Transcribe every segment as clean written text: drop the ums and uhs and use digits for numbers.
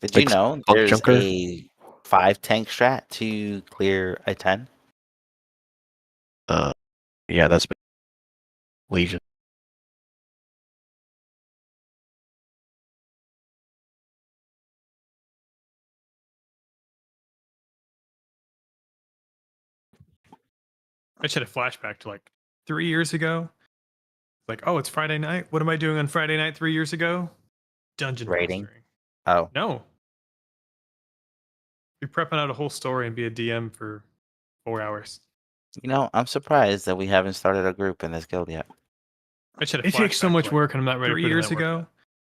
Did you Stix know Punk there's Junker? a 5 tank strat to clear a 10? Yeah, that's Legion. I just had a flashback to like 3 years ago. Like, oh, it's Friday night. What am I doing on Friday night 3 years ago? Dungeon Raiding. mastering. Oh, No. Be prepping out a whole story and be a DM for 4 hours. you know, I'm surprised that we haven't started a group in this guild yet. I just had a it takes so much work, and I'm not ready. 3 years ago,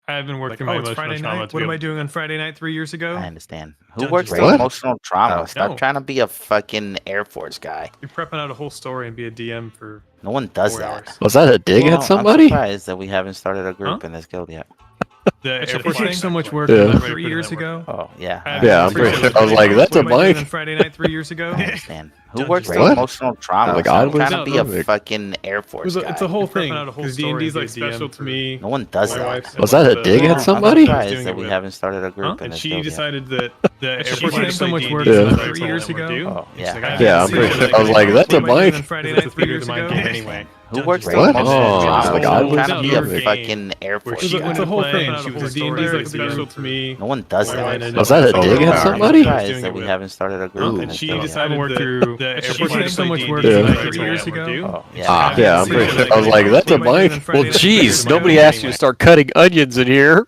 I haven't worked through my emotional Friday trauma. Night. What am I doing on Friday night 3 years ago? I understand. Who Dungeon works through What? emotional trauma? Oh, Stop no. trying to be a fucking Air Force guy. Be prepping out a whole story and be a DM for No one does 4 that. hours. Was that a dig Well, at somebody? I'm surprised that we haven't started a group in this guild yet. The Air Force takes so much work. Yeah. I'm not ready 3 years ago. Oh, yeah. Yeah, I'm pretty sure. I was like, that's a What am I doing bike. on Friday night 3 years ago? I understand. Who Dungeon works through What? emotional trauma? Like, Stop oddly trying to be a specific. fucking Air Force guy. It's a whole thing. Out a whole Because story D&D's and like be a DM special to for- me. No one does My that. wife's Was that a dig Well, at somebody? I'm surprised doing that it we with- haven't started a group in And this she guild yet. decided that the Air She Force put in takes so much work Yeah. about 3 years ago. Oh, yeah. Yeah, I'm pretty sure. I was like, that's a bike. Friday night 3 years ago. Anyway. Who works through What? emotional Oh, trauma? like, Stop oddly trying to be a specific. fucking Air Where Force she guy. went to whole play, thing. and she was a D&D's D&D's like like special to me. No one does My that. wife- Was that a dig at I'm somebody? surprised that we haven't started a group in And this she guild yet. decided worked that through the Air she Force takes so much like work D&D like like 3 years ago. Oh, yeah. Yeah, I'm pretty sure. I was like, that's a bike. Well, Jeez, nobody asked you to start cutting onions in here.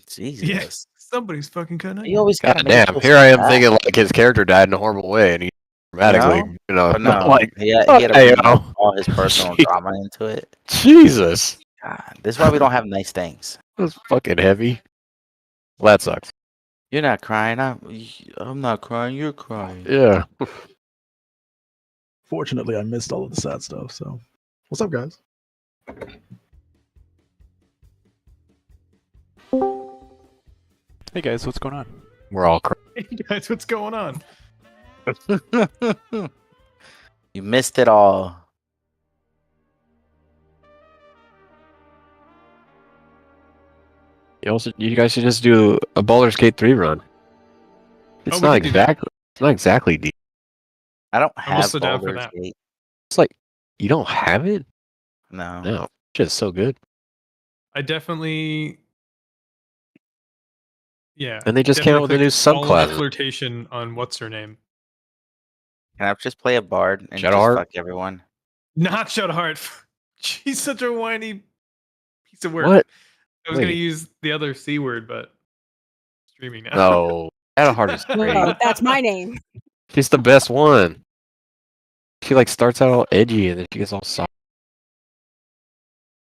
Jesus. Yes, somebody's fucking cutting. You always gotta God make it damn, feel here I am bad. thinking like his character died in a horrible way, and he dramatically, But no, like, he had to hey, bring yo. all his personal Jeez. drama into it. Jesus, God, this is why we don't have nice things. that's fucking heavy. Well, that sucks. You're not crying. I'm not crying. You're crying. Yeah. Fortunately, I missed all of the sad stuff. So, what's up, guys? Hey guys, what's going on? We're all Hey guys, what's going on? You missed it all. You guys should just do a Baldur's Gate 3 run. It's we not could do that. exactly deep. I don't I'm have also down for Baldur's that. Gate. It's like you don't have it. No. No, it's just so good. I definitely, yeah. And they just came out with a new subclass. Flirtation on what's her name? Can I just play a bard and just Shadowheart? fuck everyone? Not Shadowheart. She's such a whiny piece of work. What? I was gonna Wait. use the other C word, but streaming now. No, Shadowheart is great. No, that's my name. She's the best one. She like starts out all edgy and then she gets all soft.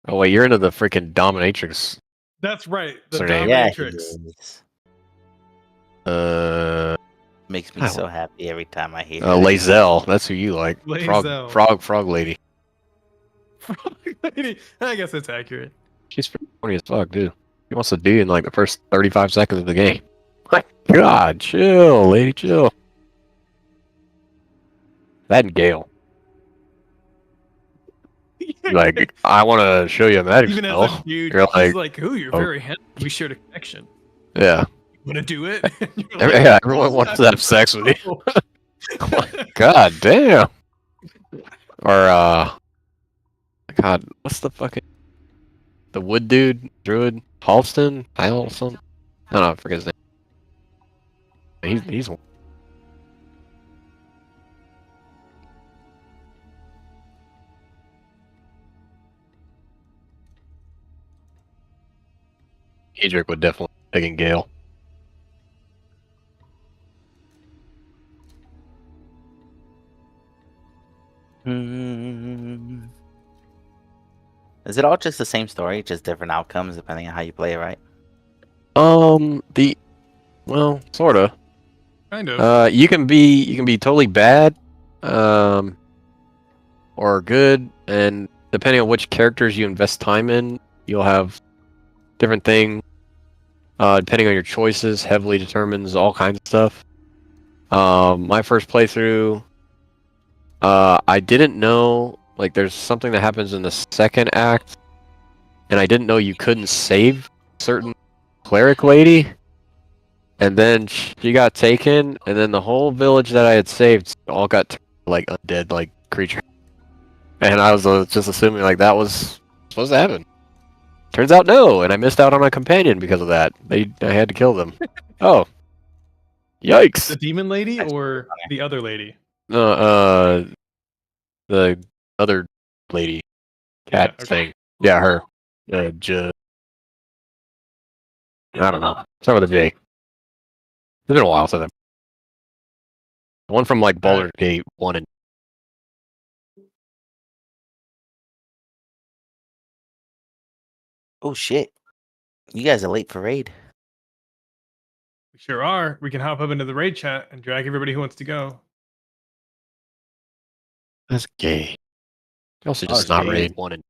Oh wait, you're into the freaking dominatrix. That's right. The What's her name? Yeah, he dominatrix. is. Makes me I so happy every time I hear it. Lazelle. That's who you like. Lazelle. Frog lady. I guess that's accurate. She's pretty funny as fuck, dude. She wants to do in like the first 35 seconds of the game. My God, chill, lady, chill. That and Gale. Like, I want to show you a magic Even as spell. a dude, You're he's like, like, "Ooh, you're oh. very handsome. We shared a connection. yeah. Want to do it?" Yeah, everyone wants to have sex with you. God damn. Or, God, what's the fucking... The wood dude? Druid? Halston? Halston? I don't know, I forget his name. He's... Edric would definitely pick in Gale. Is it all just the same story, just different outcomes depending on how you play it, right? Well, sorta. Kind of. You can be totally bad, or good, and depending on which characters you invest time in, you'll have different things. Depending on your choices, heavily determines all kinds of stuff. My first playthrough, I didn't know, like, there's something that happens in the second act, and I didn't know you couldn't save certain cleric lady. and then she got taken, and then the whole village that I had saved all got like undead like creature. And I was just assuming like that was supposed to happen. Turns out no, and I missed out on a companion because of that. I had to kill them. Oh, yikes! The demon lady or the other lady? The other lady, cat Yeah, okay. thing. Yeah, her. I don't know. Start with a J. It's been a while since. The one from like Baldur's Gate 1 and. Oh shit! You guys are late for raid. We sure are. We can hop up into the raid chat and drag everybody who wants to go. That's gay. You also Oh, just not gay. raid 1 and.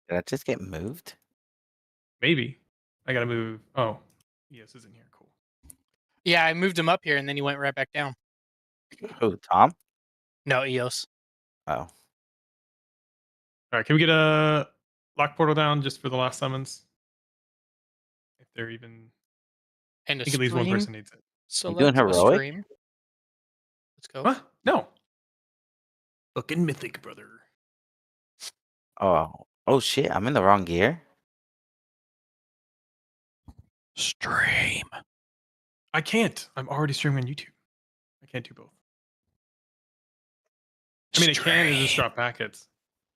Did I just get moved? Maybe. I gotta move. Oh, yes, is in here. Cool. Yeah, I moved him up here and then he went right back down. Who, Tom? No, EOS. Oh. All right, can we get a lock portal down just for the last summons? If they're even. And I a think at least one stream. person needs it. So You doing let's heroic? stream. Let's go. What? No. Fucking mythic, brother. Oh. Oh shit! I'm in the wrong gear. Stream. I can't. I'm already streaming on YouTube. I can't do both. I mean, I can and just drop packets.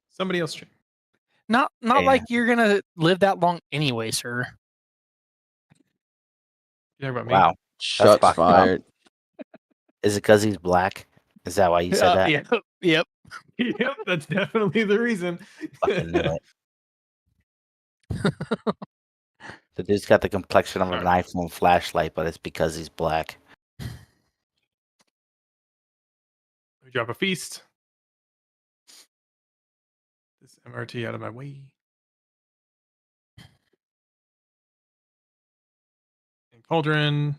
Somebody else stream. Not Yeah. like you're gonna live that long anyway, sir. You talking about me? Wow. Shots fucked up. fired. Is it because he's black? Is that why you said that? Yep. Yep. Yep, that's definitely the reason. Fucking knew it. The dude's got the complexion of an iPhone flashlight, but it's because he's black. We drop a feast. This MRT out of my way. And cauldron.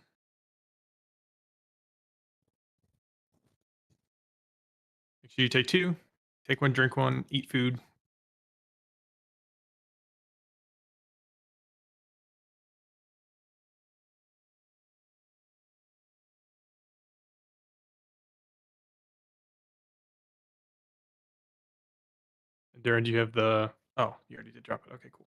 Make sure you take 2. Take 1, drink 1, eat food. And Darren, do you have the... Oh, you already did drop it. Okay, cool.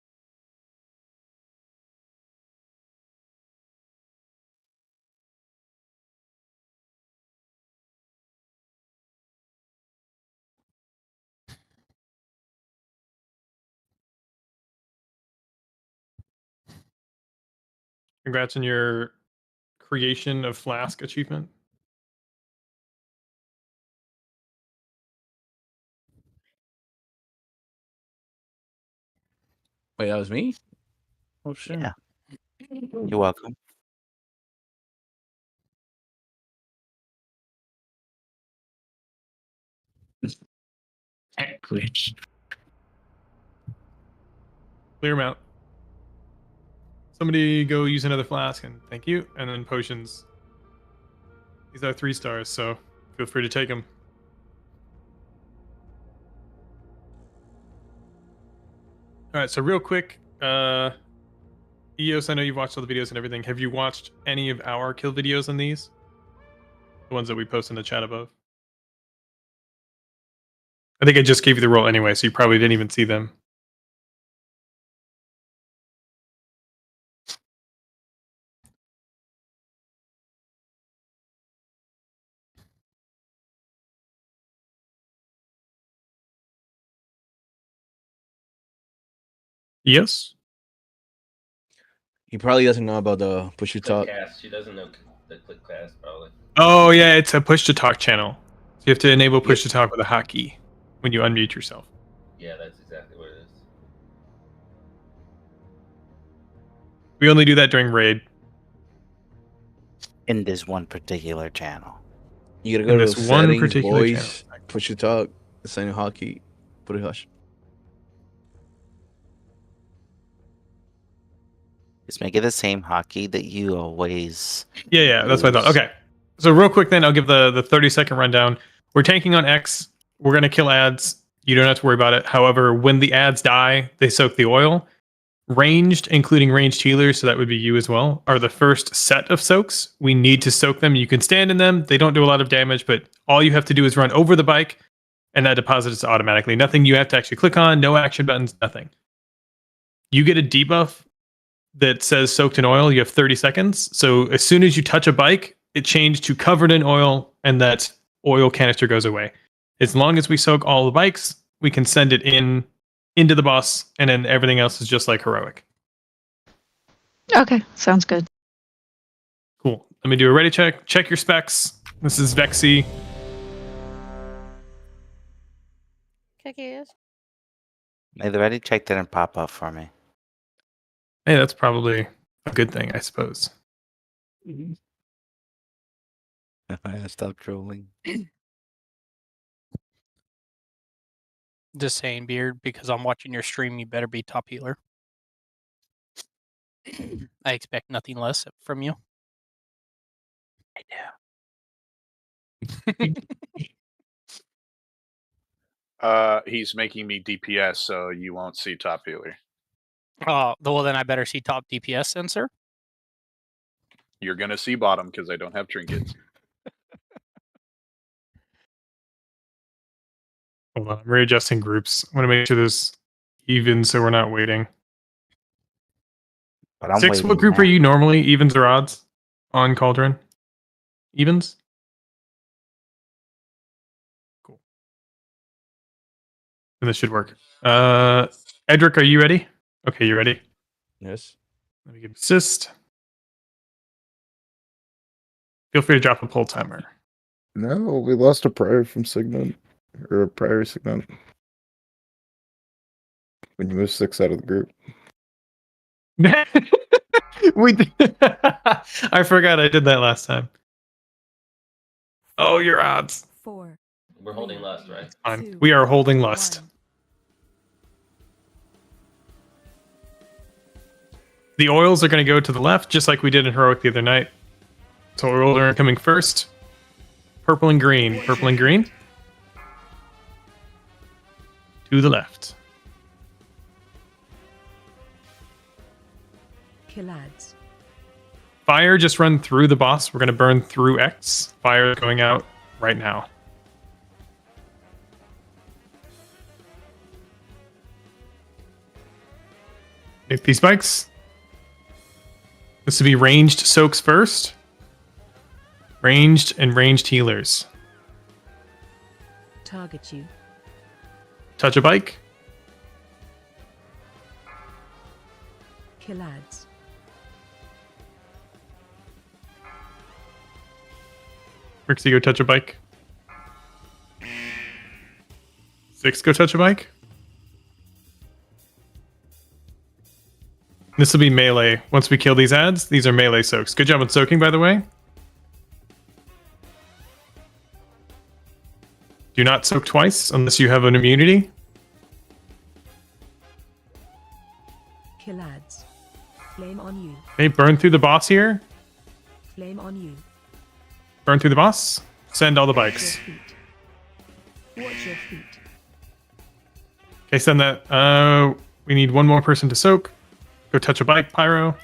Congrats on your creation of flask achievement. Wait, that was me? Oh shit. Yeah. You're welcome. Glitch. Clear them out. Somebody go use another flask and thank you. And then potions. These are 3 stars, so feel free to take them. All right, so real quick, EOS, I know you've watched all the videos and everything. Have you watched any of our kill videos on these? The ones that we post in the chat above? I think I just gave you the roll anyway, so you probably didn't even see them. Yes? He probably doesn't know about the push to talk. Clickcast. She doesn't know the clickcast, probably. Oh, yeah, it's a push to talk channel. So you have to enable push to talk with a hotkey when you unmute yourself. Yeah, that's exactly what it is. We only do that during raid. In this one particular channel. You gotta In go this to one settings, particular voice, push to talk, assign hotkey, put a hush. Just make it the same hockey that you always. Yeah, that's what I thought. Okay. So real quick, then I'll give the 30-second rundown. We're tanking on X. We're gonna kill ads. You don't have to worry about it. However, when the ads die, they soak the oil. Ranged, including ranged healers, so that would be you as well, are the first set of soaks. We need to soak them. You can stand in them. They don't do a lot of damage, but all you have to do is run over the bike, and that deposits automatically. Nothing you have to actually click on. No action buttons. Nothing. You get a debuff that says soaked in oil. You have 30 seconds. So as soon as you touch a bike, it changed to covered in oil, and that oil canister goes away. As long as we soak all the bikes, we can send it into the boss, and then everything else is just like heroic. Okay, sounds good. Cool. Let me do a ready check. Check your specs. This is Vexy. Cookies. Hey, the ready check didn't pop up for me. Hey, that's probably a good thing, I suppose. Stop trolling. Just saying, Beard, because I'm watching your stream, you better be top healer. I expect nothing less from you. I do. He's making me DPS, so you won't see top healer. Well, then I better see top DPS then, sir. You're gonna see bottom because I don't have trinkets. Hold on. I'm readjusting groups. I want to make sure there's even so we're not waiting. But I'm Stix, waiting what group now. are you normally? Evens or odds on Cauldron? Evens? Cool. And this should work. Edric, are you ready? Okay, you ready? Yes. Let me give assist. Feel free to drop a poll timer. No, we lost a prayer from Signet. Or a prayer Signet. When you move 6 out of the group. We did. I forgot I did that last time. Oh, your odds. 4. We're holding lust, right? Fine. 2, We are holding lust. 1. The oils are going to go to the left, just like we did in Heroic the other night. So oils are coming first. Purple and green. Purple and green. To the left. Kill ads. Fire just run through the boss. We're going to burn through X. Fire going out right now. Hit these bikes. This will be ranged soaks first. Ranged and ranged healers. Target you. Touch a bike. Kill ads. Rixie, go touch a bike. Stix, go touch a bike. This will be melee. Once we kill these ads, these are melee soaks. Good job on soaking, by the way. Do not soak twice unless you have an immunity. Kill ads. Flame on you. Okay, burn through the boss here. Flame on you. Burn through the boss. Send all the Watch bikes. your feet. Watch your feet. Okay, send that. We need one more person to soak. Go touch a bike, Pyro.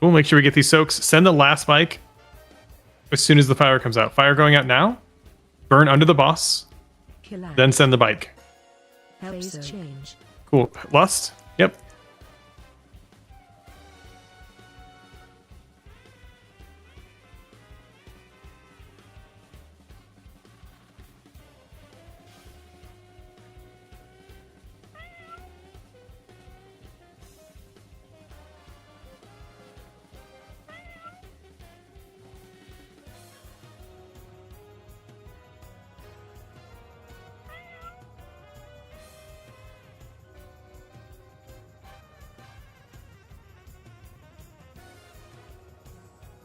Cool, make sure we get these soaks. Send the last bike as soon as the fire comes out. Fire going out now. Burn under the boss. Kill ads. Then send the bike. Phase change. Cool. Lust? Yep.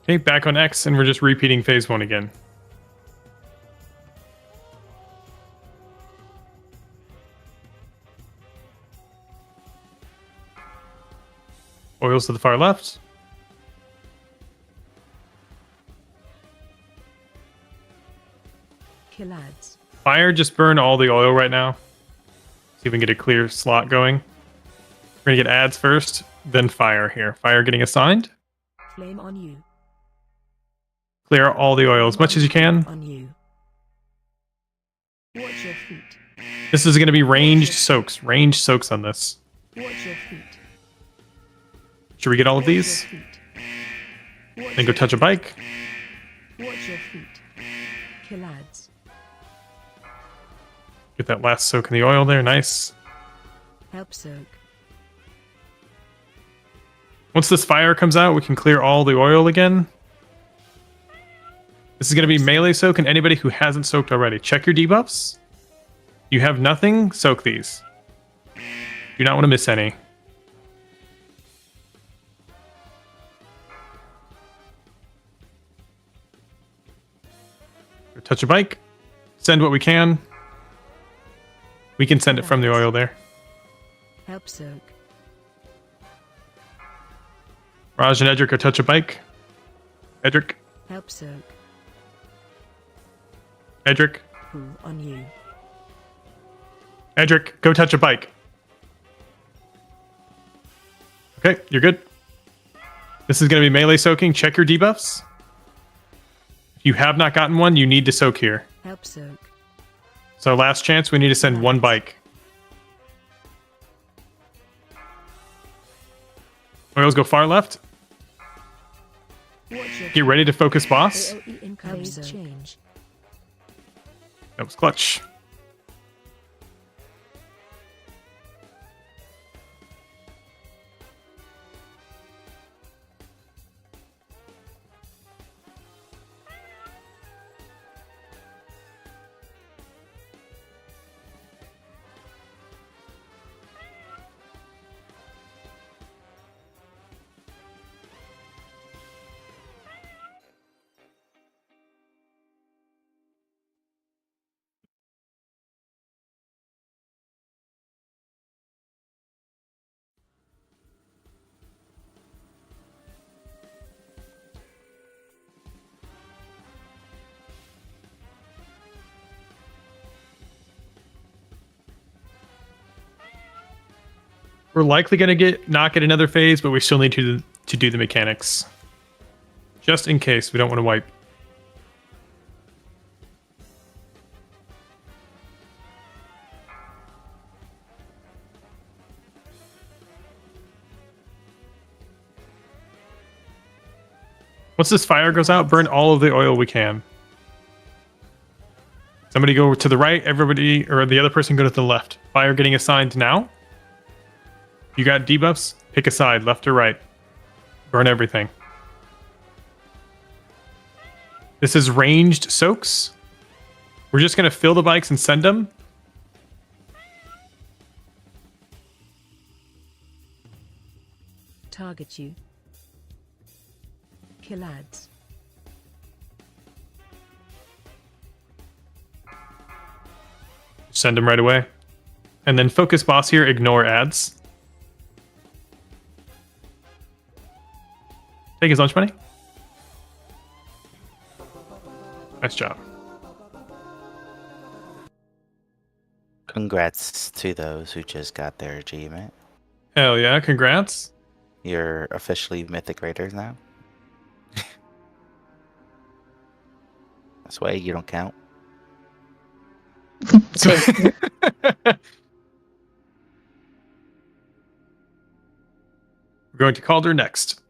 Okay, back on X, and we're just repeating phase 1 again. oils to the far left. Kill ads. Fire, just burn all the oil right now. See if we can get a clear slot going. We're gonna get ads first, then fire here. Fire getting assigned. Flame on you. Clear all the oil as much as you can. On you. Watch your feet. This is gonna be ranged soaks. Ranged soaks on this. Watch your feet. Should we get all of Watch your these? feet. Watch Then go your touch a feet. bike. Watch your feet. Kill ads. Get that last soak in the oil there. Nice. Help soak. Once this fire comes out, we can clear all the oil again. This is going to be melee soak, and anybody who hasn't soaked already, check your debuffs. You have nothing, soak these. Do not want to miss any. Go touch a bike. Send what we can. We can send it from the oil there. Help soak. Raj and Edric go touch a bike. Edric. Help soak. Edric. Pull on you. Edric, go touch a bike. Okay, you're good. This is going to be melee soaking. Check your debuffs. If you have not gotten one, you need to soak here. Help soak. So last chance, we need to send one bike. Oils go far left. Watch your Get ready to focus boss. AoE incoming change. That was clutch. We're likely going to not get another phase, but we still need to do the mechanics. Just in case. We don't want to wipe. Once this fire goes out, burn all of the oil we can. Somebody go to the right, everybody, or the other person go to the left. Fire getting assigned now. You got debuffs? Pick a side, left or right. Burn everything. This is ranged soaks. We're just going to fill the bikes and send them. Target you. Kill ads. Send them right away. And then focus boss here, ignore ads. Take his lunch money. Nice job. Congrats to those who just got their achievement. Hell yeah, congrats. You're officially Mythic Raiders now. That's why you don't count. We're going to Calder next.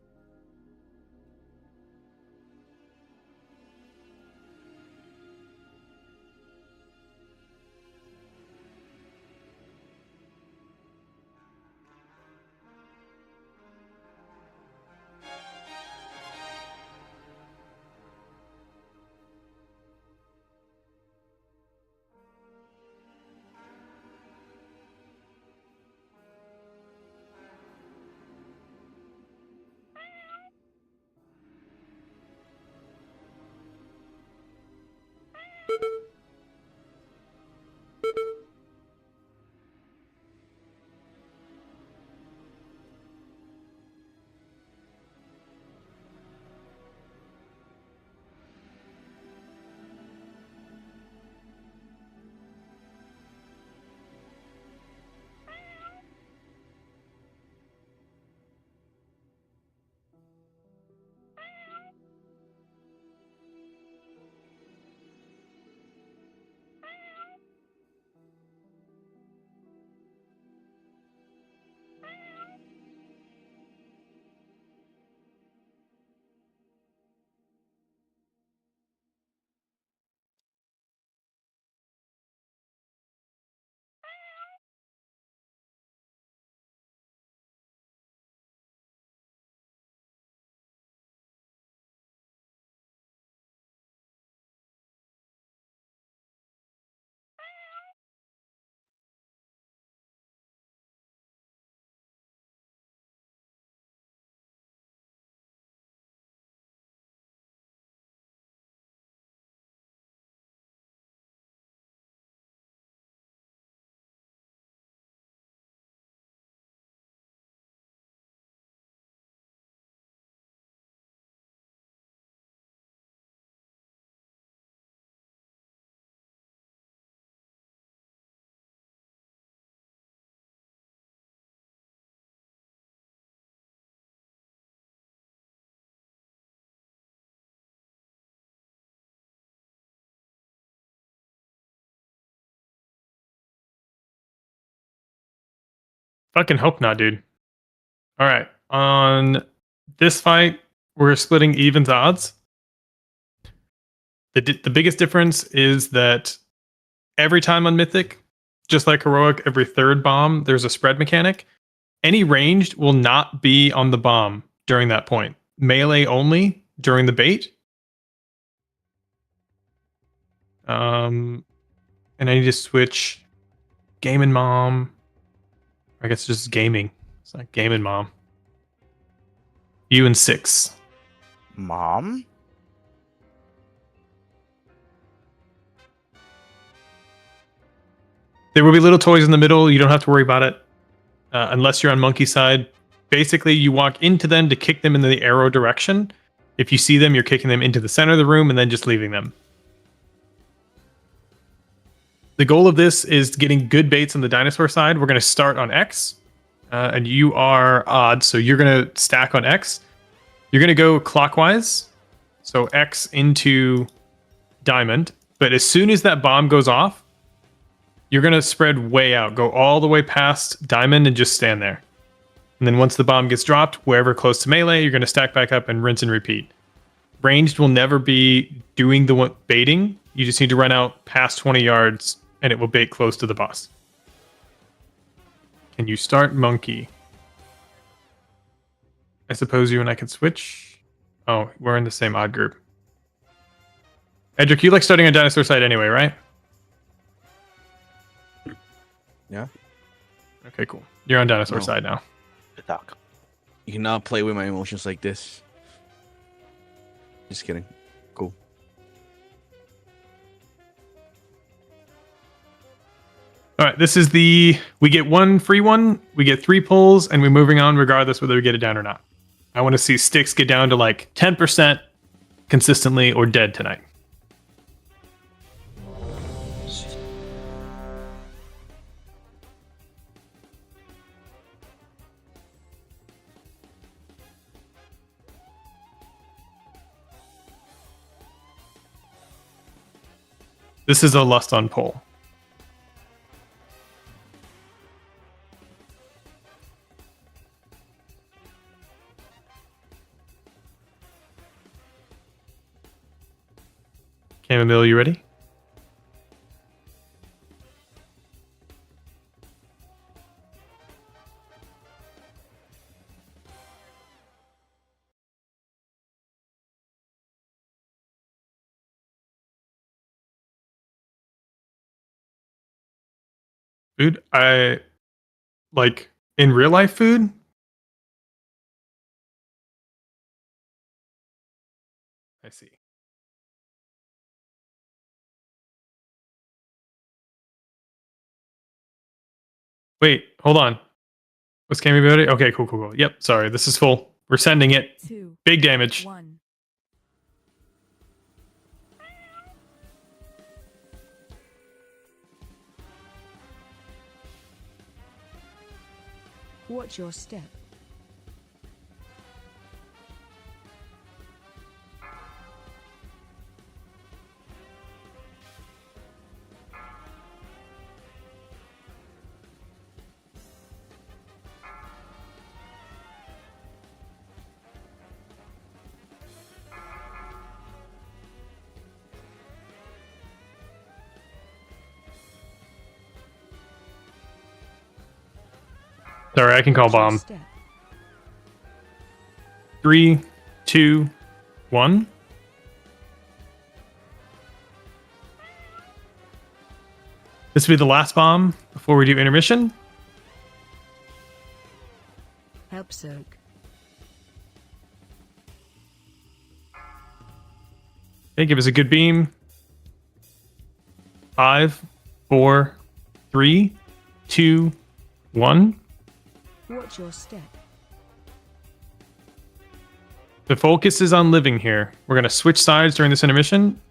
Fucking hope not, dude. All right. On this fight, we're splitting evens odds. The biggest difference is that every time on Mythic, just like Heroic, every third bomb, there's a spread mechanic. Any ranged will not be on the bomb during that point. Melee only during the bait. And I need to switch Game Mom. I guess just gaming. It's not Game Mom. You and 6. Mom? There will be little toys in the middle. You don't have to worry about it unless you're on monkey side. Basically, you walk into them to kick them in the arrow direction. If you see them, you're kicking them into the center of the room and then just leaving them. The goal of this is getting good baits on the dinosaur side. We're going to start on X, and you are odd, so you're going to stack on X. You're going to go clockwise, so X into diamond. But as soon as that bomb goes off, you're going to spread way out. Go all the way past diamond and just stand there. And then once the bomb gets dropped, wherever close to melee, you're going to stack back up and rinse and repeat. Ranged will never be doing the baiting. You just need to run out past 20 yards and it will bait close to the boss. Can you start monkey? I suppose you and I can switch. Oh, we're in the same odd group. Edric, you like starting on dinosaur side anyway, right? Yeah. Okay, cool. You're on dinosaur No. side now. Good talk. You cannot play with my emotions like this. Just kidding. Cool. All right, this is we get one free one, we get 3 pulls, and we're moving on regardless whether we get it down or not. I want to see Stix get down to like 10% consistently or dead tonight. This is a lust on pull. Chamomile, you ready? Food? I like in real life food? I see. Wait, hold on. What's capability? Okay, cool. Yep, sorry. This is full. We're sending it. 2, Big damage. 1. Watch your step. Sorry, I can call Watch your bomb. step. 3, 2, 1. This will be the last bomb before we do intermission. Help soak. Okay, give us a good beam. 5, 4, 3, 2, 1. Watch your step. The focus is on living here. We're going to switch sides during this intermission.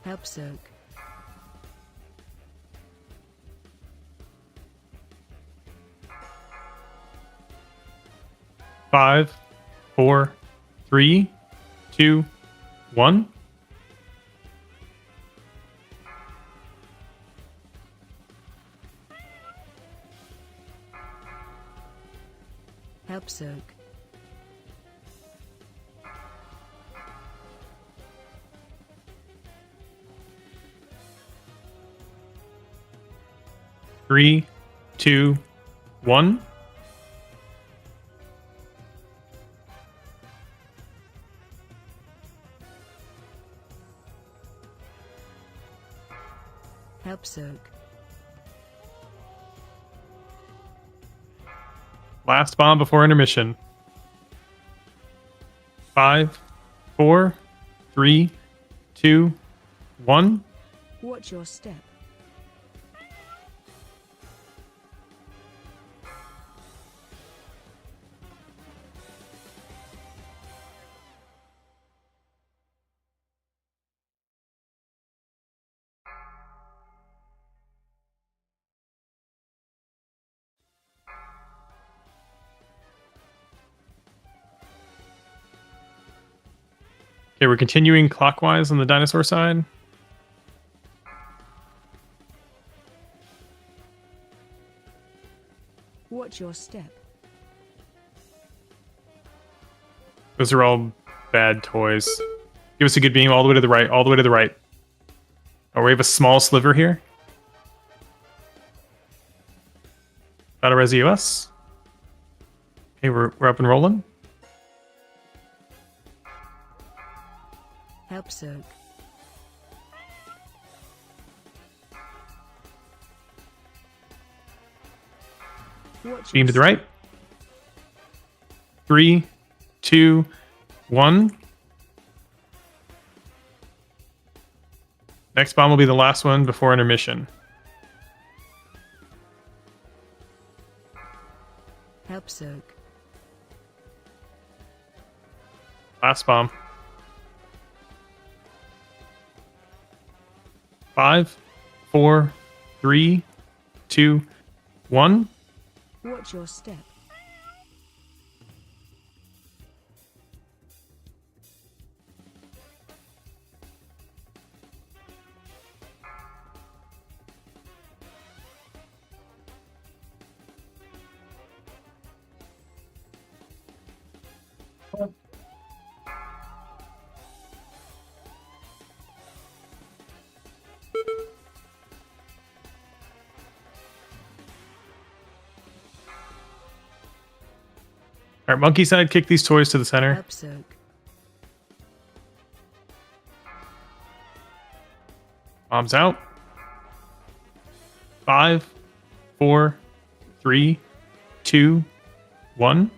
Help soak. Five, 4, 3, 2, 1. Help soak. Three, 2, 1. Help soak. Last bomb before intermission. 5, 4, 3, 2, 1. Watch your step. Okay, we're continuing clockwise on the dinosaur side. Watch your step. Those are all bad toys. Give us a good beam all the way to the right, all the way to the right. Oh, we have a small sliver here. Battle Res EOS. Okay, we're up and rolling. Help soak. Watch Beam your to the right. 3, 2, 1. Next bomb will be the last one before intermission. Help soak. Last bomb. 5, 4, 3, 2, 1. Watch your step. All right, monkey side, kick these toys to the center. Help soak. Bombs out. 5, 4, 3, 2, 1.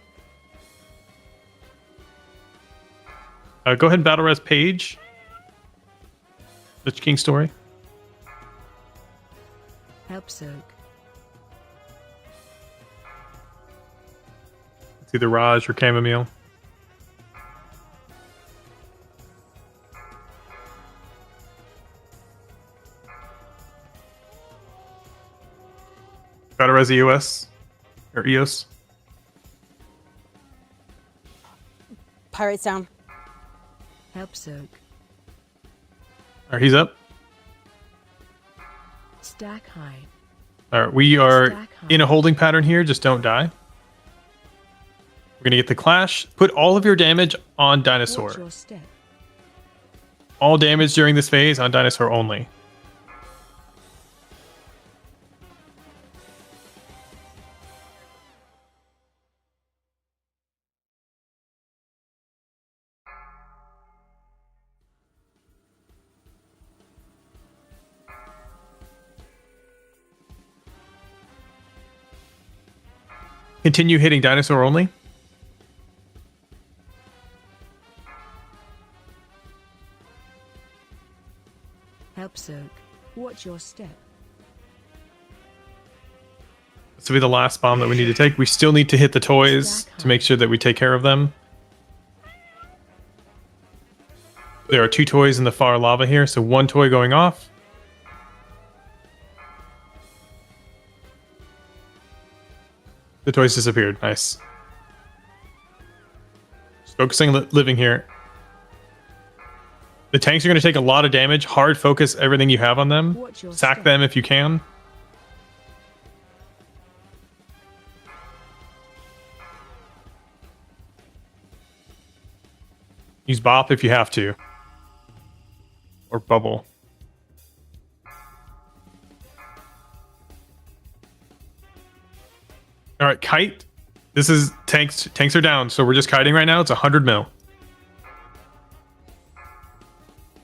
Go ahead and battle res Page. Lich King story. Help soak. It's either Raj or Chamomile. Battle res EOS or EOS. Pirates down. Help soak. All right, he's up. Stack high. All right, we are Stack high. in a holding pattern here. Just don't die. We're gonna get the clash. Put all of your damage on dinosaur. Watch your step. All damage during this phase on dinosaur only. Continue hitting dinosaur only. Help soak. Watch your step. This will be the last bomb that we need to take. We still need to hit the toys to make sure that we take care of them. There are 2 toys in the far lava here, so 1 toy going off. The toys disappeared. Nice. Just focusing living here. The tanks are going to take a lot of damage. Hard focus everything you have on them. Sack them if you can. Use Bop if you have to. Or Bubble. All right, Kite. This is tanks. Tanks are down, so we're just kiting right now. It's 100 mil.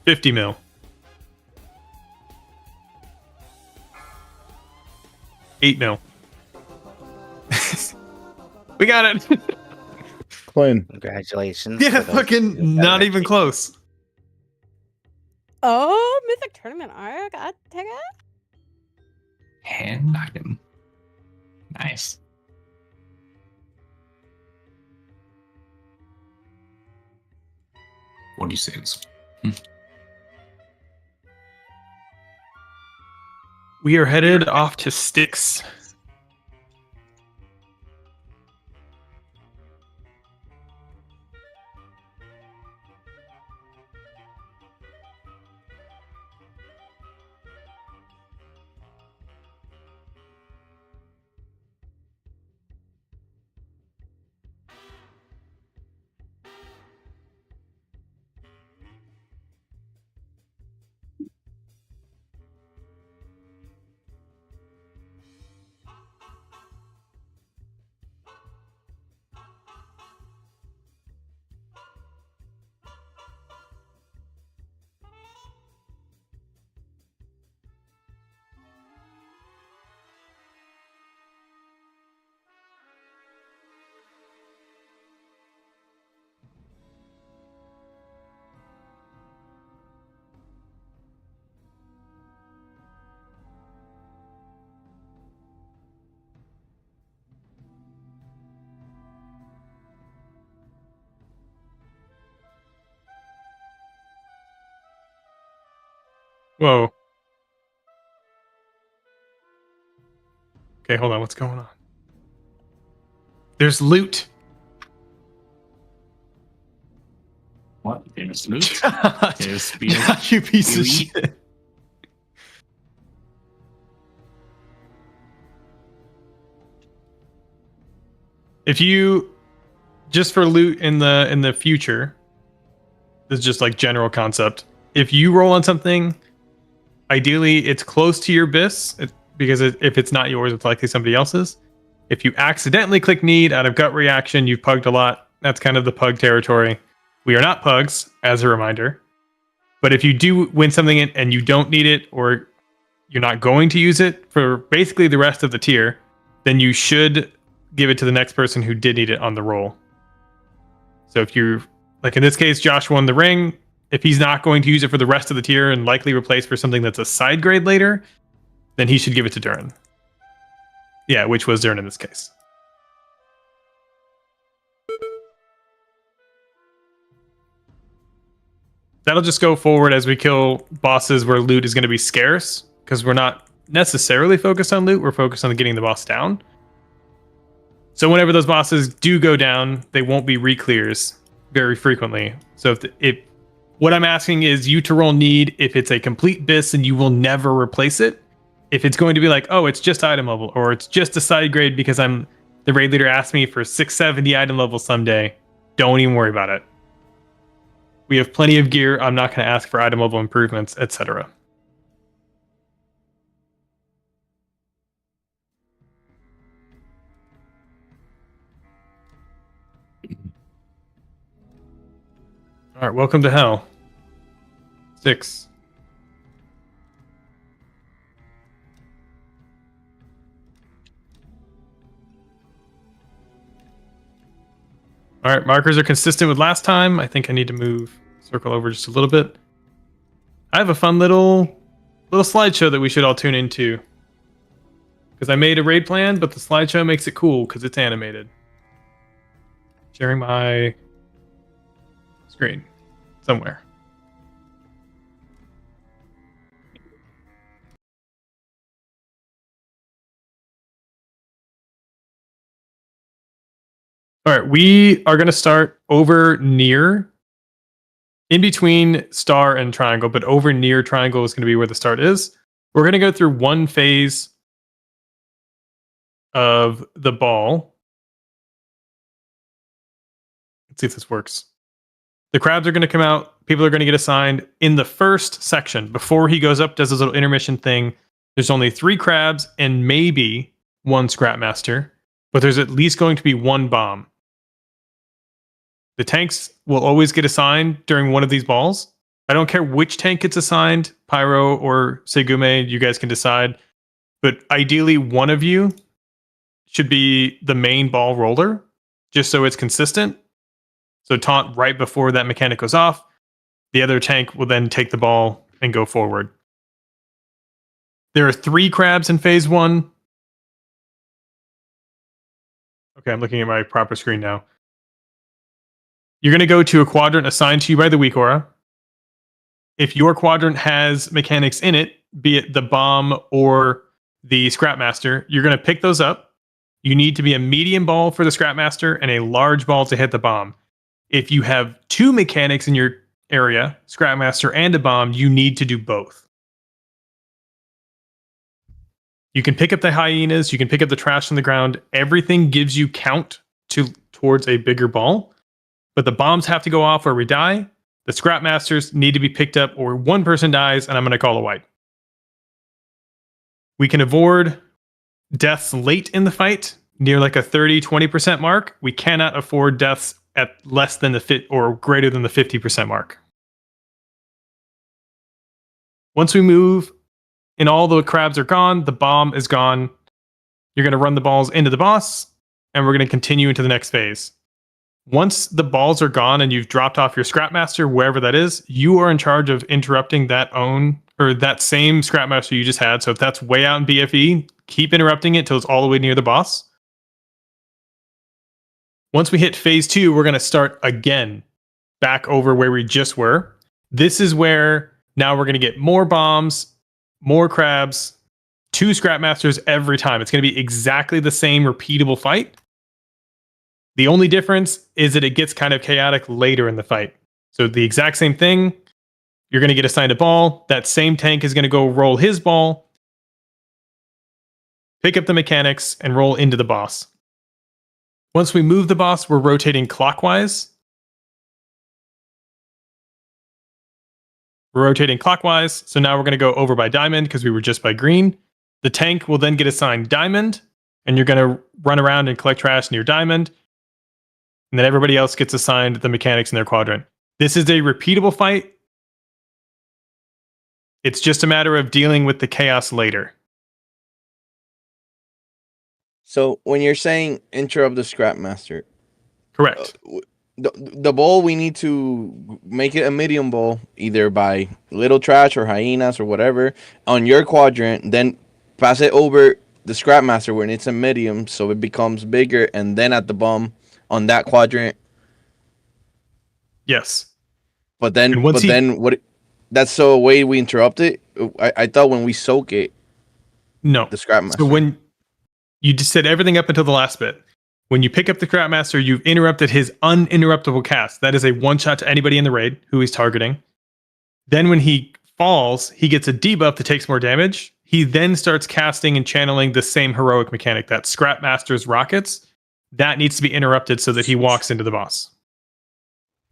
50 mil. $8 mil. We got it. Clean. Congratulations. Yeah, for those fucking who not got it. even close. Oh, Mythic Tournament arc. I take it. Hand knocking. Nice. What do you say? We are headed off to Stix. Whoa. Okay, hold on. What's going on? There's loot. What? Famous loot? There's God, you piece of shit. If you just for loot in the future, this is just like general concept. If you roll on something, ideally it's close to your bis, because if it's not yours, it's likely somebody else's. If you accidentally click need out of gut reaction, you've pugged a lot. That's kind of the pug territory. We are not pugs, as a reminder. But if you do win something and you don't need it, or you're not going to use it for basically the rest of the tier, then you should give it to the next person who did need it on the roll. So if you're, like in this case, Josh won the ring. If he's not going to use it for the rest of the tier and likely replace for something that's a side grade later, then he should give it to Durin. Yeah, which was Durin in this case. That'll just go forward as we kill bosses where loot is going to be scarce, because we're not necessarily focused on loot, we're focused on getting the boss down. So whenever those bosses do go down, they won't be reclears very frequently. So if what I'm asking is you to roll need if it's a complete bis and you will never replace it. If it's going to be like, oh, it's just item level, or it's just a side grade because the raid leader asked me for 670 item level someday, don't even worry about it. We have plenty of gear. I'm not going to ask for item level improvements, etc. All right, welcome to hell. 6. All right, markers are consistent with last time. I think I need to circle over just a little bit. I have a fun little slideshow that we should all tune into. Because I made a raid plan, but the slideshow makes it cool because it's animated. Sharing my screen somewhere. All right, we are going to start over near, in between star and triangle, but over near triangle is going to be where the start is. We're going to go through one phase of the ball. Let's see if this works. The crabs are going to come out. People are going to get assigned in the first section. Before he goes up, does his little intermission thing. There's only 3 crabs and maybe 1 scrap master, but there's at least going to be 1 bomb. The tanks will always get assigned during one of these balls. I don't care which tank gets assigned, Pyro or Segume, you guys can decide. But ideally, one of you should be the main ball roller, just so it's consistent. So taunt right before that mechanic goes off. The other tank will then take the ball and go forward. There are 3 crabs in phase 1. Okay, I'm looking at my proper screen now. You're going to go to a quadrant assigned to you by the weak aura. If your quadrant has mechanics in it, be it the bomb or the Scrapmaster, you're going to pick those up. You need to be a medium ball for the Scrapmaster and a large ball to hit the bomb. If you have 2 mechanics in your area, Scrapmaster and a bomb, you need to do both. You can pick up the hyenas, you can pick up the trash on the ground. Everything gives you count towards a bigger ball. But the bombs have to go off or we die. The Scrapmasters need to be picked up or one person dies and I'm going to call a wipe. We can avoid deaths late in the fight, near like a 30-20% mark. We cannot afford deaths at less than the or greater than the 50% mark. Once we move and all the crabs are gone, the bomb is gone. You're going to run the balls into the boss and we're going to continue into the next phase. Once the balls are gone and you've dropped off your Scrapmaster, wherever that is, you are in charge of interrupting that same Scrapmaster you just had. So if that's way out in BFE, keep interrupting it till it's all the way near the boss. Once we hit phase 2, we're going to start again back over where we just were. This is where now we're going to get more bombs, more crabs, 2 Scrapmasters every time. It's going to be exactly the same repeatable fight. The only difference is that it gets kind of chaotic later in the fight. So the exact same thing. You're going to get assigned a ball. That same tank is going to go roll his ball, pick up the mechanics, and roll into the boss. Once we move the boss, we're rotating clockwise. We're rotating clockwise. So now we're going to go over by diamond because we were just by green. The tank will then get assigned diamond, and you're going to run around and collect trash near diamond. And then everybody else gets assigned the mechanics in their quadrant. This is a repeatable fight. It's just a matter of dealing with the chaos later. So when you're saying interrupt the Scrapmaster, correct. The ball, we need to make it a medium ball, either by little trash or hyenas or whatever, on your quadrant, then pass it over the Scrapmaster when it's a medium, so it becomes bigger, and then at the bomb on that quadrant. Yes. But then what? That's the way we interrupt it. I thought when we soak it. No. The Scrapmaster. So when you just said everything up until the last bit. When you pick up the Scrapmaster, you've interrupted his uninterruptible cast. That is a one-shot to anybody in the raid who he's targeting. Then when he falls, he gets a debuff that takes more damage. He then starts casting and channeling the same heroic mechanic, that Scrapmaster's rockets. That needs to be interrupted so that he walks into the boss.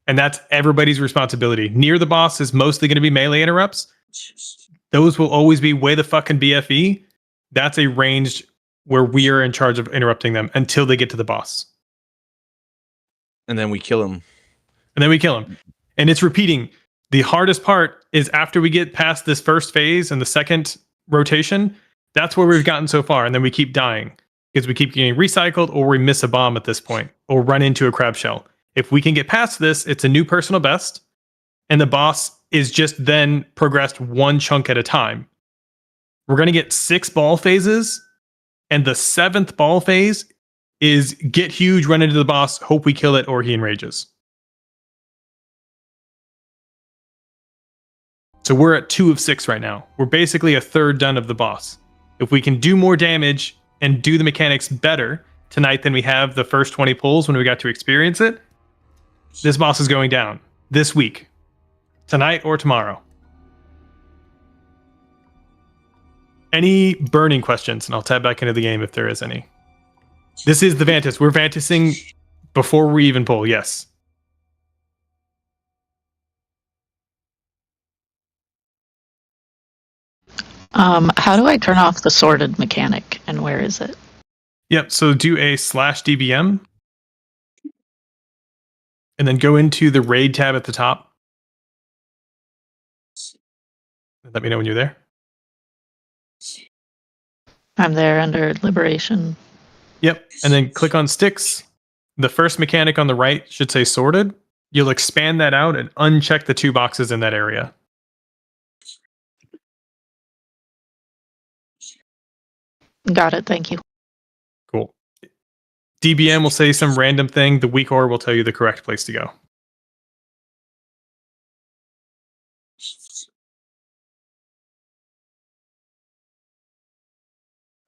And that's everybody's responsibility. Near the boss is mostly going to be melee interrupts. Those will always be way the fucking BFE. That's a ranged where we are in charge of interrupting them until they get to the boss. And then we kill him. And it's repeating. The hardest part is after we get past this first phase and the second rotation, that's where we've gotten so far. And then we keep dying because we keep getting recycled or we miss a bomb at this point or run into a crab shell. If we can get past this, it's a new personal best. And the boss is just then progressed one chunk at a time. We're going to get 6 ball phases. And the 7th ball phase is get huge, run into the boss, hope we kill it, or he enrages. So we're at 2 of 6 right now. We're basically a third done of the boss. If we can do more damage and do the mechanics better, tonight than we have the first 20 pulls when we got to experience it. This boss is going down this week, tonight or tomorrow. Any burning questions? And I'll tab back into the game if there is any. This is the Vantis. We're Vantising before we even pull, yes. How do I turn off the sorted mechanic, and where is it? Yep, so do a /DBM. And then go into the raid tab at the top. Let me know when you're there. I'm there under liberation. Yep, and then click on Stix. The first mechanic on the right should say sorted. You'll expand that out and uncheck the 2 boxes in that area. Got it, thank you. Cool. DBM will say some random thing. The weak ore will tell you the correct place to go.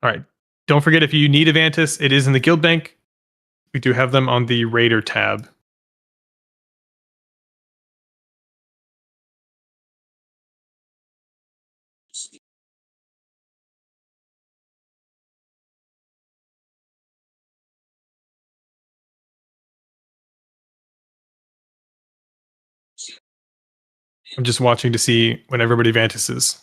All right. Don't forget, if you need a Vantis, it is in the guild bank. We do have them on the Raider tab. I'm just watching to see when everybody Vantises.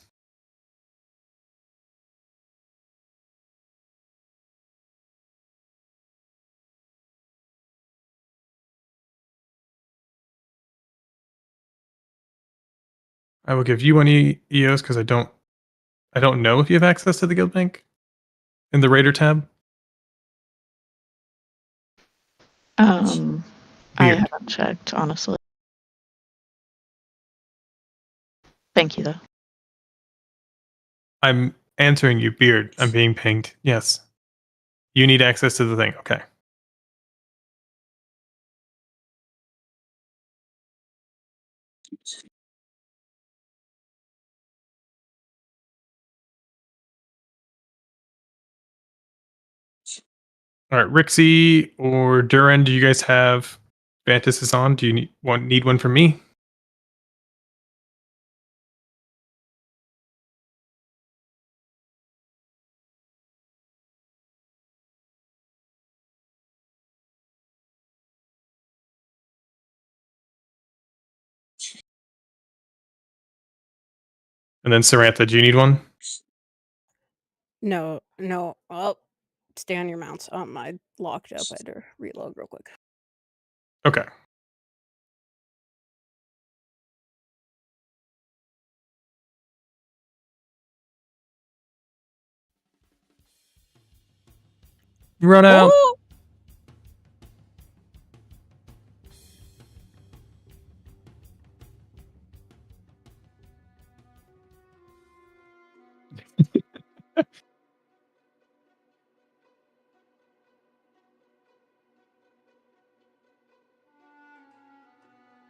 I will give you one EOS because I don't know if you have access to the guild bank in the Raider tab. I Weird. haven't checked, honestly. Thank you, though. I'm answering you, Beard. I'm being pinged. Yes. You need access to the thing. Okay. All right, Rixie or Duran, do you guys have Vantis on? Do you need one from me? And then Sarantha, do you need one? No. Oh, stay on your mounts. I locked up. I had to reload real quick. Okay. Run out. Oh!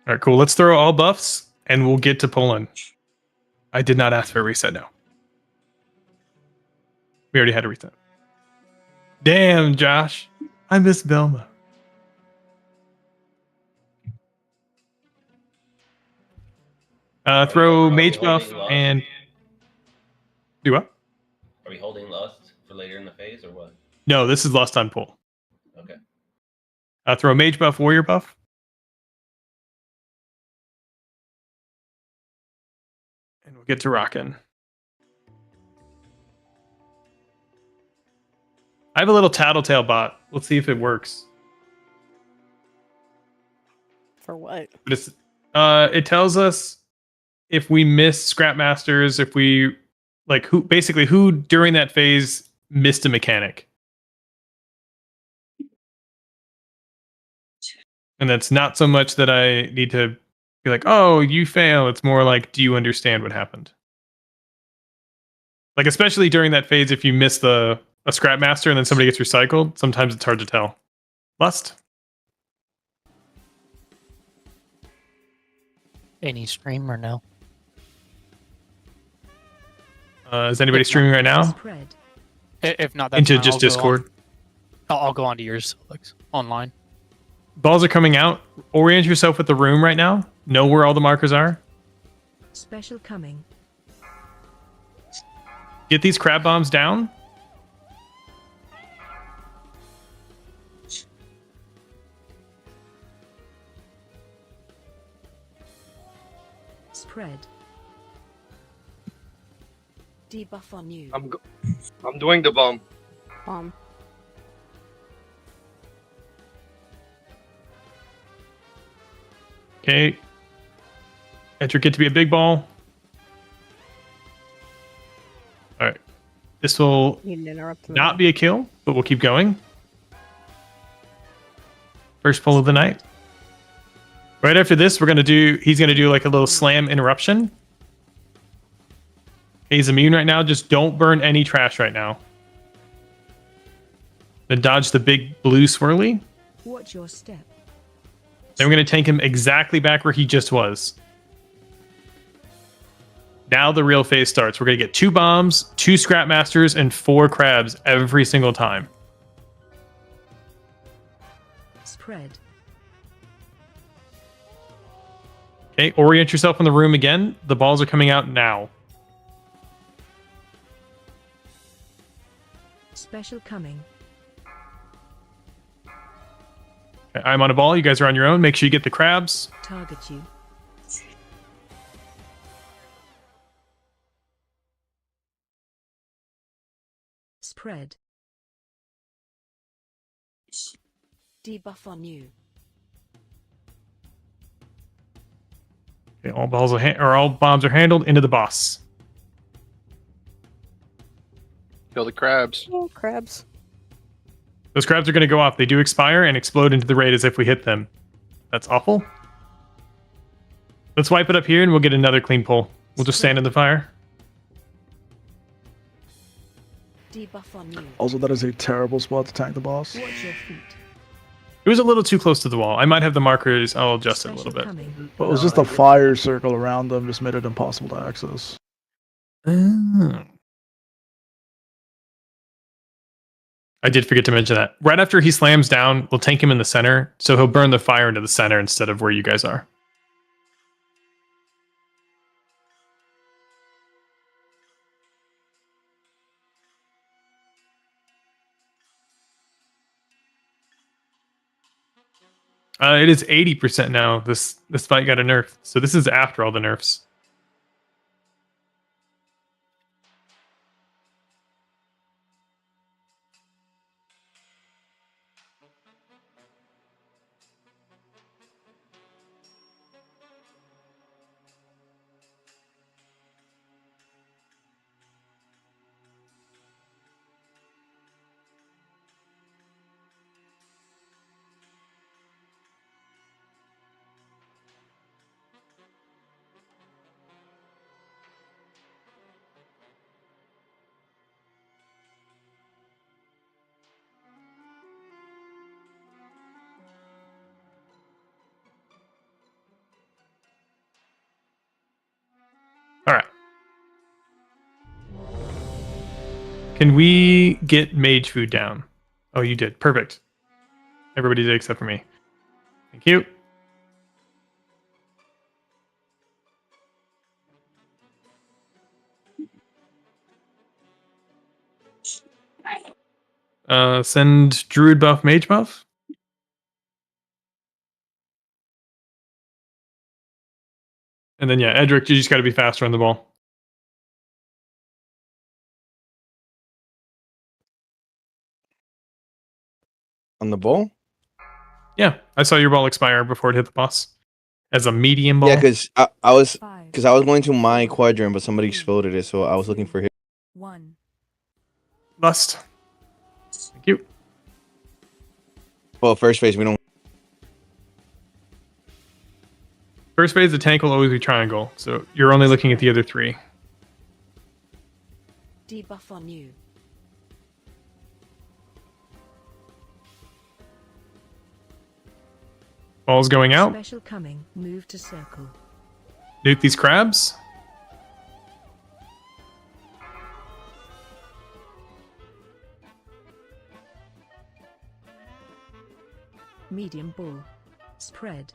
All right, cool. Let's throw all buffs and we'll get to pulling. I did not ask for a reset, no. We already had a reset. Damn, Josh. I miss Velma. Throw mage buff and... Do what? Are we holding Lust for later in the phase or what? No, this is Lust on pull. Okay. Throw mage buff, warrior buff. And we'll get to rocking. I have a little tattletale bot. Let's see if it works. For what? But it's it tells us if we miss scrap masters, if we who during that phase missed a mechanic. And that's not so much that I need to be like, oh, you fail. It's more like, do you understand what happened? Like, especially during that phase, if you miss a scrap master and then somebody gets recycled, sometimes it's hard to tell. Lust. Any stream or no? Is anybody streaming right now? Spread. If not, that's Into fine. just I'll go on. Discord. I'll go onto yours, Alex, online. Balls are coming out. Orient yourself with the room right now. Know where all the markers are. Special coming. Get these crab bombs down. Spread. Debuff on you. I'm doing the bomb. Bomb. Okay. Edric, get to be a big ball. All right. This will You didn't interrupt the not be a kill, but we'll keep going. First pull of the night. Right after this, he's gonna do like a little slam interruption. He's immune right now. Just don't burn any trash right now. Then dodge the big blue swirly. Watch your step. Then we're going to tank him exactly back where he just was. Now the real phase starts. We're going to get 2 bombs, 2 scrap masters, and 4 crabs every single time. Spread. Okay, orient yourself in the room again. The balls are coming out now. Special coming. Okay, I'm on a ball. You guys are on your own. Make sure you get the crabs. Target you. Spread. Debuff on you. Okay, all bombs are handled into the boss. Kill the crabs. Oh, crabs. Those crabs are going to go off. They do expire and explode into the raid as if we hit them. That's awful. Let's wipe it up here and we'll get another clean pull. We'll just stand in the fire. Debuff on you. Also, that is a terrible spot to tank the boss. Watch your feet. It was a little too close to the wall. I might have the markers. I'll adjust it a little bit. But it was just the fire circle around them just made it impossible to access. I did forget to mention that. Right after he slams down, we'll tank him in the center, so he'll burn the fire into the center instead of where you guys are. It is 80% now. This fight got a nerf, so this is after all the nerfs. All right. Can we get mage food down? Oh, you did. Perfect. Everybody did except for me. Thank you. Send druid buff, mage buff. And then, yeah, Edric, you just got to be faster on the ball. On the ball? Yeah, I saw your ball expire before it hit the boss. As a medium ball. Yeah, because I was going to my quadrant, but somebody exploded it, so I was looking for him. 1. Lust. Thank you. Well, first phase, we don't. First phase, the tank will always be triangle, so you're only looking at the other 3. Debuff on you. Ball's going out. Special coming. Move to circle. Nuke these crabs. Medium ball. Spread.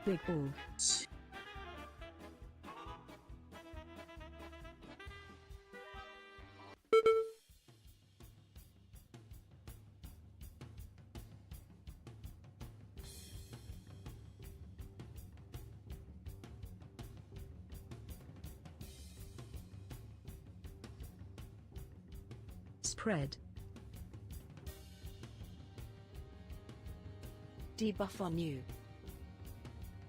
Big ball. Spread. Debuff on you.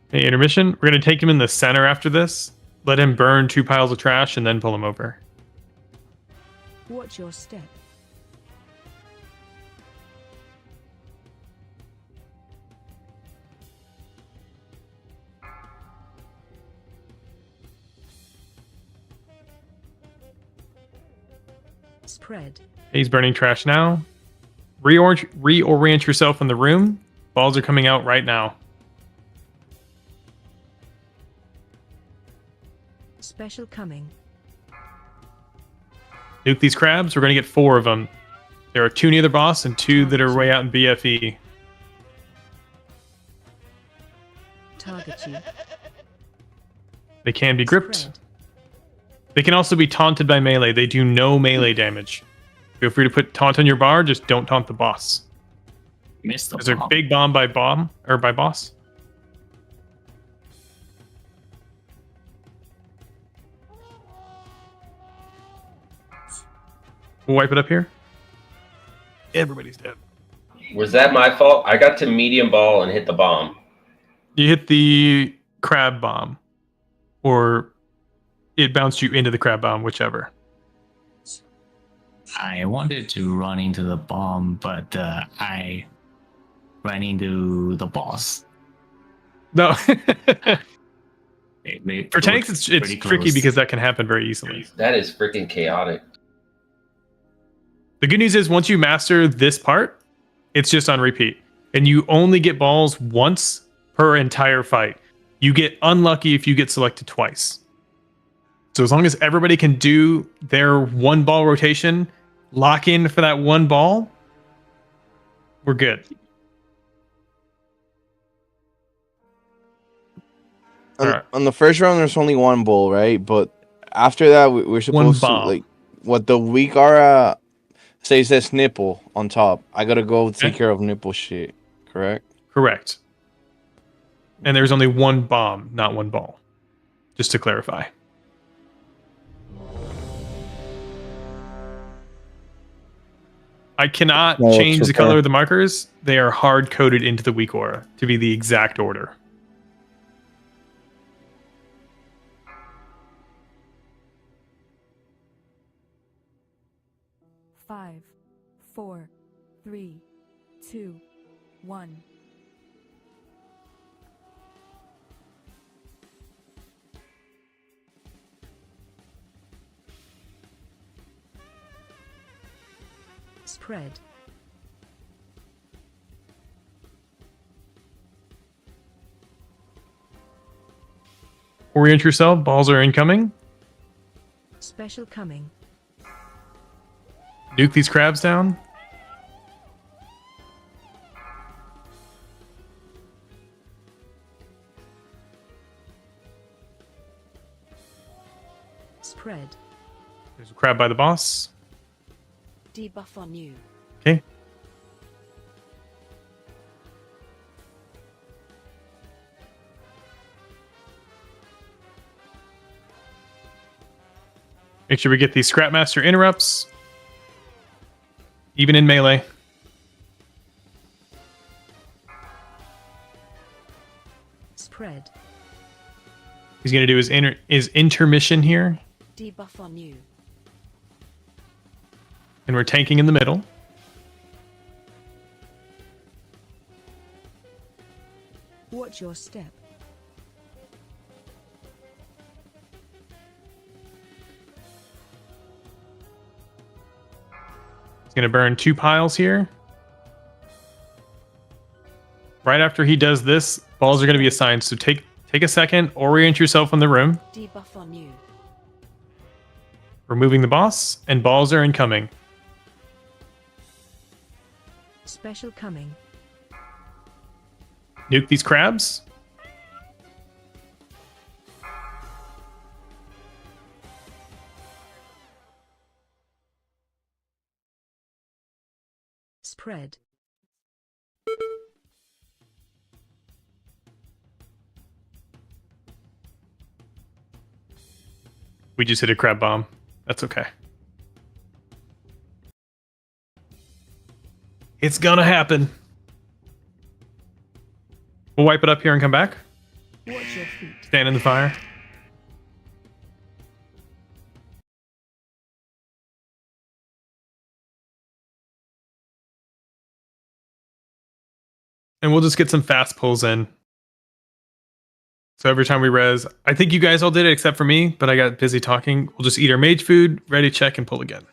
Okay, intermission. We're going to take him in the center after this. Let him burn 2 piles of trash and then pull him over. Watch your step. Spread. He's burning trash now. Reorient yourself in the room. Balls are coming out right now. Special coming. Nuke these crabs. We're going to get 4 of them. There are 2 near the boss and 2 that are way out in BFE. Target you. They can be gripped. Spread. They can also be taunted by melee. They do no melee damage. Feel free to put taunt on your bar. Just don't taunt the boss. Missed the Is there bomb. big bomb by boss? We'll wipe it up here. Everybody's dead. Was that my fault? I got to medium ball and hit the bomb. You hit the crab bomb, or it bounced you into the crab bomb, whichever. I wanted to run into the bomb, but I ran into the boss. No. They For tanks, it's pretty tricky close. because that can happen very easily. That is freaking chaotic. The good news is once you master this part, it's just on repeat. And you only get balls once per entire fight. You get unlucky if you get selected twice. So as long as everybody can do their 1 ball rotation, lock in for that 1 ball, we're good. On the first round, there's only 1 bull, right? But after that, we're supposed to, bomb. like, what the Weekara says that's nipple on top. I gotta go take care of nipple shit, correct? Correct. And there's only 1 bomb, not 1 ball. Just to clarify. I cannot No, it's change the okay. color of the markers. They are hard coded into the weak aura to be the exact order. Five, 4, 3, 2, 1. Spread. Orient yourself. Balls are incoming. Special coming. Nuke these crabs down. Spread. There's a crab by the boss. Debuff on you. Okay. Make sure we get these Scrapmaster interrupts. Even in melee. Spread. He's going to do his intermission here. Debuff on you. And we're tanking in the middle. Watch your step. He's going to burn 2 piles here. Right after he does this, balls are going to be assigned. So take a second, orient yourself in the room. Debuff on you. Removing the boss, and balls are incoming. Special coming. Nuke these crabs. Spread. We just hit a crab bomb. That's okay. It's gonna happen. We'll wipe it up here and come back. Watch your feet. Stand in the fire. And we'll just get some fast pulls in. So every time we res, I think you guys all did it except for me, but I got busy talking. We'll just eat our mage food, ready, check, and pull again.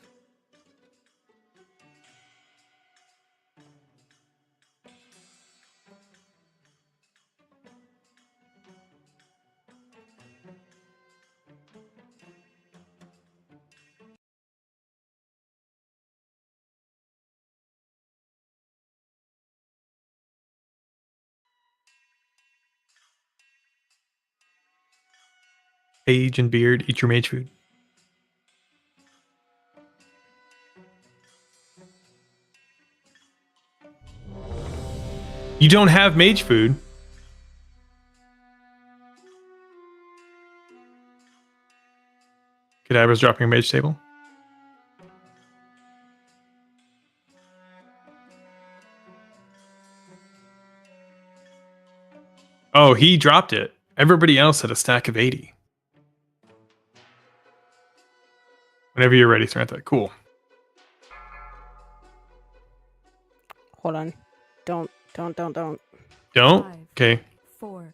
Age and beard, eat your mage food. You don't have mage food. Cadaver's dropping a mage table. Oh, he dropped it. Everybody else had a stack of 80. Whenever you're ready, Samantha. Cool. Hold on. Don't. Don't? 5, Okay. 4.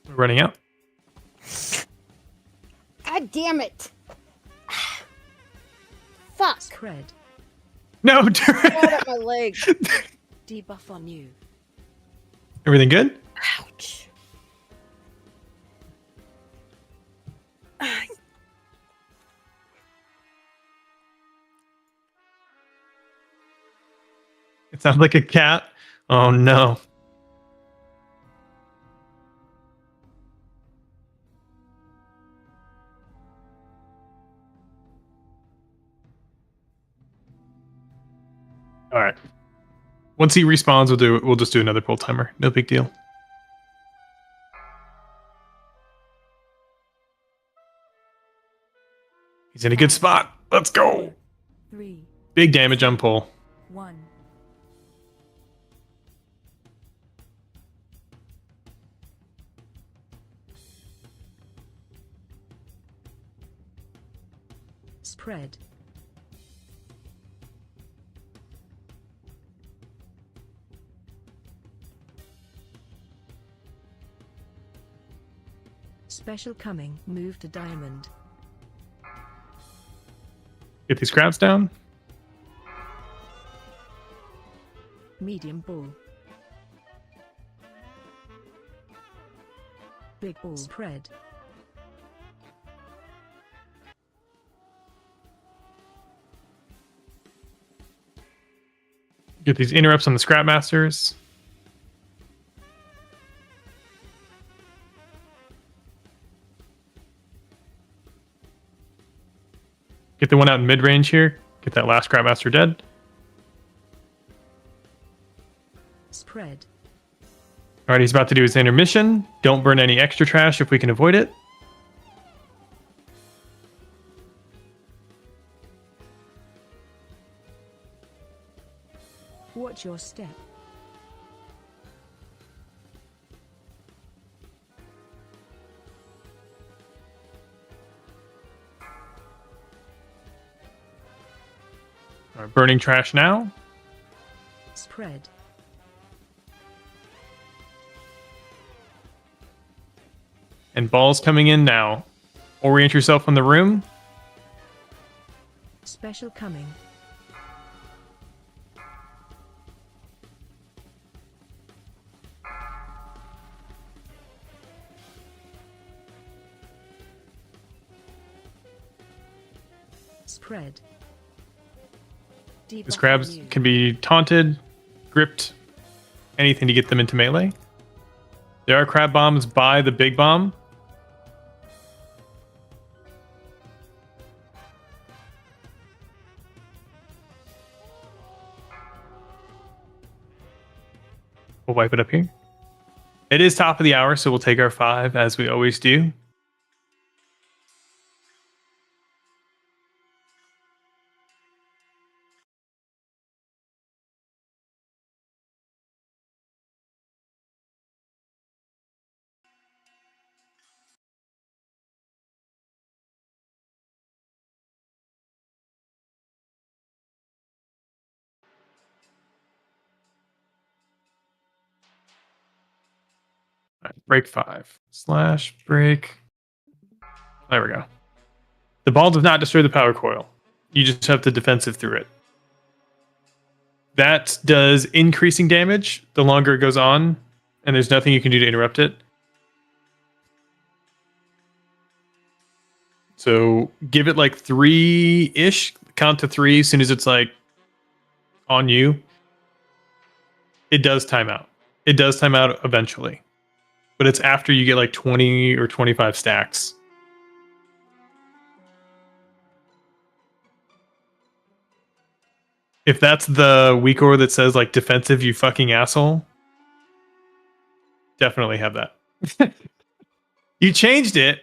We're running out. God damn it! Fuck! Spread. No, Hold up my leg. Debuff on you. everything good? Ouch. It sounds like a cat. Oh no. All right. Once he respawns, we'll just do another pull timer. No big deal. He's in a good spot. Let's go. 3, Big damage on pull. 1. Spread. Special coming. Move to diamond. Get these crabs down. Medium bull. Big bull. Spread. Get these interrupts on the scrap masters. Get the one out in mid range here. Get that last scrap master dead. Spread. All right, he's about to do his intermission. Don't burn any extra trash if we can avoid it. Watch your step. All right, burning trash now. Spread. And balls coming in now. Orient yourself in the room. Special coming. Spread. These crabs can be taunted, gripped, anything to get them into melee. There are crab bombs by the big bomb. We'll wipe it up here. It is top of the hour, so we'll take our 5 as we always do. All right, break 5 / break. There we go. The ball does not destroy the power coil. You just have to defensive through it. That does increasing damage the longer it goes on, and there's nothing you can do to interrupt it. So give it like 3-ish. Count to 3 as soon as it's like on you. It does time out. It does time out eventually. But it's after you get like 20 or 25 stacks. If that's the weak ore that says like defensive, you fucking asshole, definitely have that. You changed it.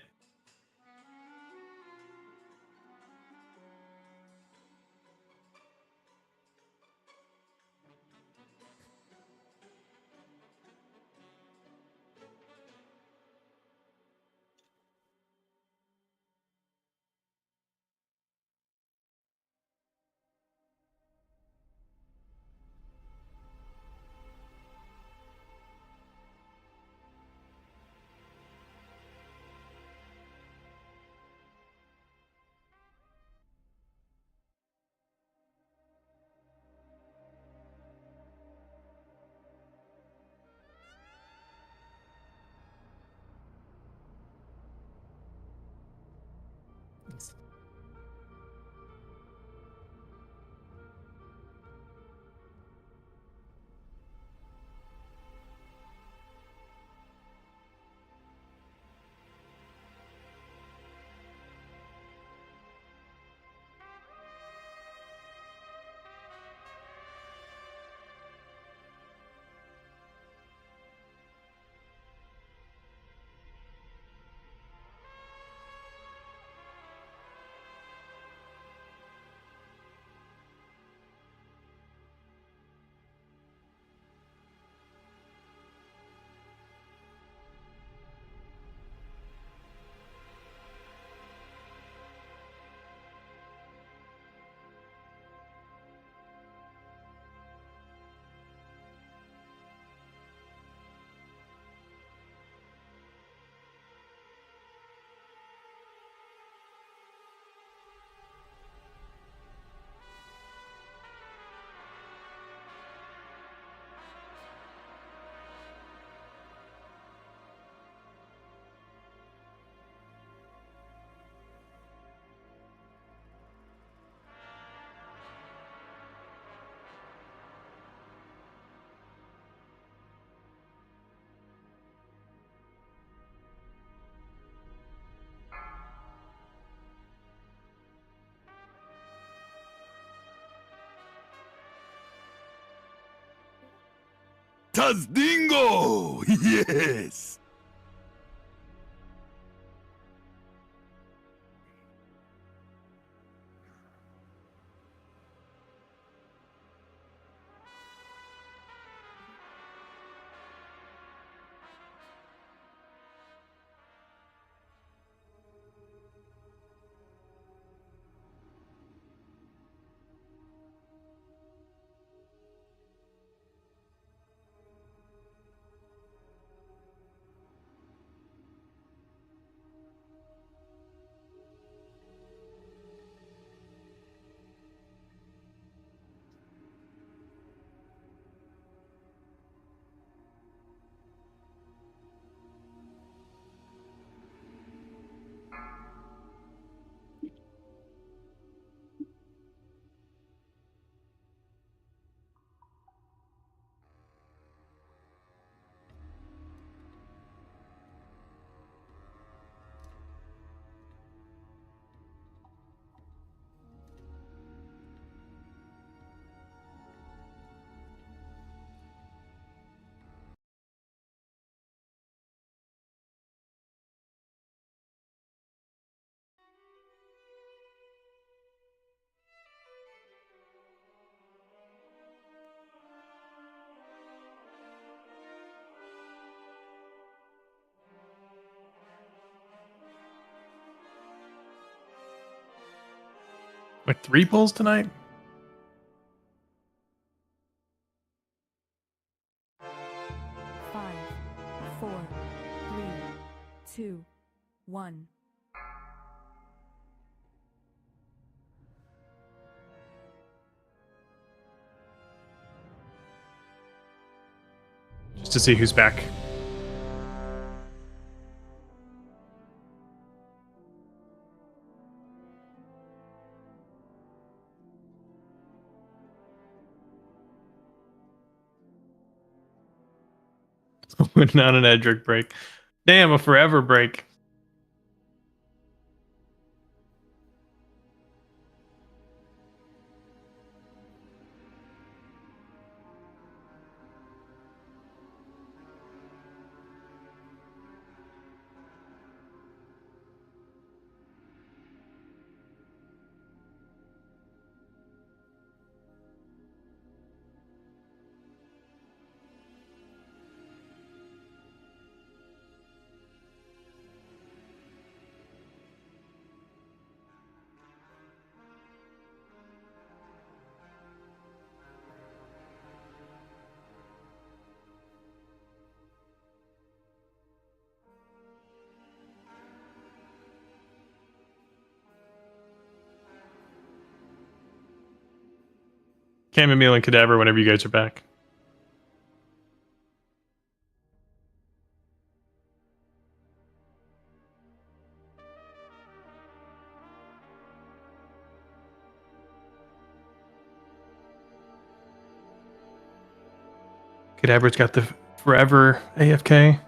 Tazdingo! Yes! Like 3 pulls tonight? Five, four, three, two, one. Just to see who's back. Not an Edric break. Damn, a forever break. Chamomile and Cadaver whenever you guys are back. Cadaver's got the forever AFK.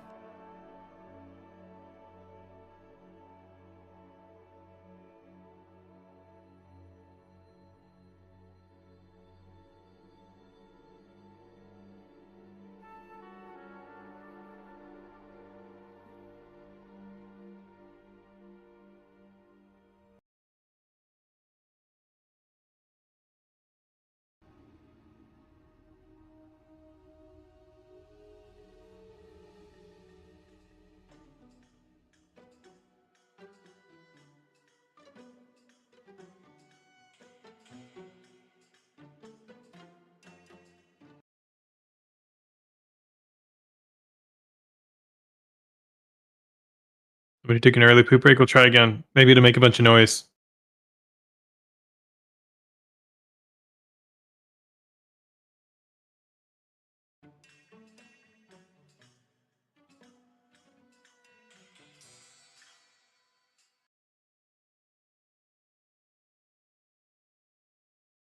Somebody took an early poop break. We'll try again. Maybe to make a bunch of noise.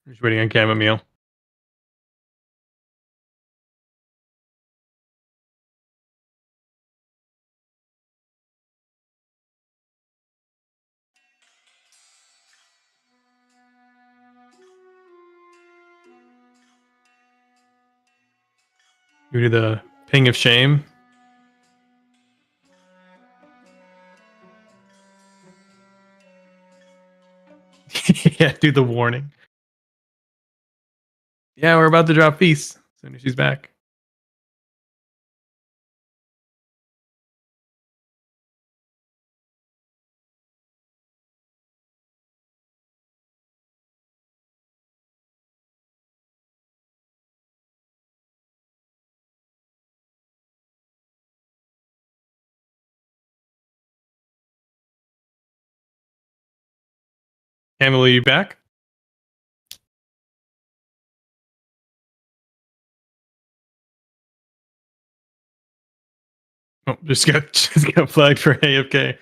Just waiting on Chamomile. You do the ping of shame. Yeah, do the warning. Yeah, we're about to drop Feast as soon as she's back. Emily, you back? Oh, just got flagged for AFK.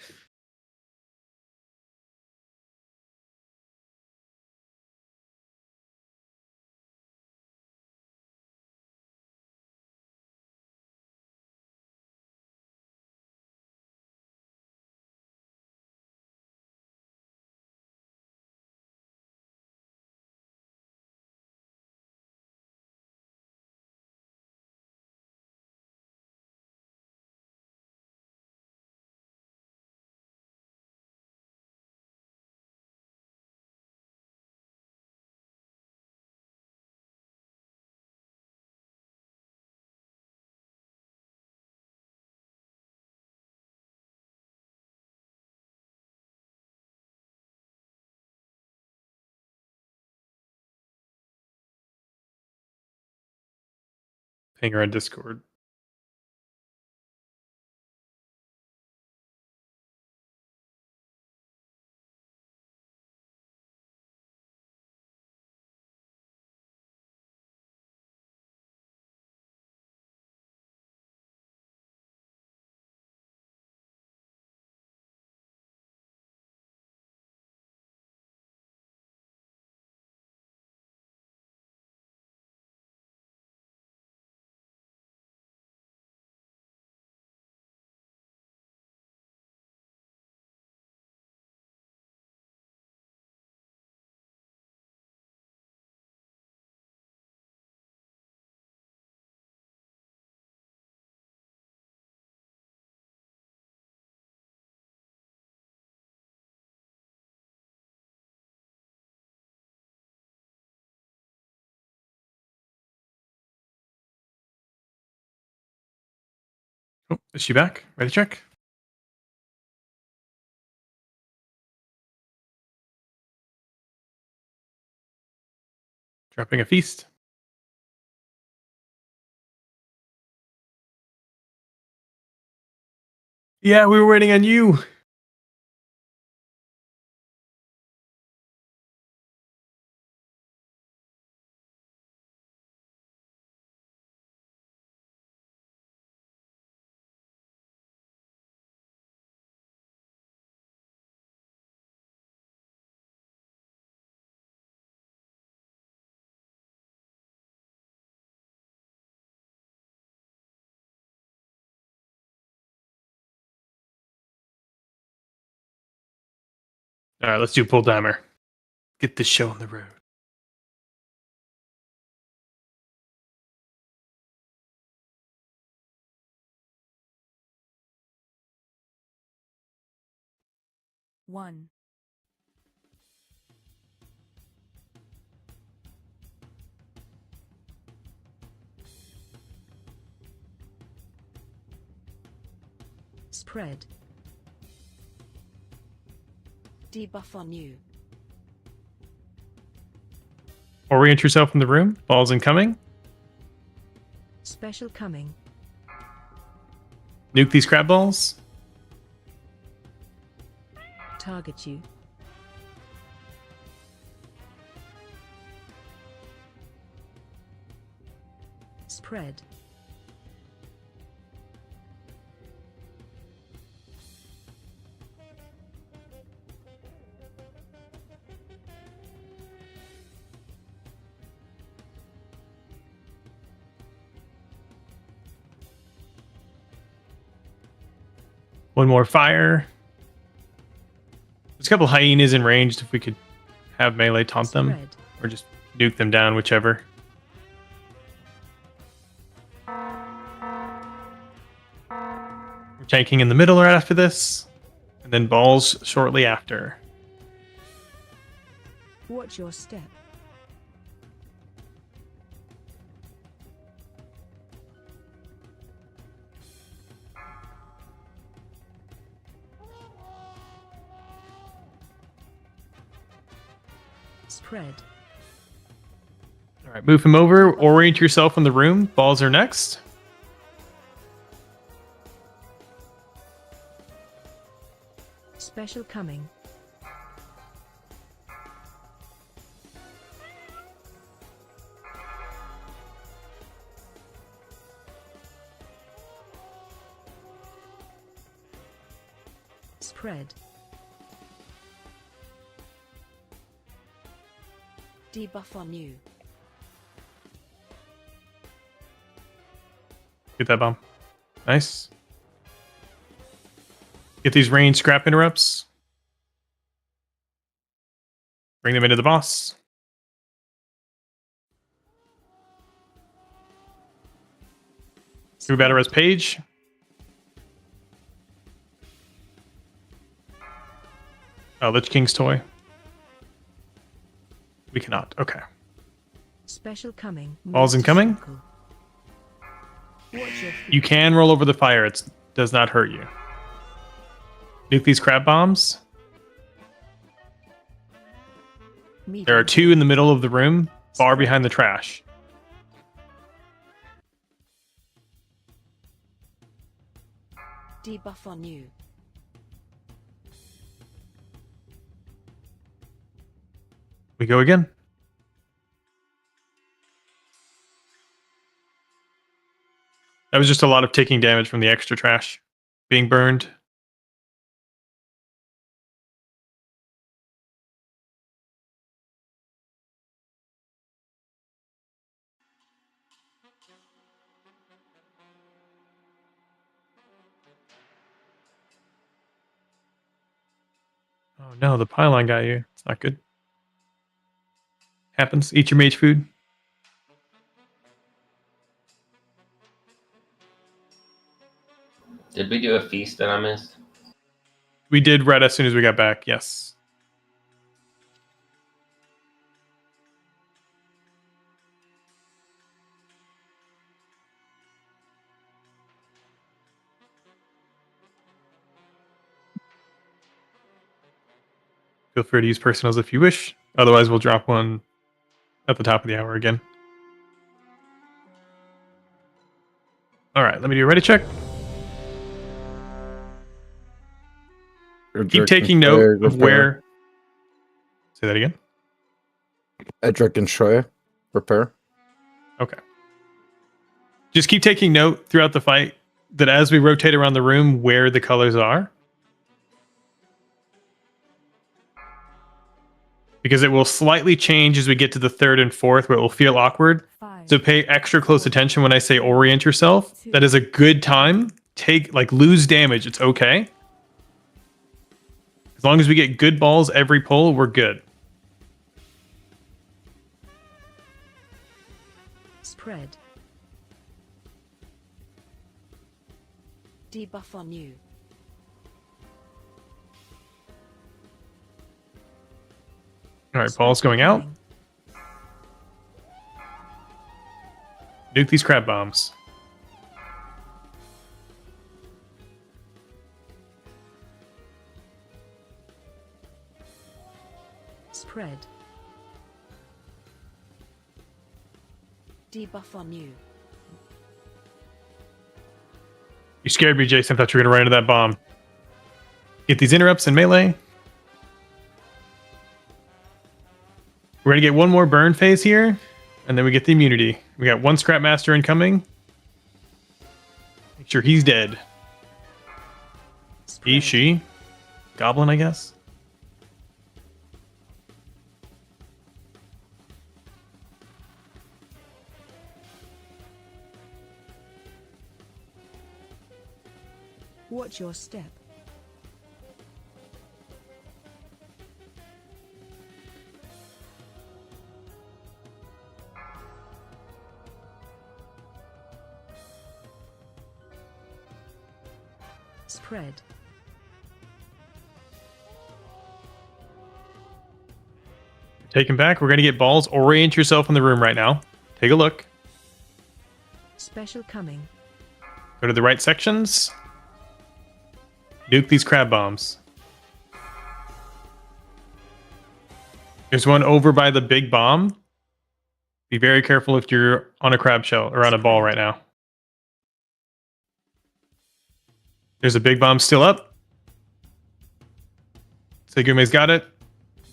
Ping her on Discord. Oh, is she back? Ready to check? Dropping a feast. Yeah, we were waiting on you. All right, let's do pull timer. Get this show on the road. One. Spread. Debuff on you. Orient yourself in the room. Balls incoming. Special coming. Nuke these crab balls. Target you. Spread. One more fire. There's a couple hyenas in range if we could have melee taunt them. Spread. Or just nuke them down, whichever. We're tanking in the middle right after this. And then balls shortly after. Watch your step. Spread. All right, move him over. Orient yourself in the room. Balls are next. Special coming. Spread. Debuff on you. Get that bomb. Nice. Get these range scrap interrupts. Bring them into the boss. Through Battle Res page. Oh, Lich King's toy. We cannot. Okay. Special coming. Balls incoming. Watch your feet. You can roll over the fire. It does not hurt you. Nuke these crab bombs. There are two in the middle of the room, far behind the trash. Debuff on you. We go again. That was just a lot of taking damage from the extra trash being burned. Oh no, the pylon got you. It's not good. Happens. Eat your mage food. Did we do a feast that I missed? We did right as soon as we got back, yes. Feel free to use personals if you wish. Otherwise, we'll drop one at the top of the hour again. All right, let me do a ready check. Keep taking note of where. Say that again. Edric and Shoya. Repair. Okay. Just keep taking note throughout the fight that as we rotate around the room where the colors are. Because it will slightly change as we get to the third and fourth where it will feel awkward. So pay extra close attention when I say orient yourself. That is a good time. Lose damage. It's okay. As long as we get good balls every pull, we're good. Spread. Debuff on you. All right, ball's going out. Nuke these crab bombs. Spread. Debuff on you. You scared me, Jason. I thought you were going to run into that bomb. Get these interrupts in melee. We're going to get one more burn phase here, and then we get the immunity. We got one Scrap Master incoming. Make sure he's dead. He, she. Goblin, I guess. Watch your step. Spread. Take him back. We're going to get balls. Orient yourself in the room right now. Take a look. Special coming. Go to the right sections. Nuke these crab bombs. There's one over by the big bomb. Be very careful if you're on a crab shell or on a ball right now. There's a big bomb still up. Segume's got it.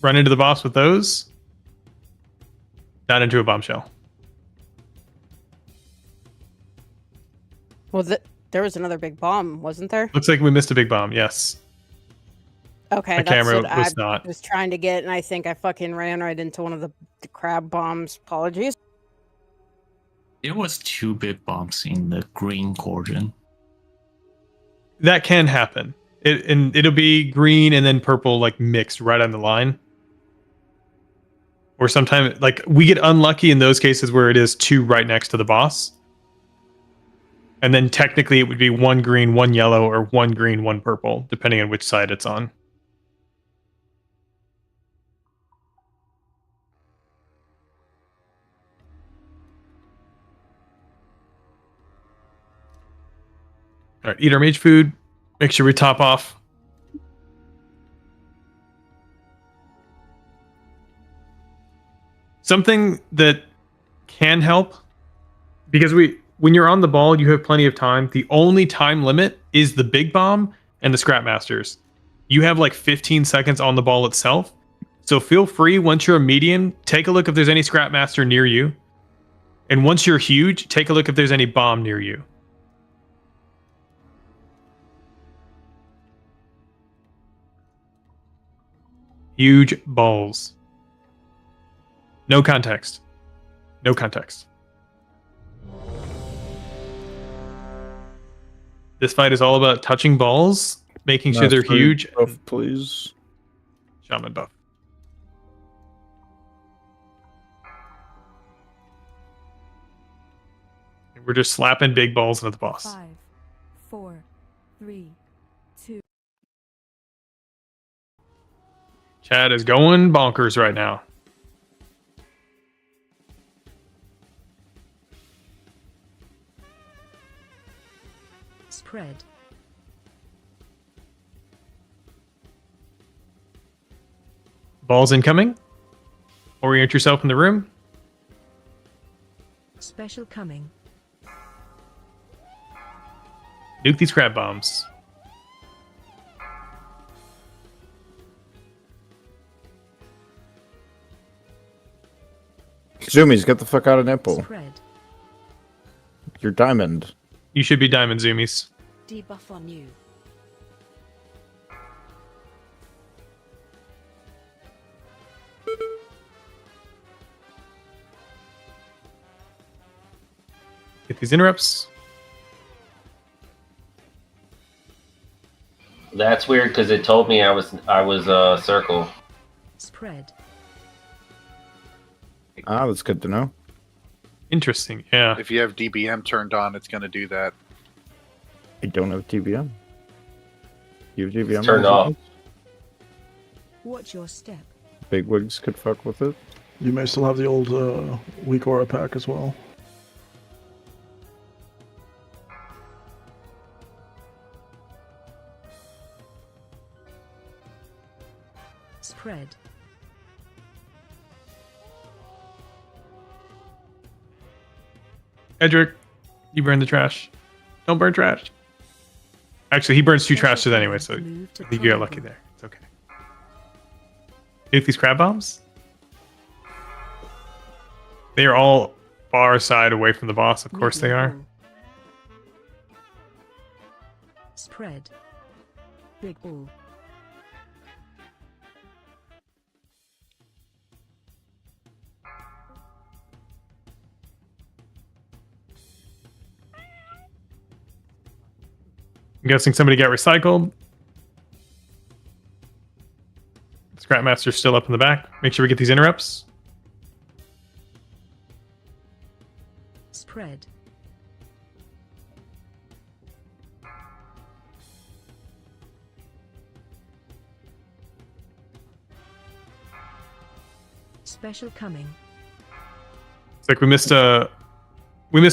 Run into the boss with those. Not into a bombshell. Well, there was another big bomb, wasn't there? Looks like we missed a big bomb, yes. Okay, The that's camera what was I not. was trying to get, and I think I fucking ran right into one of the crab bombs. Apologies. There was 2 big bombs in the green quadrant. That can happen. It'll be green and then purple, like mixed right on the line. Or sometimes, like, we get unlucky in those cases where it is 2 right next to the boss. And then technically it would be 1 green, 1 yellow, or 1 green, 1 purple, depending on which side it's on. All right, eat our mage food. Make sure we top off. Something that can help, because we when you're on the ball, you have plenty of time. The only time limit is the big bomb and the scrap masters. You have like 15 seconds on the ball itself. So feel free, once you're a medium, take a look if there's any scrap master near you. And once you're huge, take a look if there's any bomb near you. Huge balls. No context. No context. This fight is all about touching balls, making sure they're Mastery huge. buff, please. Shaman buff. We're just slapping big balls into the boss. 5, 4, 3, 2. Chad is going bonkers right now. Spread. Balls incoming. Orient yourself in the room. Special coming. Nuke these crab bombs. Zoomies, get the fuck out of nipple. Spread. You're diamond. You should be diamond zoomies. Debuff on you. Get these interrupts. That's weird because it told me I was circle. Spread. Ah, that's good to know. Interesting, yeah. If you have DBM turned on, it's going to do that. I don't have TBM. You have TBM? Turned off. Watch your step. Big wigs could fuck with it. You may still have the old weak aura pack as well. Spread. Edric, you burn the trash. Don't burn trash. Actually, he burns two trashes anyway, so I think you got lucky there. It's okay. Nuke these crab bombs. They are all far side away from the boss. Of course they are. Spread. Big ball. I'm guessing somebody got recycled. Scrapmaster's still up in the back. Make sure we get these interrupts. Spread. Special coming. It's like we missed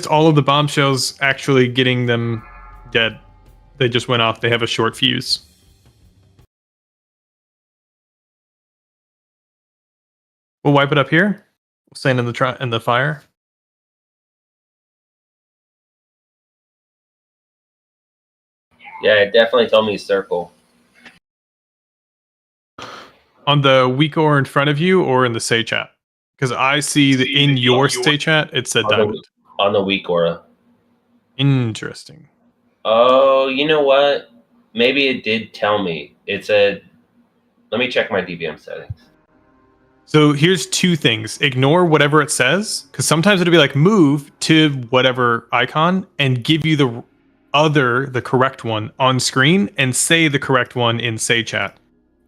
all of the bombshells actually getting them dead. They just went off. They have a short fuse. We'll wipe it up here. We'll stand in the fire. Yeah, it definitely told me circle. On the weak ore in front of you or in the say chat? Because I see that in your say chat, it said diamond. On the weak aura. Interesting. Oh, you know what? Maybe it did tell me. It said, let me check my DBM settings. So here's two things. Ignore whatever it says, because sometimes it'll be like move to whatever icon and give you the correct one on screen and say the correct one in say chat.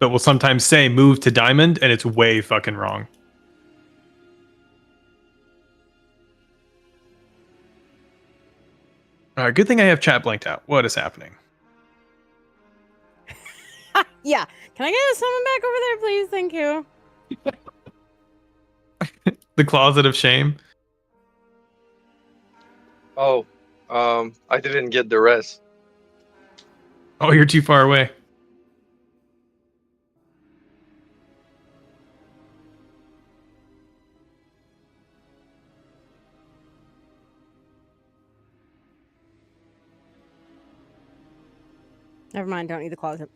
But we'll sometimes say move to diamond and it's way fucking wrong. All right, good thing I have chat blanked out. What is happening? Yeah. Can I get someone back over there, please? Thank you. The closet of shame. Oh, I didn't get the rest. Oh, you're too far away. Never mind. Don't need the closet.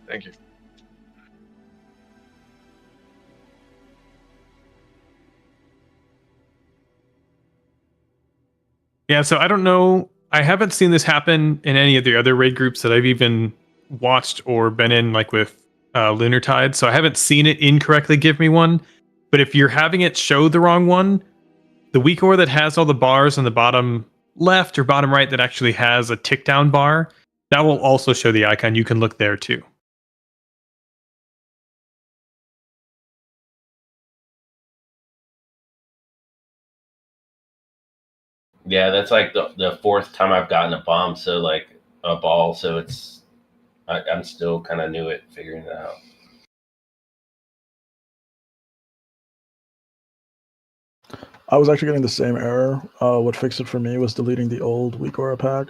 Thank you. Yeah, so I don't know. I haven't seen this happen in any of the other raid groups that I've even watched or been in, like with Lunar Tide. So I haven't seen it incorrectly give me one. But if you're having it show the wrong one, the weak ore that has all the bars on the bottom left or bottom right that actually has a tick down bar, that will also show the icon. You can look there too. Yeah, that's like the fourth time I've gotten a bomb, so like a ball. So I'm still kind of new at figuring it out. I was actually getting the same error. What fixed it for me was deleting the old weak aura pack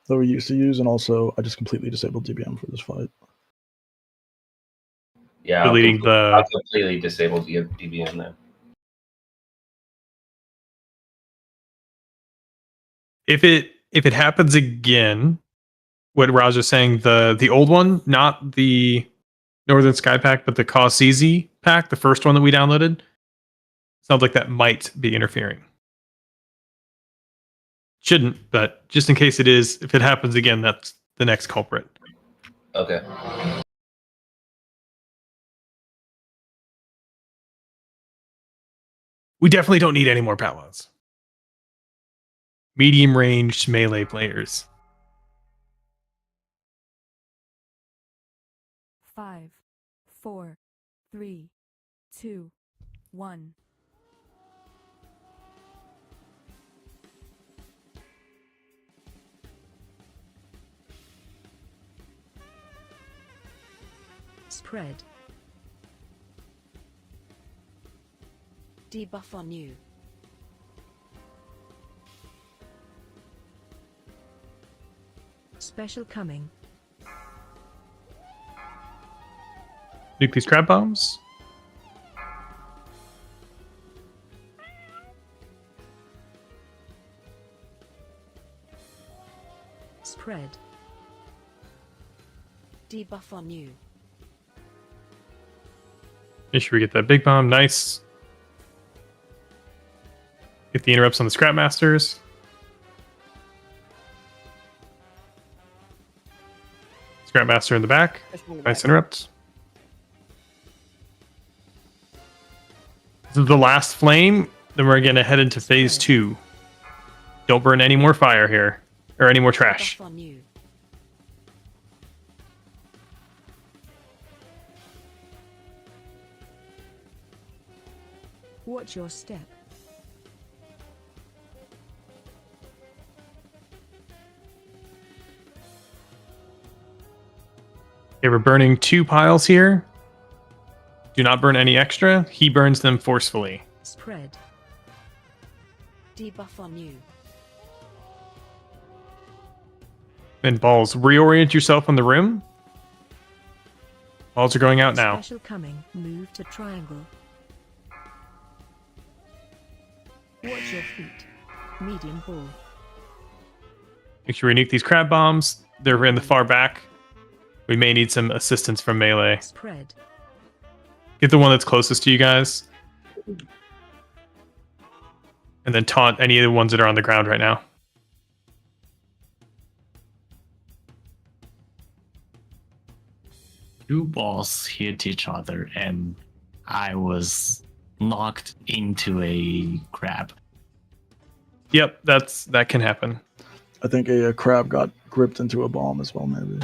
that we used to use, and also I just completely disabled DBM for this fight. Yeah, Deleting I'll completely disable the DBM then. If it happens again, what Raj is saying, the old one, not the Northern Sky pack, but the Cause Easy pack, the first one that we downloaded, sounds like that might be interfering. Shouldn't, but just in case it is, if it happens again, that's the next culprit. Okay. We definitely don't need any more powwows. Medium range melee players. 5, 4, 3, 2, 1. Spread. Debuff on you. Special coming. Nuke these crab bombs. Spread. Debuff on you. Make sure we get that big bomb. Nice. Get the interrupts on the Scrap Masters. Scrap Master in the back. Nice interrupt. This is the last flame. Then we're going to head into phase 2. Don't burn any more fire here. Or any more trash. On you. Watch your step. Okay, we're burning 2 piles here. Do not burn any extra. He burns them forcefully. Spread. Debuff on you. And balls, reorient yourself on the rim. Balls are going out now. Special coming. Move to triangle. Watch your feet. Medium ball. Make sure we nuke these crab bombs. They're in the far back. We may need some assistance from melee. Spread. Get the one that's closest to you guys. And then taunt any of the ones that are on the ground right now. Two balls hit each other, and I was knocked into a crab. Yep, that can happen. I think a crab got gripped into a bomb as well, maybe.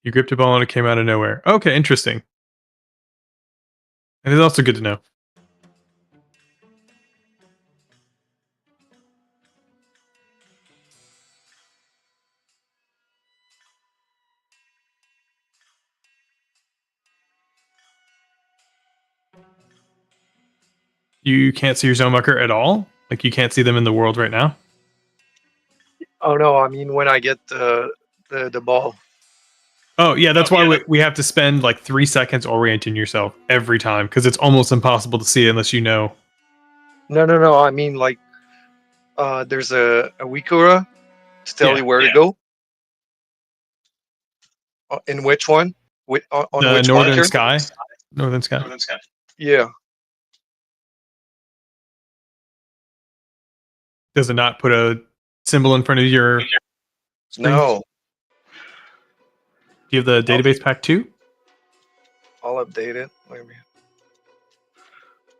You gripped a ball and it came out of nowhere. Okay, interesting. And it's also good to know. You can't see your zone marker at all? Like you can't see them in the world right now? Oh no, I mean when I get the ball. Oh yeah, that's why we have to spend like 3 seconds orienting yourself every time because it's almost impossible to see it unless you know. No. I mean like, there's a Wikura to tell you where to go. In which one? On The which northern marker? sky. Northern sky. Yeah. Does it not put a symbol in front of your screen? No. Do you have the database pack too? I'll update it. Wait a minute.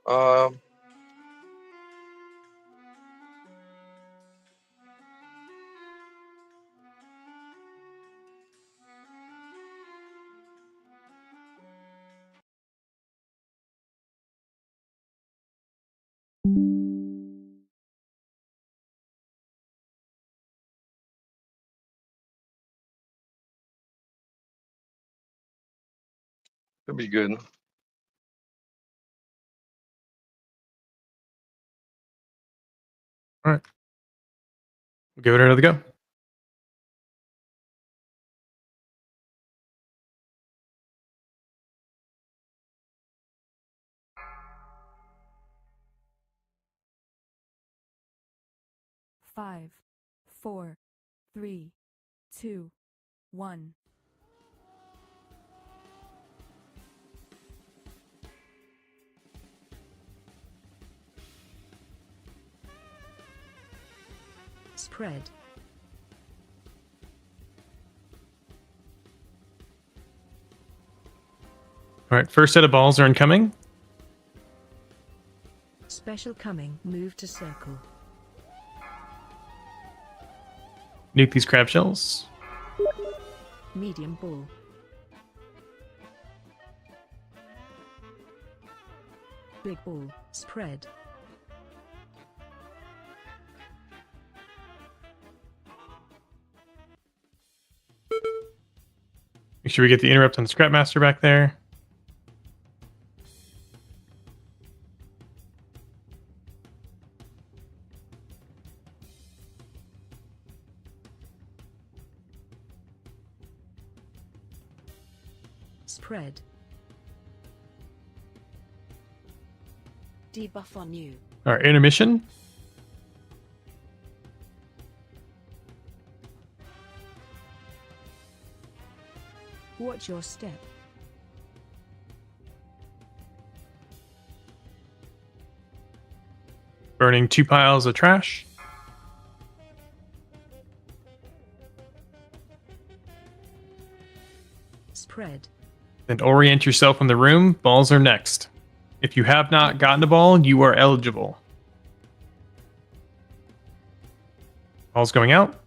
Um. Could be good. All right. We'll give it another go. Five, 4, 3, 2, 1. Spread. All right. First set of balls are incoming. Special coming. Move to circle. Nuke these crab shells. Medium ball. Big ball. Spread. Make sure we get the interrupt on the Scrapmaster back there. Spread. Debuff on you. All right, intermission. Watch your step. Burning 2 piles of trash. Spread. Then orient yourself in the room. Balls are next. If you have not gotten a ball, you are eligible. Ball's going out.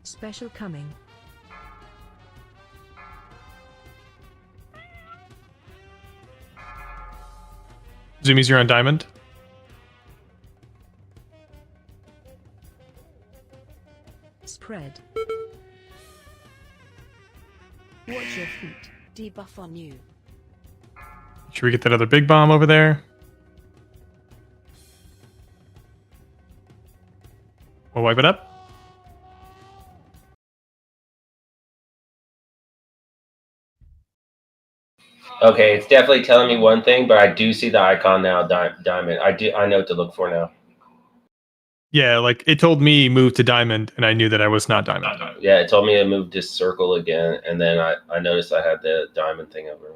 Special coming. Zoomies, you're on diamond. Spread. Watch your feet. Debuff on you. Should we get that other big bomb over there? We'll wipe it up. Okay, it's definitely telling me one thing, but I do see the icon now, diamond. I know what to look for now. Yeah, like it told me move to diamond, and I knew that I was not diamond. Yeah, it told me to move to circle again, and then I noticed I had the diamond thing over me.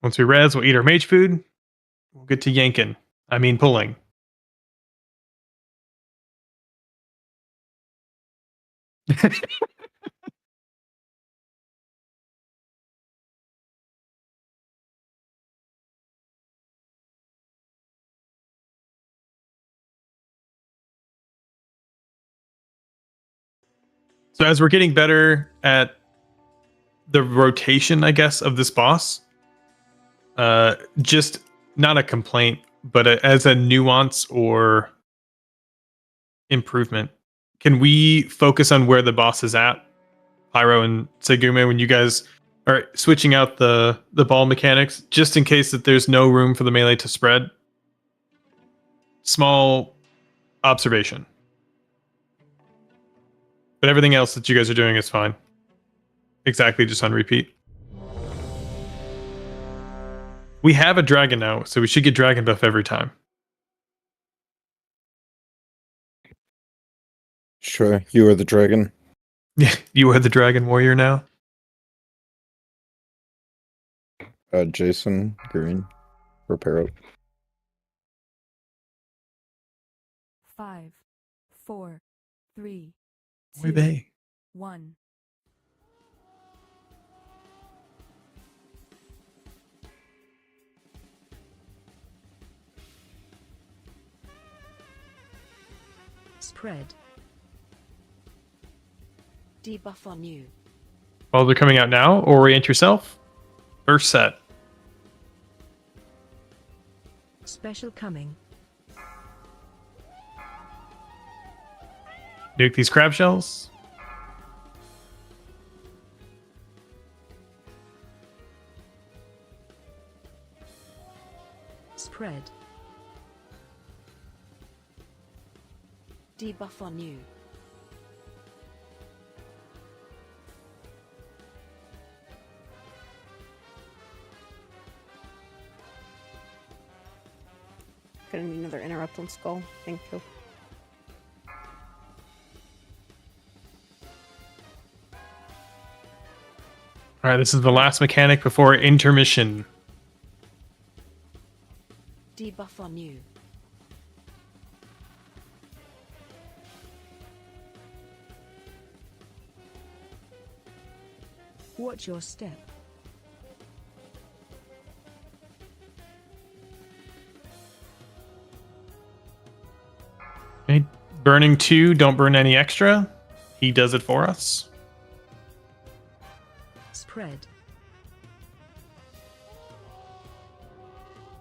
Once we res, we'll eat our mage food. We'll get to yanking. I mean pulling. So as we're getting better at the rotation, I guess, of this boss, just not a complaint, but as a nuance or improvement, can we focus on where the boss is at, Pyro and Segume, when you guys All right, switching out the ball mechanics, just in case that there's no room for the melee to spread. Small observation. But everything else that you guys are doing is fine. Exactly, just on repeat. We have a dragon now, so we should get dragon buff every time. Sure, you are the dragon. Yeah, you are the dragon warrior now. Jason Green, repair it. 5, 4, 3, Oy 2, vey. 1. Spread. Debuff on you. Balls are coming out now. Orient yourself. First set. Special coming. Nuke these crab shells. Spread. Debuff on you. Gonna need another interrupt on Skull. Thank you. All right, this is the last mechanic before intermission. Debuff on you. Watch your step. Okay, burning 2, don't burn any extra. He does it for us. Spread.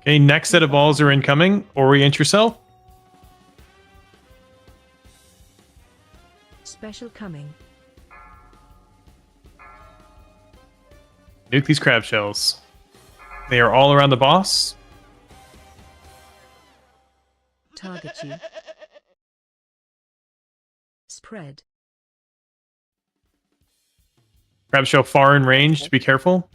Okay, next set of balls are incoming. Orient yourself. Special coming. Nuke these crab shells. They are all around the boss. Target you. Spread. Crab shell far in range. Be careful.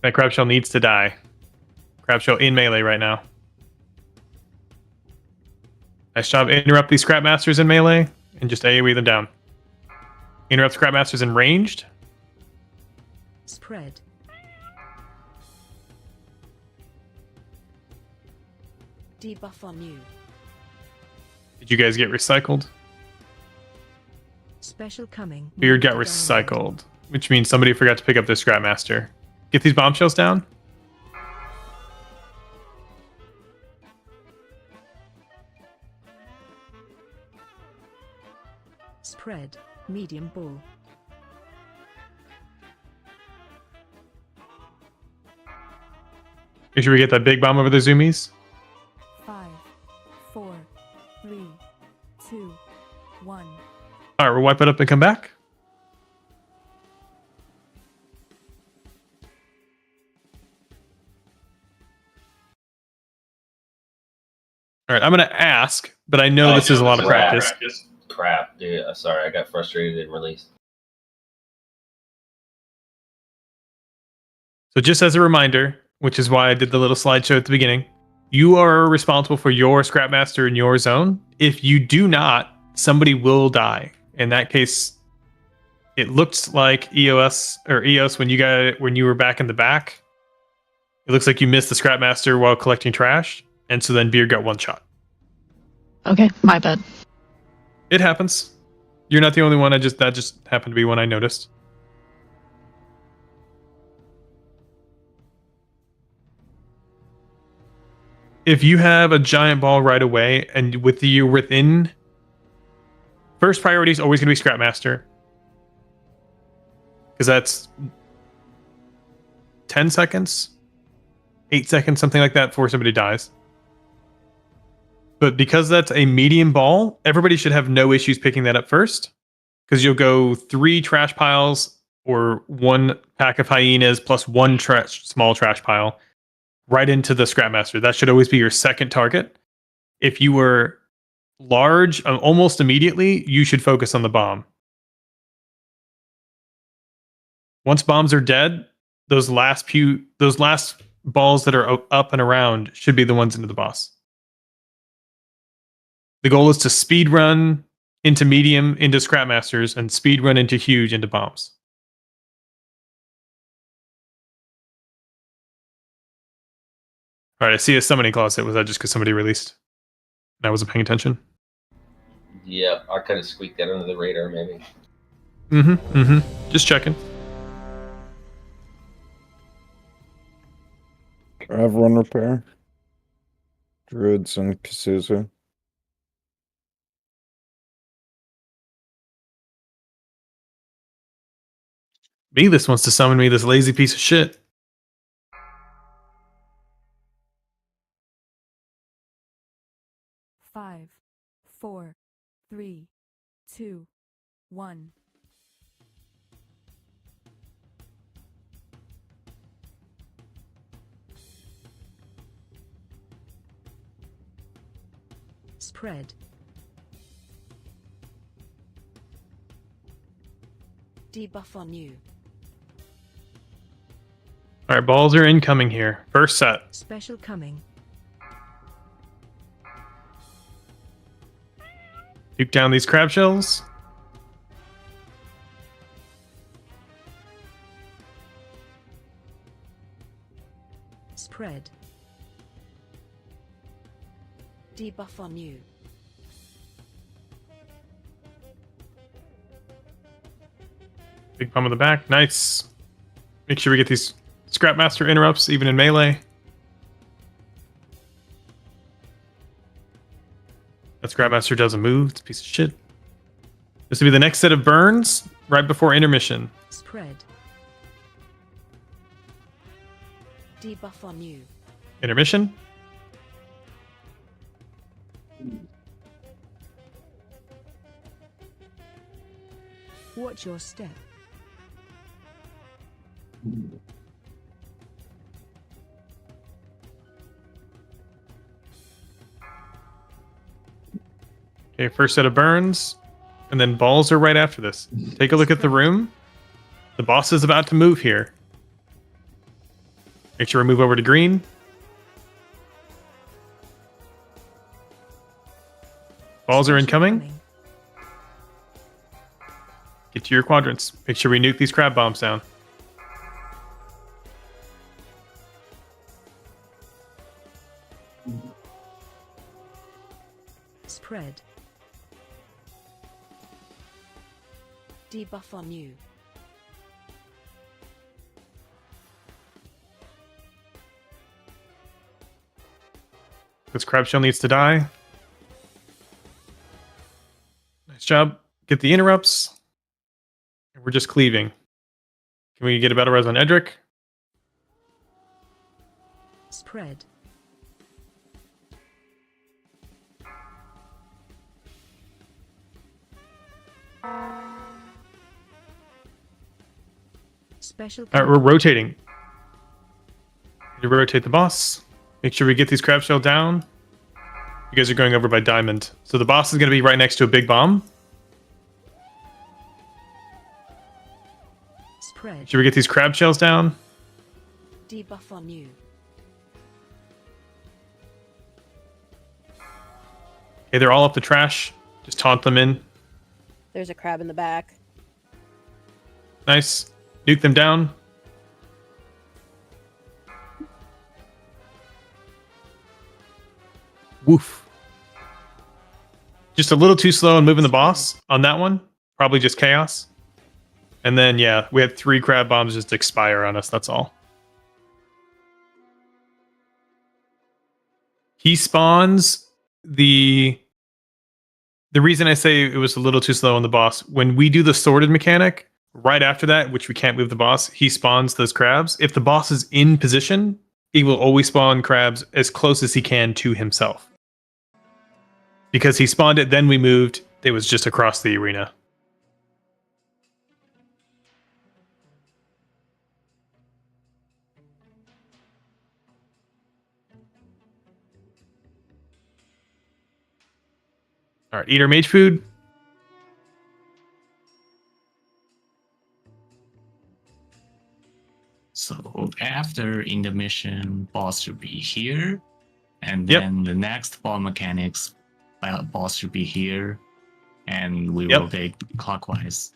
That crab shell needs to die. Crab shell in melee right now. Nice job. Interrupt these scrap masters in melee and just AoE them down. Interrupt scrap masters in ranged. Spread. Debuff on you. Did you guys get recycled? Special coming. Beard got recycled, which means somebody forgot to pick up their scrap master. Get these bombshells down. Spread. Medium ball. Make sure we get that big bomb over the zoomies. 5, 4, 3, 2, 1. All right, we'll wipe it up and come back. All right, I'm going to ask, but I know this is a lot of practice. Crap, dude. Sorry, I got frustrated and released. So just as a reminder, which is why I did the little slideshow at the beginning, you are responsible for your scrapmaster in your zone. If you do not, somebody will die. In that case, it looked like EOS when you were back in the back. It looks like you missed the scrapmaster while collecting trash, and so then Beard got one shot. Okay, my bad. It happens. You're not the only one. That just happened to be one I noticed. If you have a giant ball right away, and with you within, first priority is always going to be Scrapmaster, because that's 10 seconds, 8 seconds, something like that, before somebody dies. But because that's a medium ball, everybody should have no issues picking that up first. Because you'll go 3 trash piles or 1 pack of hyenas plus 1 small trash pile right into the Scrapmaster. That should always be your second target. If you were large, almost immediately, you should focus on the bomb. Once bombs are dead, those last balls that are up and around should be the ones into the boss. The goal is to speed run into medium into Scrapmasters and speed run into huge into bombs. All right, I see a summoning closet. Was that just because somebody released? And I wasn't paying attention. Yeah, I kind of squeaked that under the radar, maybe. Just checking. I have run repair. Druids and Kasuzu. This wants to summon me, this lazy piece of shit. Five, 4, 3, 2, 1. Spread. Debuff on you. All right, balls are incoming here. First set. Special coming. Duke down these crab shells. Spread. Debuff on you. Big palm on the back. Nice. Make sure we get these Scrapmaster interrupts, even in melee. That Scrapmaster doesn't move. It's a piece of shit. This will be the next set of burns right before intermission. Spread. Debuff on you. Intermission. Watch your step. Okay, first set of burns, and then balls are right after this. Take a look at the room. The boss is about to move here. Make sure we move over to green. Balls are incoming. Get to your quadrants. Make sure we nuke these crab bombs down. Spread. Debuff on you. This crab shell needs to die. Nice job. Get the interrupts. We're just cleaving. Can we get a battle res on Edric? Spread. Special. All right, we're rotating. Need to rotate the boss. Make sure we get these crab shell down. You guys are going over by diamond. So the boss is going to be right next to a big bomb. Spread. Make sure we get these crab shells down. Debuff on you. Okay, they're all up the trash. Just taunt them in. There's a crab in the back. Nice. Nuke them down. Woof. Just a little too slow in moving the boss on that one. Probably just chaos. And then, yeah, we had 3 crab bombs just expire on us. That's all. He spawns the reason I say it was a little too slow on the boss, when we do the sorted mechanic, right after that, which we can't move the boss, he spawns those crabs. If the boss is in position, he will always spawn crabs as close as he can to himself. Because he spawned it, then we moved. It was just across the arena. All right, eat our mage food. So after intermission, boss should be here, and then the next ball mechanics boss should be here, and we will take clockwise.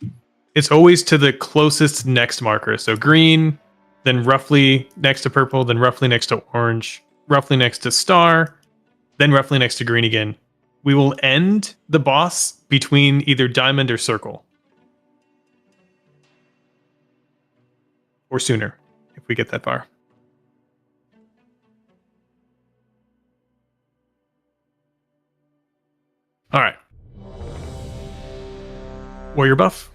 It's always to the closest next marker. So green, then roughly next to purple, then roughly next to orange, roughly next to star, then roughly next to green again. We will end the boss between either diamond or circle. Or sooner, if we get that far. All right. Warrior buff.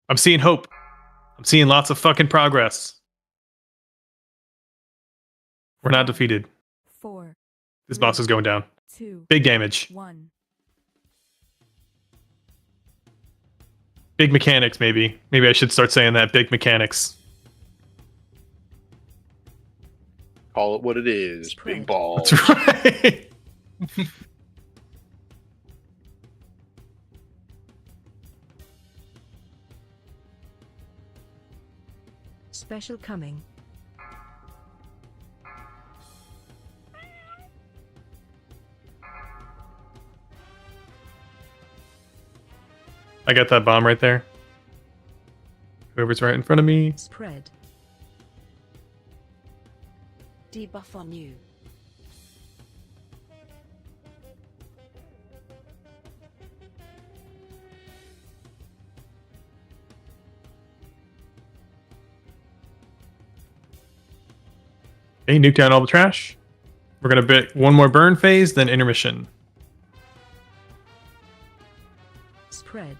I'm seeing hope. I'm seeing lots of fucking progress. We're not defeated. 4. This boss is going down. 2. Big damage. 1. Big mechanics, maybe. Maybe I should start saying that. Big mechanics. Call it what it is. Big balls. That's right. Special coming. I got that bomb right there. Whoever's right in front of me. Spread. Debuff on you. Okay, nuke down all the trash. We're going to bit one more burn phase, then intermission. Spread.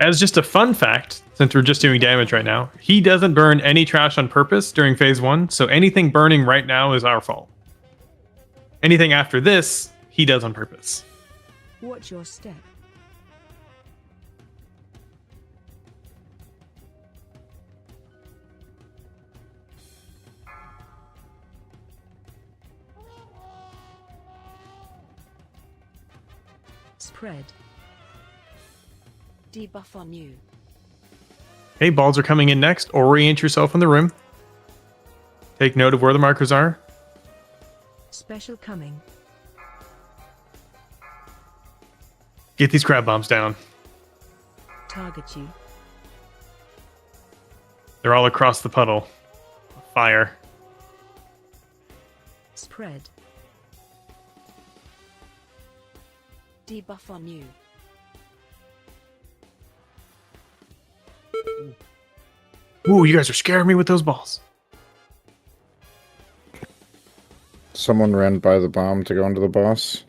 As just a fun fact, since we're just doing damage right now, he doesn't burn any trash on purpose during phase 1, so anything burning right now is our fault. Anything after this, he does on purpose. Watch your step. Spread. Debuff on you. Hey, balls are coming in next. Orient yourself in the room. Take note of where the markers are. Special coming. Get these crab bombs down. Target you. They're all across the puddle. Fire. Spread. Debuff on you. Ooh, you guys are scaring me with those balls. Someone ran by the bomb to go into the boss.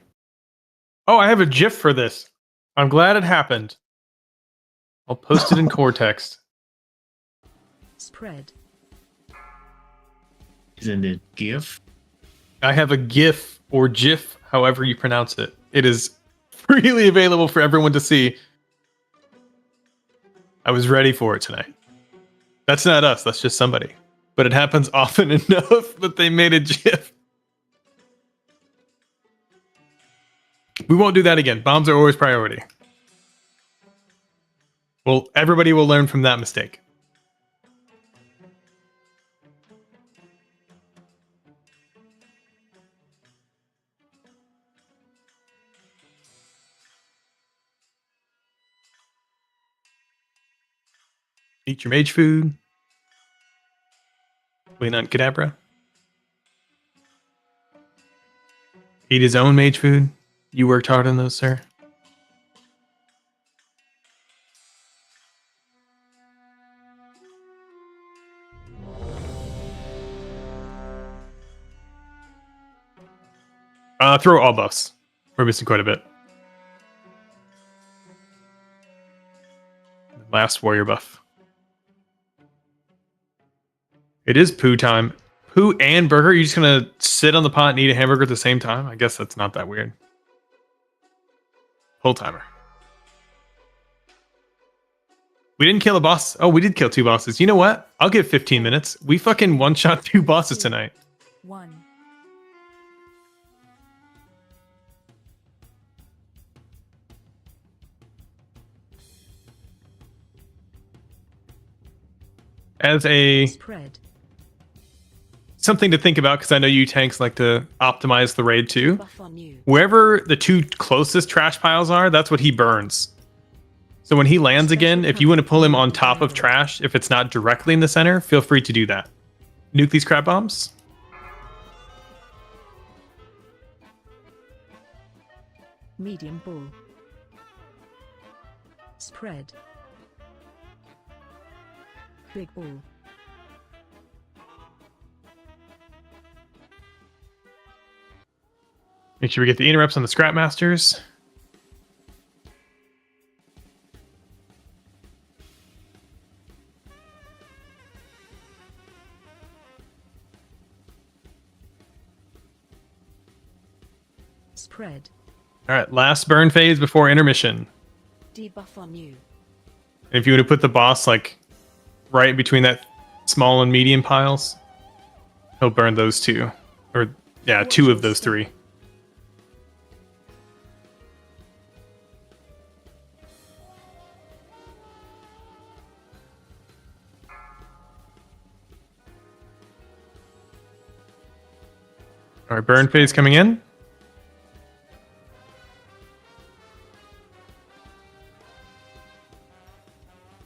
Oh, I have a GIF for this. I'm glad it happened. I'll post it in core text. Spread. Isn't it GIF? I have a GIF or GIF, however you pronounce it. It is freely available for everyone to see. I was ready for it tonight. That's not us, that's just somebody. But it happens often enough that they made a GIF. We won't do that again. Bombs are always priority. Well, everybody will learn from that mistake. Eat your mage food. Wait on Kadabra. Eat his own mage food. You worked hard on those, sir. Throw all buffs. We're missing quite a bit. Last warrior buff. It is poo time. Poo and burger? You're just going to sit on the pot and eat a hamburger at the same time? I guess that's not that weird. Whole timer. We didn't kill a boss. Oh, we did kill 2 bosses. You know what? I'll give 15 minutes. We fucking one-shot 2 bosses tonight. 1. As a Spread. something to think about, because I know you tanks like to optimize the raid too. Buff on you. Wherever the 2 closest trash piles are, that's what he burns. So when he lands again, if you want to pull him on top of trash, if it's not directly in the center, feel free to do that. Nuke these crab bombs. Medium bull. Spread. Big bull. Make sure we get the interrupts on the scrap masters. Spread. All right, last burn phase before intermission. Debuff on you. And if you want to put the boss like right between that small and medium piles, he'll burn those 2. Or yeah, 2 of those 3. All right, burn phase coming in.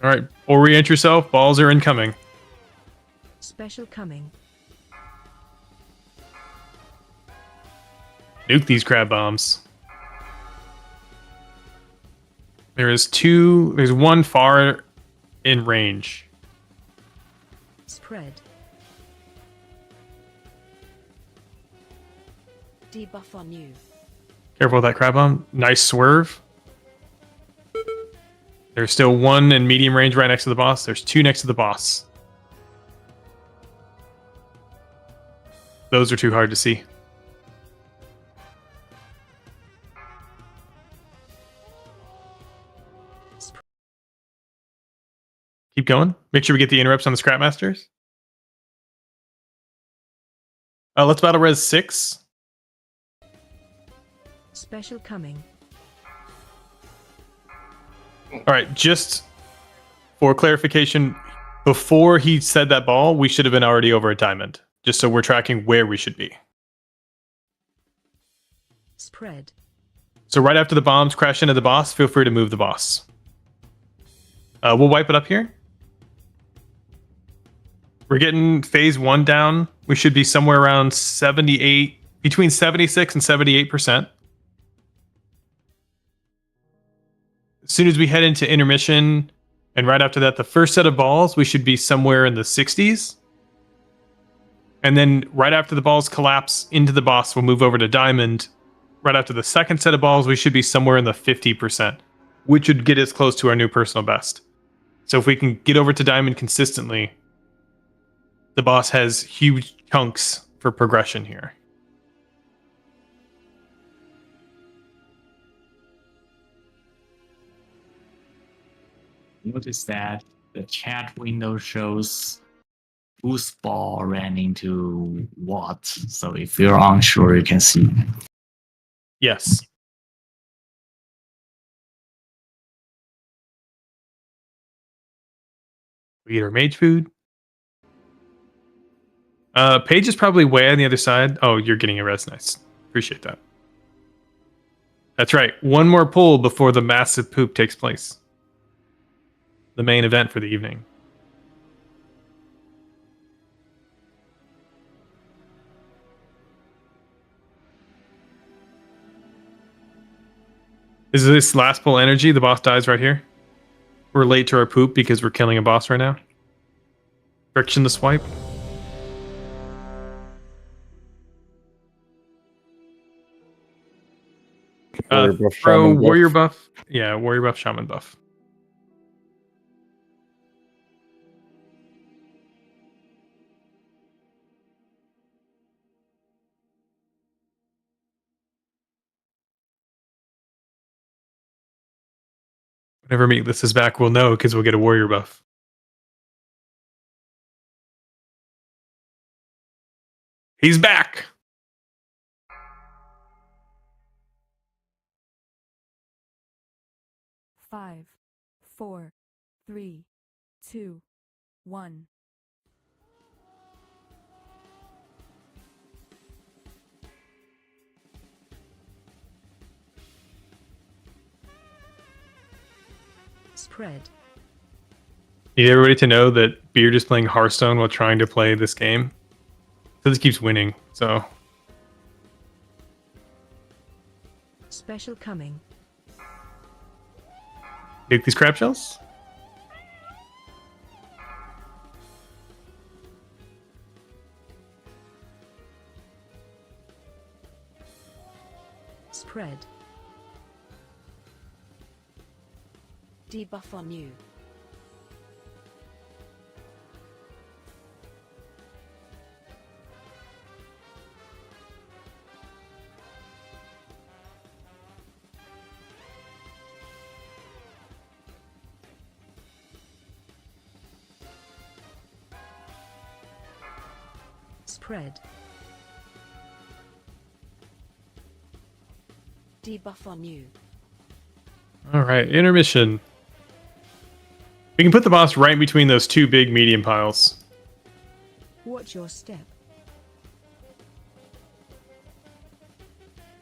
All right, orient yourself. Balls are incoming. Special coming. Nuke these crab bombs. There's 1 far in range. Spread. Debuff on you. Careful with that crab bomb. Nice swerve. There's still 1 in medium range right next to the boss. There's 2 next to the boss. Those are too hard to see. Keep going. Make sure we get the interrupts on the scrap masters. Let's battle res 6. Special coming. All right, just for clarification, before he said that ball, we should have been already over a diamond, just so we're tracking where we should be. Spread. So right after the bombs crash into the boss, feel free to move the boss. We'll wipe it up here. We're getting phase 1 down. We should be somewhere around 78, between 76 and 78%. As soon as we head into intermission, and right after that, the first set of balls, we should be somewhere in the 60s. And then right after the balls collapse into the boss, we'll move over to diamond. Right after the second set of balls, we should be somewhere in the 50%, which would get us close to our new personal best. So if we can get over to diamond consistently, the boss has huge chunks for progression here. Notice that the chat window shows whose ball ran into what. So if you're unsure, you can see. Yes. We eat our mage food. Paige is probably way on the other side. Oh, you're getting a res. Nice. Appreciate that. That's right. 1 more pull before the massive poop takes place. The main event for the evening. Is this last pull energy? The boss dies right here. We're late to our poop because we're killing a boss right now. Friction the swipe. Warrior buff. Yeah, warrior buff, shaman buff. Whenever Meatless is back, we'll know because we'll get a warrior buff. He's back. Five, 4, 3, 2, 1. Spread. Need everybody to know that Beard is playing Hearthstone while trying to play this game. So this keeps winning. So Special coming. take these crab shells. Spread. Debuff on you. Spread. Debuff on you. All right, intermission. We can put the boss right between those two big medium piles. Watch your step.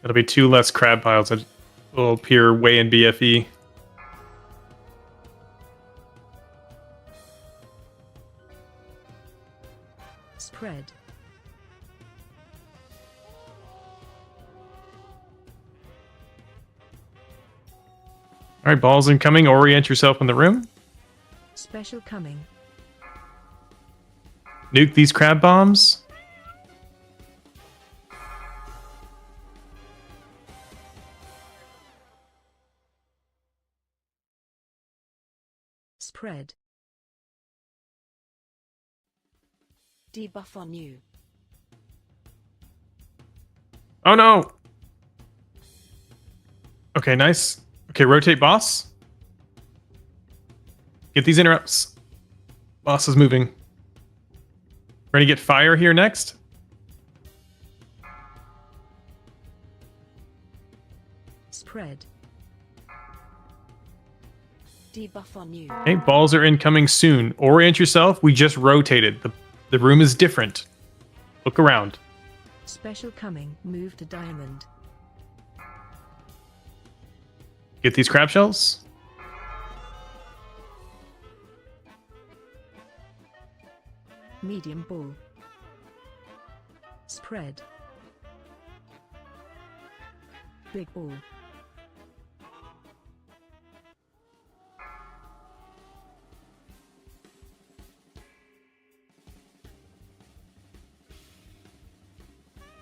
That'll be two less crab piles that will appear way in BFE. Spread. All right, balls incoming. Orient yourself in the room. Special coming. Nuke these crab bombs. Spread. Debuff on you. Oh no! Okay, nice. Okay, rotate boss. Get these interrupts. Boss is moving. Ready to get fire here next? Spread. Debuff on you. Okay, balls are incoming soon. Orient yourself. We just rotated. The room is different. Look around. Special coming. Move to diamond. Get these crab shells. Medium ball. Spread. Big ball.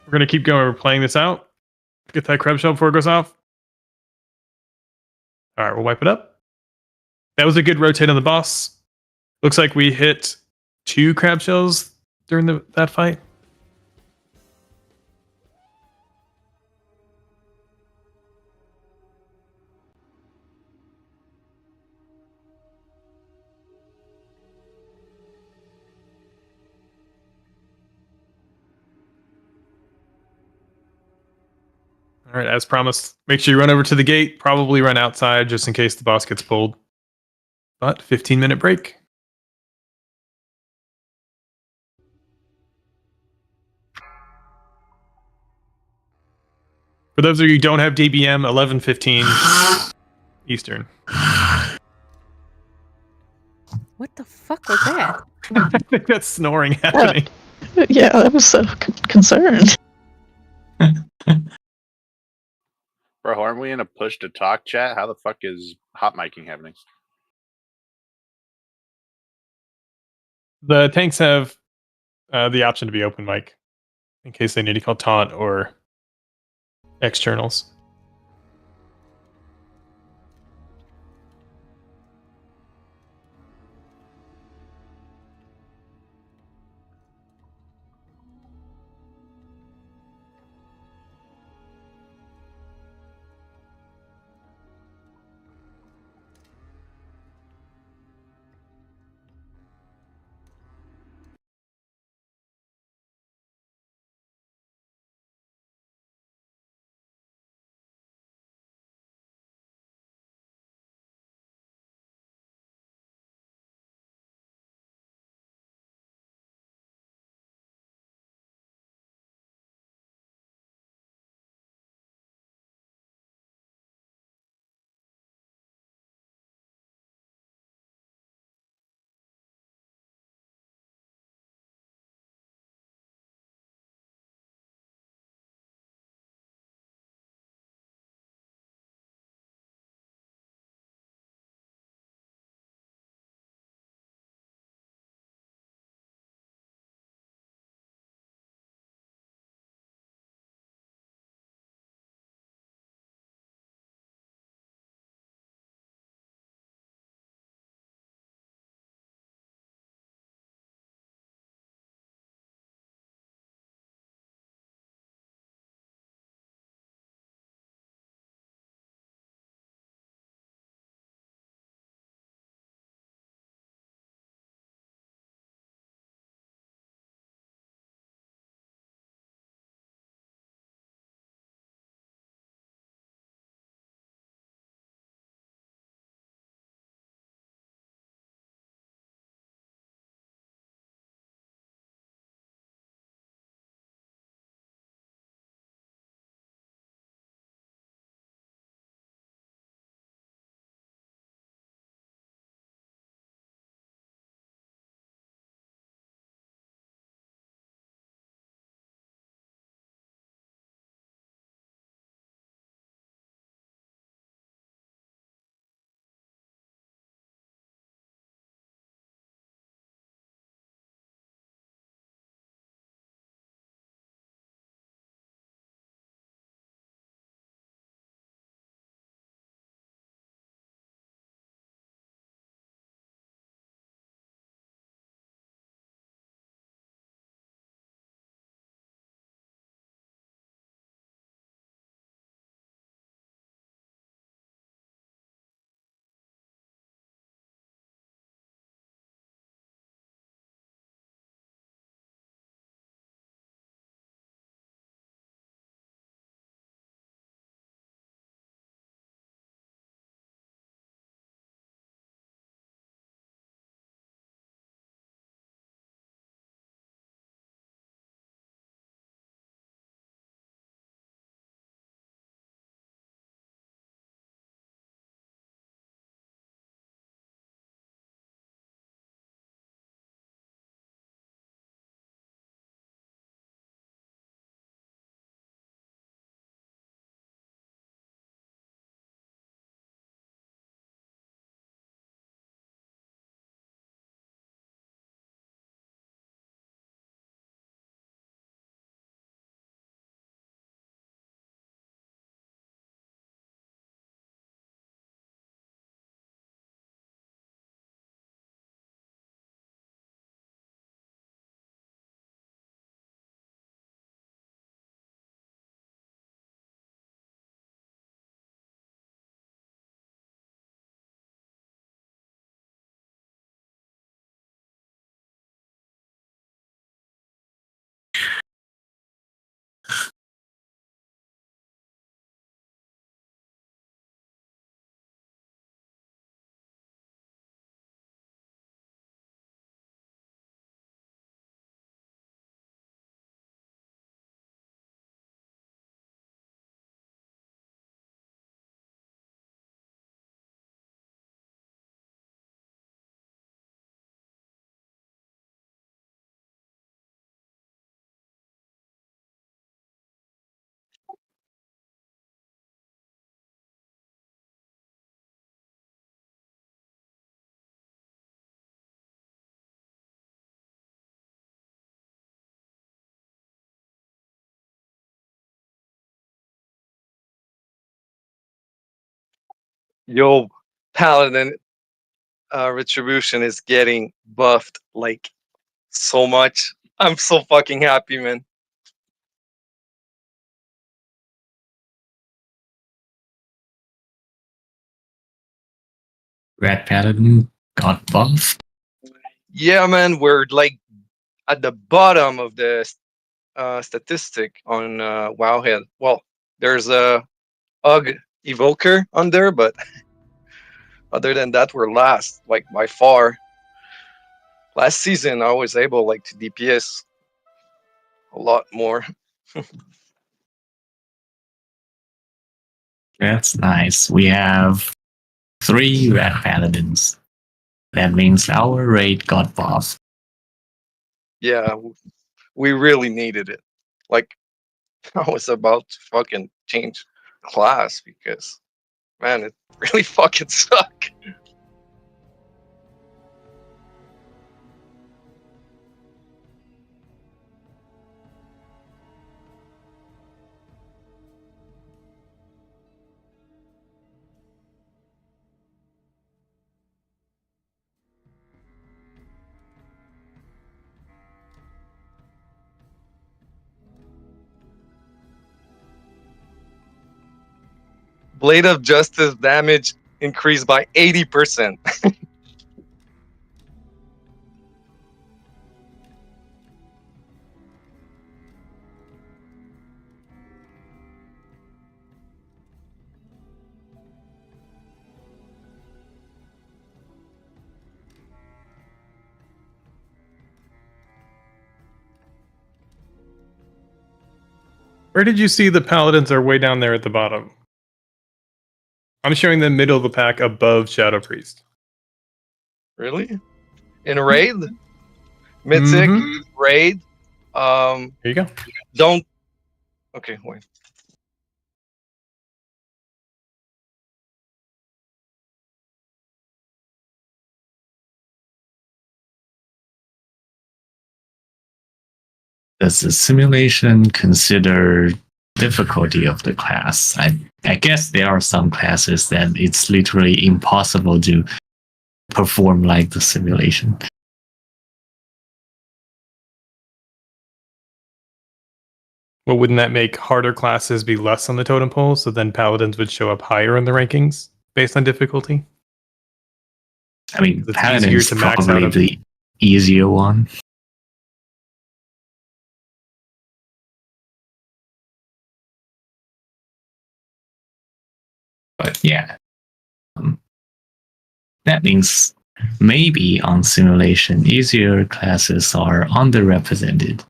We're going to keep going. We're playing this out. Get that crab shell before it goes off. All right, we'll wipe it up. That was a good rotate on the boss. Looks like we hit 2 crab shells during that fight. All right, as promised, make sure you run over to the gate. Probably run outside just in case the boss gets pulled. But 15-minute break. For those of you who don't have DBM, 11:15 Eastern. What the fuck was that? I think that's snoring happening. Yeah, I was so concerned. Bro, aren't we in a push to talk chat? How the fuck is hot miking happening? The tanks have the option to be open mic in case they need to call taunt or externals. Yo, Paladin Retribution is getting buffed like so much. I'm so fucking happy, man. Red Paladin got buffed. Yeah, man, we're like at the bottom of the statistic on Wowhead. Well, there's a UG Evoker on there, but other than that, we're last, like by far. Last season, I was able like to DPS a lot more. That's nice. We have 3 Red Paladins. That means our raid got buffed. Yeah, we really needed it. Like, I was about to fucking change class because, man, it really fucking sucked. Blade of Justice damage increased by 80%. Where did you see the paladins are way down there at the bottom? I'm showing the middle of the pack above Shadow Priest. Really? In raid? Mythic, raid. Here you go. Don't. Okay, wait. Does the simulation consider difficulty of the class? I guess there are some classes that it's literally impossible to perform like the simulation. Well, wouldn't that make harder classes be less on the totem pole? So then paladins would show up higher in the rankings based on difficulty? I mean, It's Paladin easier is to max out probably of. the easier one. But yeah, that means maybe on simulation, easier classes are underrepresented.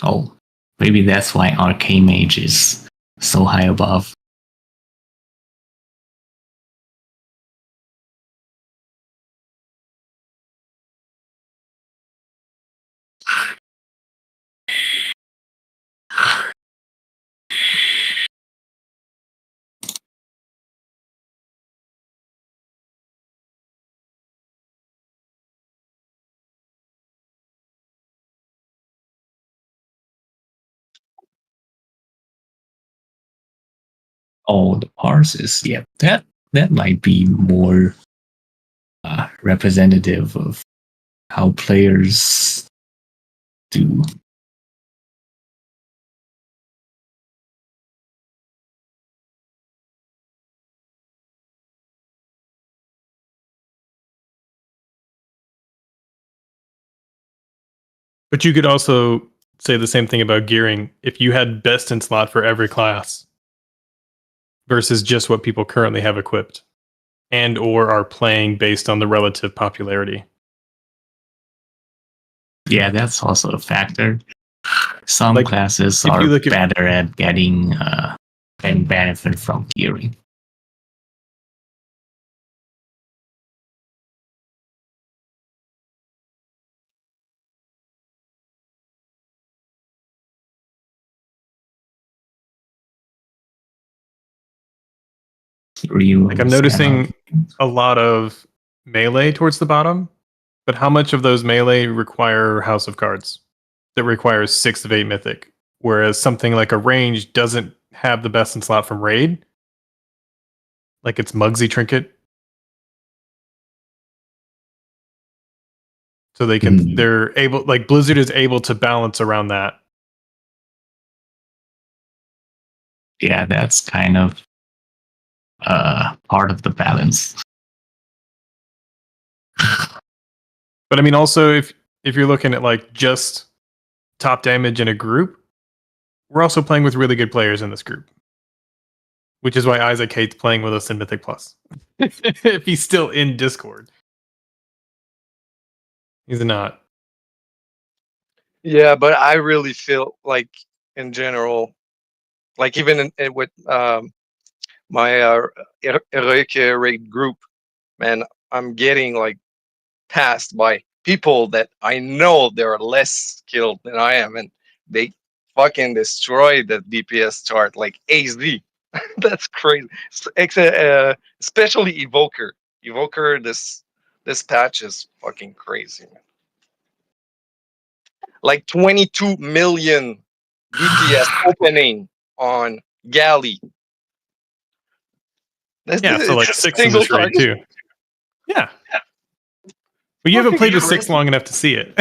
Oh, maybe that's why Arcane Mage is so high above. Oh, the parses. Yeah, that might be more representative of how players do. But you could also say the same thing about gearing. If you had best in slot for every class versus just what people currently have equipped and or are playing based on the relative popularity. Yeah, that's also a factor. Some Like, classes if are you look at- better at getting benefit from gearing. Like I'm noticing a lot of melee towards the bottom, But how much of those melee require House of Cards? That requires 6 of 8 mythic, whereas something like a range doesn't have the best in slot from raid, like its Mugsy trinket. So they're able, like Blizzard is able to balance around that. Yeah, that's kind of part of the balance. But I mean, also if you're looking at like just top damage in a group, we're also playing with really good players in this group, which is why Isaac hates playing with us in Mythic Plus. If he's still in Discord, he's not. Yeah, but I really feel like, in general, like even with my heroic raid group, man, I'm getting like passed by people that I know they're less skilled than I am, and they fucking destroy the DPS chart like AZ. That's crazy. Especially Evoker. Evoker, this patch is fucking crazy, man. Like 22 million DPS opening on Galley. Yeah, so like 6 in this raid too. Yeah. But you haven't played with 6 long enough to see it.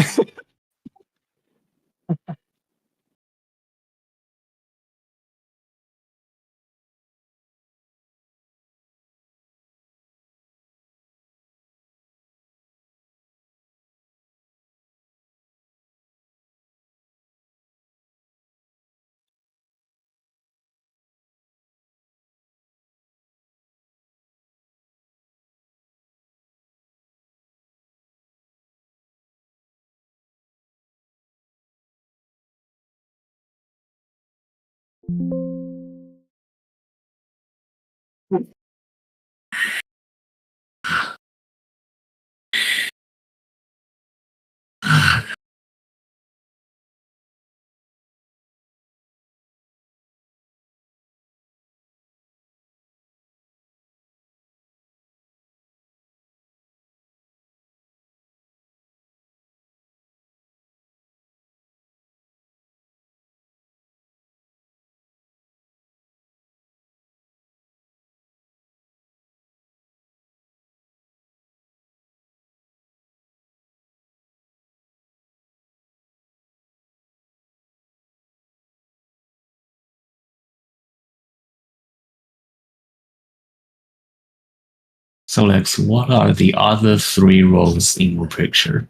So, Lex, what are the other 3 roles in your picture?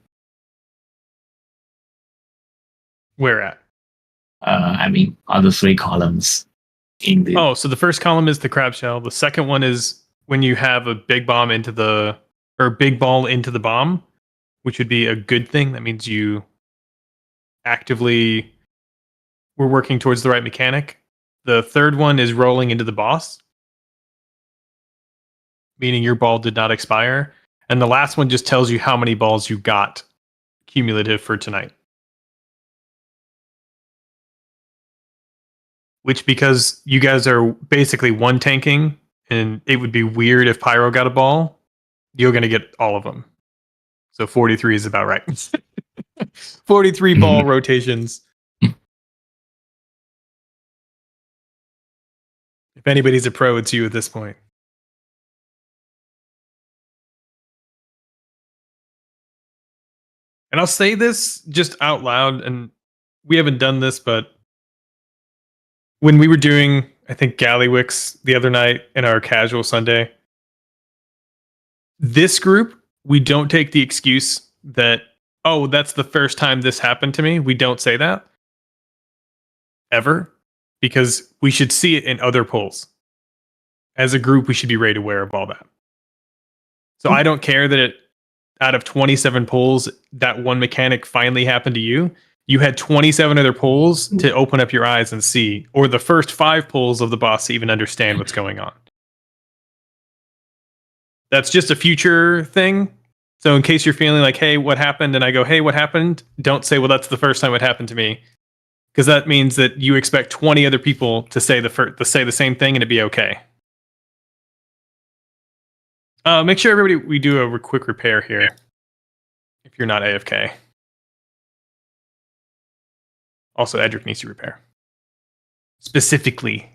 Where at? I mean, other 3 columns in the. Oh, so the first column is the crab shell. The second one is when you have a big bomb into the, or big ball into the bomb, which would be a good thing. That means you actively were working towards the right mechanic. The third one is rolling into the boss, meaning your ball did not expire. And the last one just tells you how many balls you got cumulative for tonight. Which, because you guys are basically one tanking, and it would be weird if Pyro got a ball, you're going to get all of them. So 43 is about right. 43 ball rotations. If anybody's a pro, it's you at this point. And I'll say this just out loud, and we haven't done this, but when we were doing, I think, Gallywix the other night in our casual Sunday, this group, we don't take the excuse that, oh, that's the first time this happened to me. We don't say that. Ever. Because we should see it in other polls. As a group, we should be raid aware of all that. So I don't care that out of 27 polls, that one mechanic finally happened to you. You had 27 other polls to open up your eyes and see, or the first 5 polls of the boss to even understand what's going on. That's just a future thing. So in case you're feeling like, hey, what happened? And I go, hey, what happened? Don't say, well, that's the first time it happened to me. Because that means that you expect 20 other people to say the same thing and it'd be okay. Make sure everybody, we do a quick repair here. if you're not AFK. Also, Edric needs to repair. Specifically.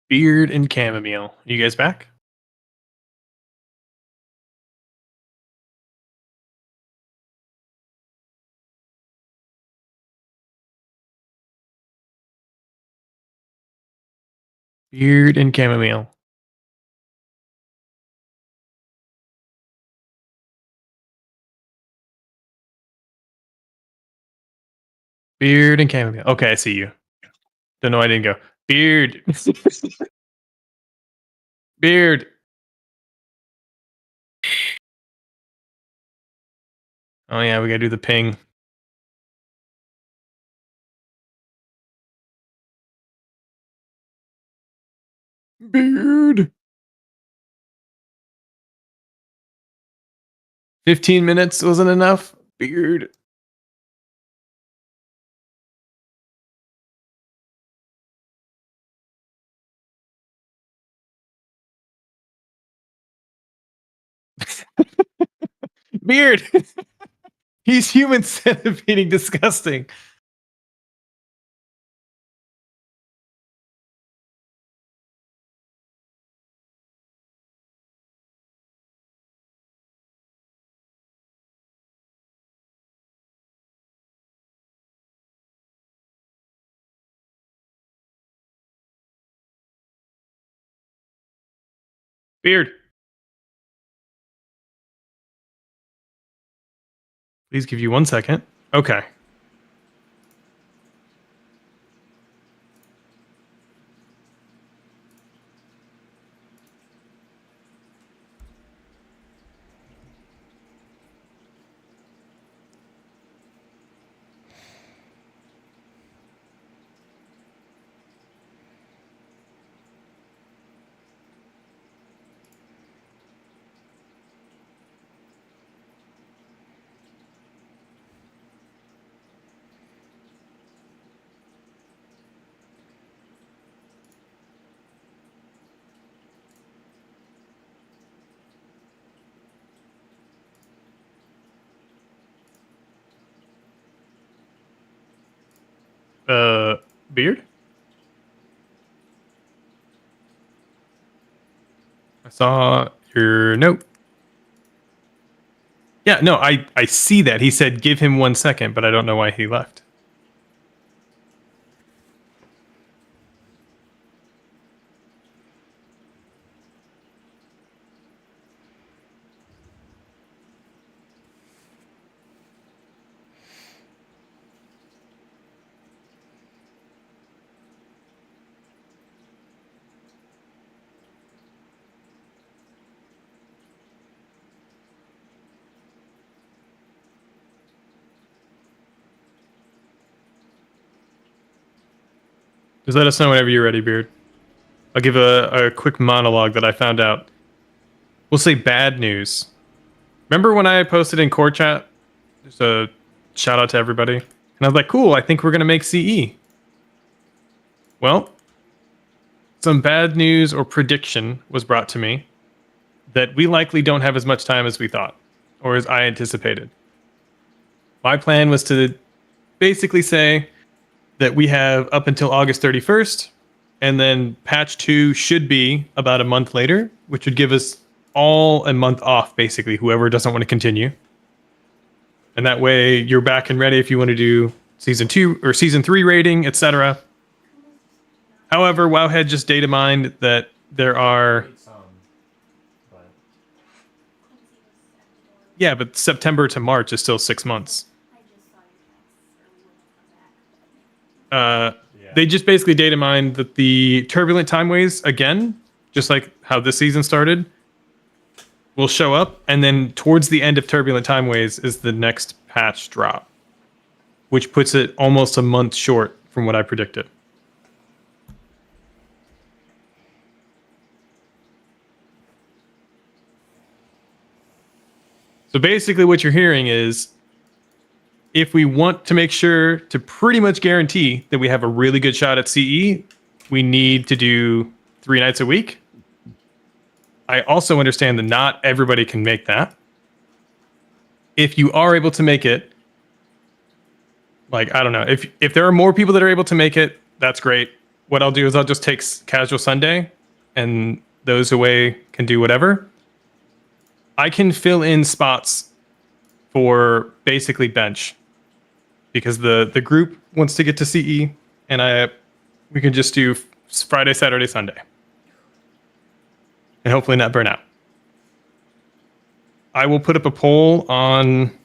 Beard and chamomile. You guys back? Beard and chamomile. Beard and chamomile. Okay, I see you. Don't know why I didn't go. Beard. Beard. Oh yeah, we gotta do the ping. Beard. 15 minutes wasn't enough. Beard. Beard. He's human centipedeing disgusting. Beard. Please give you 1 second. Okay. Beard? I saw your note. Yeah, no, I see that. He said give him 1 second, but I don't know why he left. Just let us know whenever you're ready, Beard. I'll give a quick monologue that I found out. We'll say bad news. Remember when I posted in core chat? Just a shout out to everybody. And I was like, cool, I think we're going to make CE. Well, some bad news or prediction was brought to me that we likely don't have as much time as we thought, or as I anticipated. My plan was to basically say that we have up until August 31st, and then patch 2 should be about a month later, which would give us all a month off, basically, whoever doesn't want to continue. And that way you're back and ready if you want to do season 2 or season 3 rating, etc. However, Wowhead just data mined that there are... Yeah, but September to March is still 6 months. They just basically data mined that the turbulent timeways, again, just like how this season started, will show up, and then towards the end of Turbulent Timeways is the next patch drop, which puts it almost a month short from what I predicted. So basically what you're hearing is, if we want to make sure to pretty much guarantee that we have a really good shot at CE, we need to do 3 nights a week. I also understand that not everybody can make that. If you are able to make it, like, I don't know, if there are more people that are able to make it, that's great. What I'll do is I'll just take Casual Sunday, and those away can do whatever. I can fill in spots for basically bench, because the group wants to get to CE, and we can just do Friday, Saturday, Sunday, and hopefully not burn out. I will put up a poll on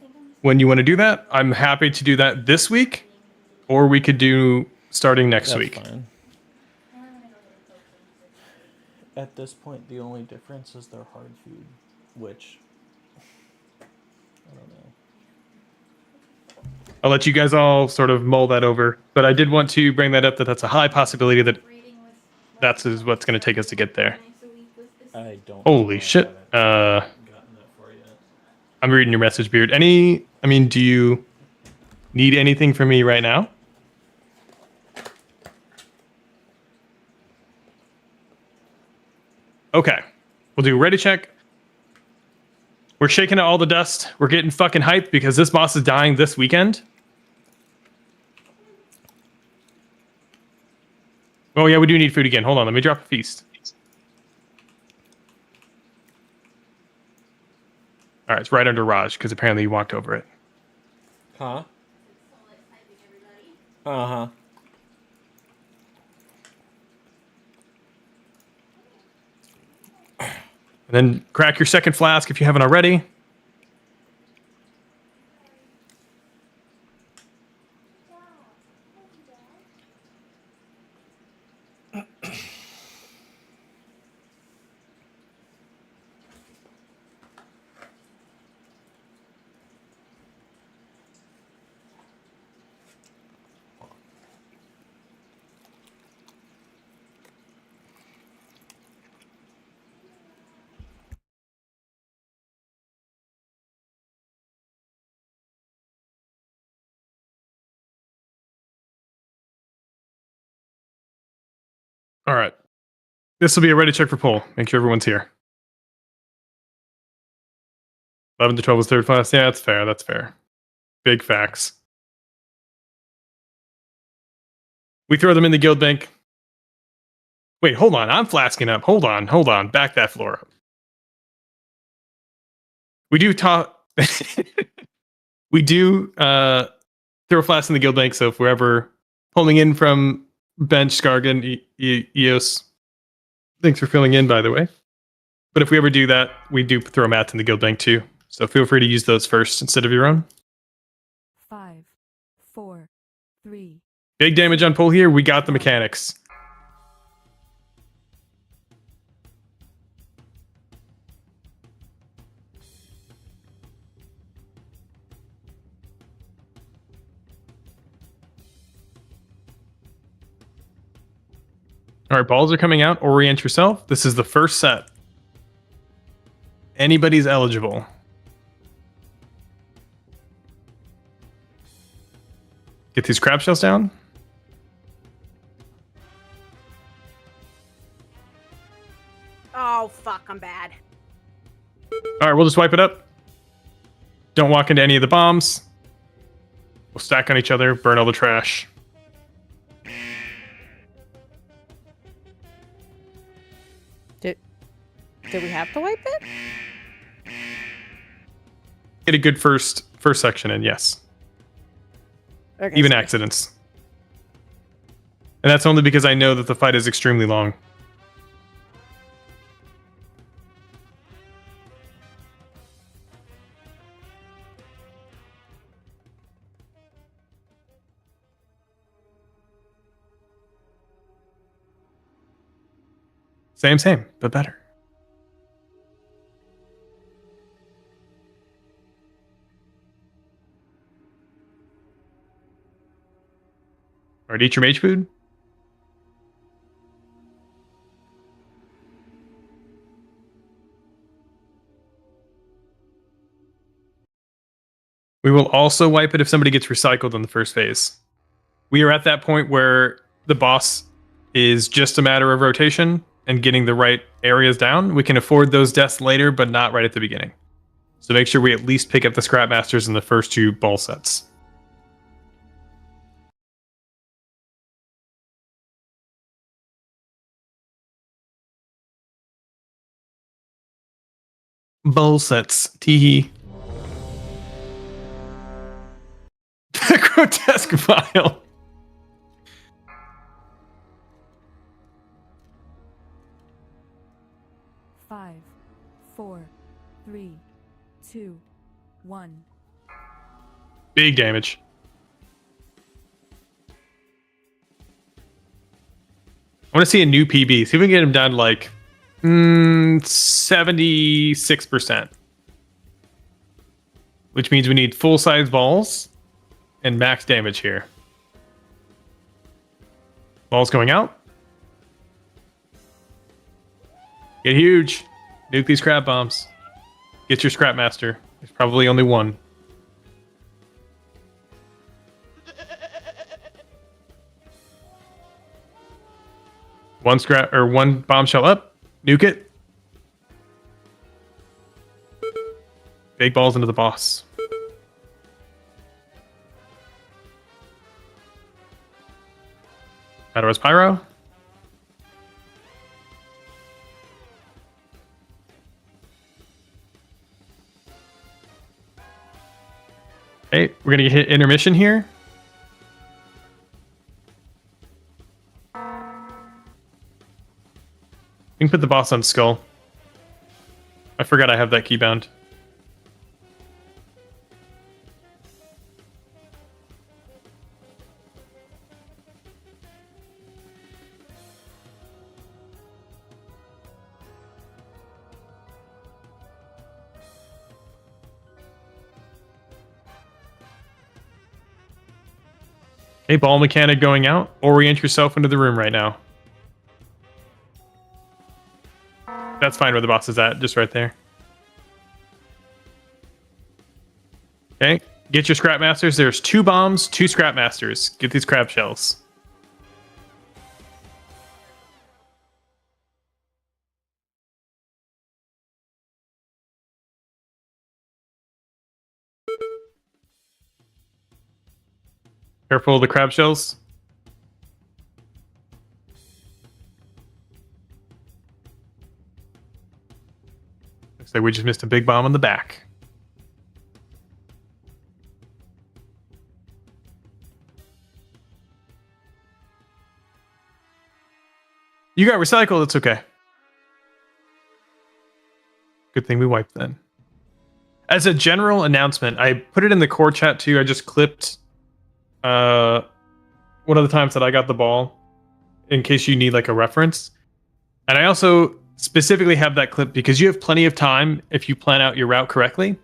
when you want to do that. I'm happy to do that this week, or we could do starting next That's week. fine. At this point, the only difference is their hard food, which I don't know. I'll let you guys all sort of mull that over, but I did want to bring that up, that that's a high possibility that that's what's going to take us to get there. I don't. Holy shit. I'm reading your message, Beard. Do you need anything from me right now? Okay. We'll do ready check. We're shaking out all the dust. We're getting fucking hyped because this boss is dying this weekend. Oh yeah, we do need food again. Hold on, let me drop a feast. All right, it's right under Raj because apparently you walked over it. Huh? Uh-huh. And then crack your second flask if you haven't already. All right. This will be a ready check for poll. Make sure everyone's here. 11 to 12 was third class. Yeah, that's fair. That's fair. Big facts. We throw them in the guild bank. Wait, hold on. I'm flasking up. Hold on. Back that floor up. We do we do throw flasks in the guild bank, so if we're ever pulling in from bench, Skargan, Eos, thanks for filling in, by the way. But if we ever do that, we do throw mats in the guild bank too. So feel free to use those first instead of your own. 5, 4, 3. Big damage on pull here. We got the mechanics. All right, balls are coming out. Orient yourself. This is the first set. Anybody's eligible. Get these crab shells down. Oh, fuck, I'm bad. All right, we'll just wipe it up. Don't walk into any of the bombs. We'll stack on each other, burn all the trash. Did we have to wipe it? Get a good first section in, yes. Okay, Even sorry. accidents. And that's only because I know that the fight is extremely long. Same, but better. Alright, eat your mage food. We will also wipe it if somebody gets recycled in the first phase. We are at that point where the boss is just a matter of rotation and getting the right areas down. We can afford those deaths later, but not right at the beginning. So make sure we at least pick up the Scrap Masters in the first 2 ball sets. Bowl sets. Teehee. Grotesque file. Five, 4, 3, 2, 1. Big damage. I want to see a new PB. See if we can get him down to like 76%. Which means we need full-size balls and max damage here. Balls going out. Get huge. Nuke these scrap bombs. Get your Scrap Master. There's probably only one. One bombshell up. Nuke it. Big balls into the boss. Madaros Pyro. Okay, we're gonna hit intermission here. You can put the boss on skull. I forgot I have that keybound. Hey, ball mechanic going out. Orient yourself into the room right now. That's fine where the boss is at, just right there. Okay, get your Scrap Masters. There's 2 bombs, 2 Scrap Masters. Get these crab shells. Careful of the crab shells. Looks like we just missed a big bomb on the back. You got recycled, it's okay. Good thing we wiped then. As a general announcement, I put it in the core chat too. I just clipped one of the times that I got the ball in case you need like a reference. And I also specifically have that clip because you have plenty of time if you plan out your route correctly.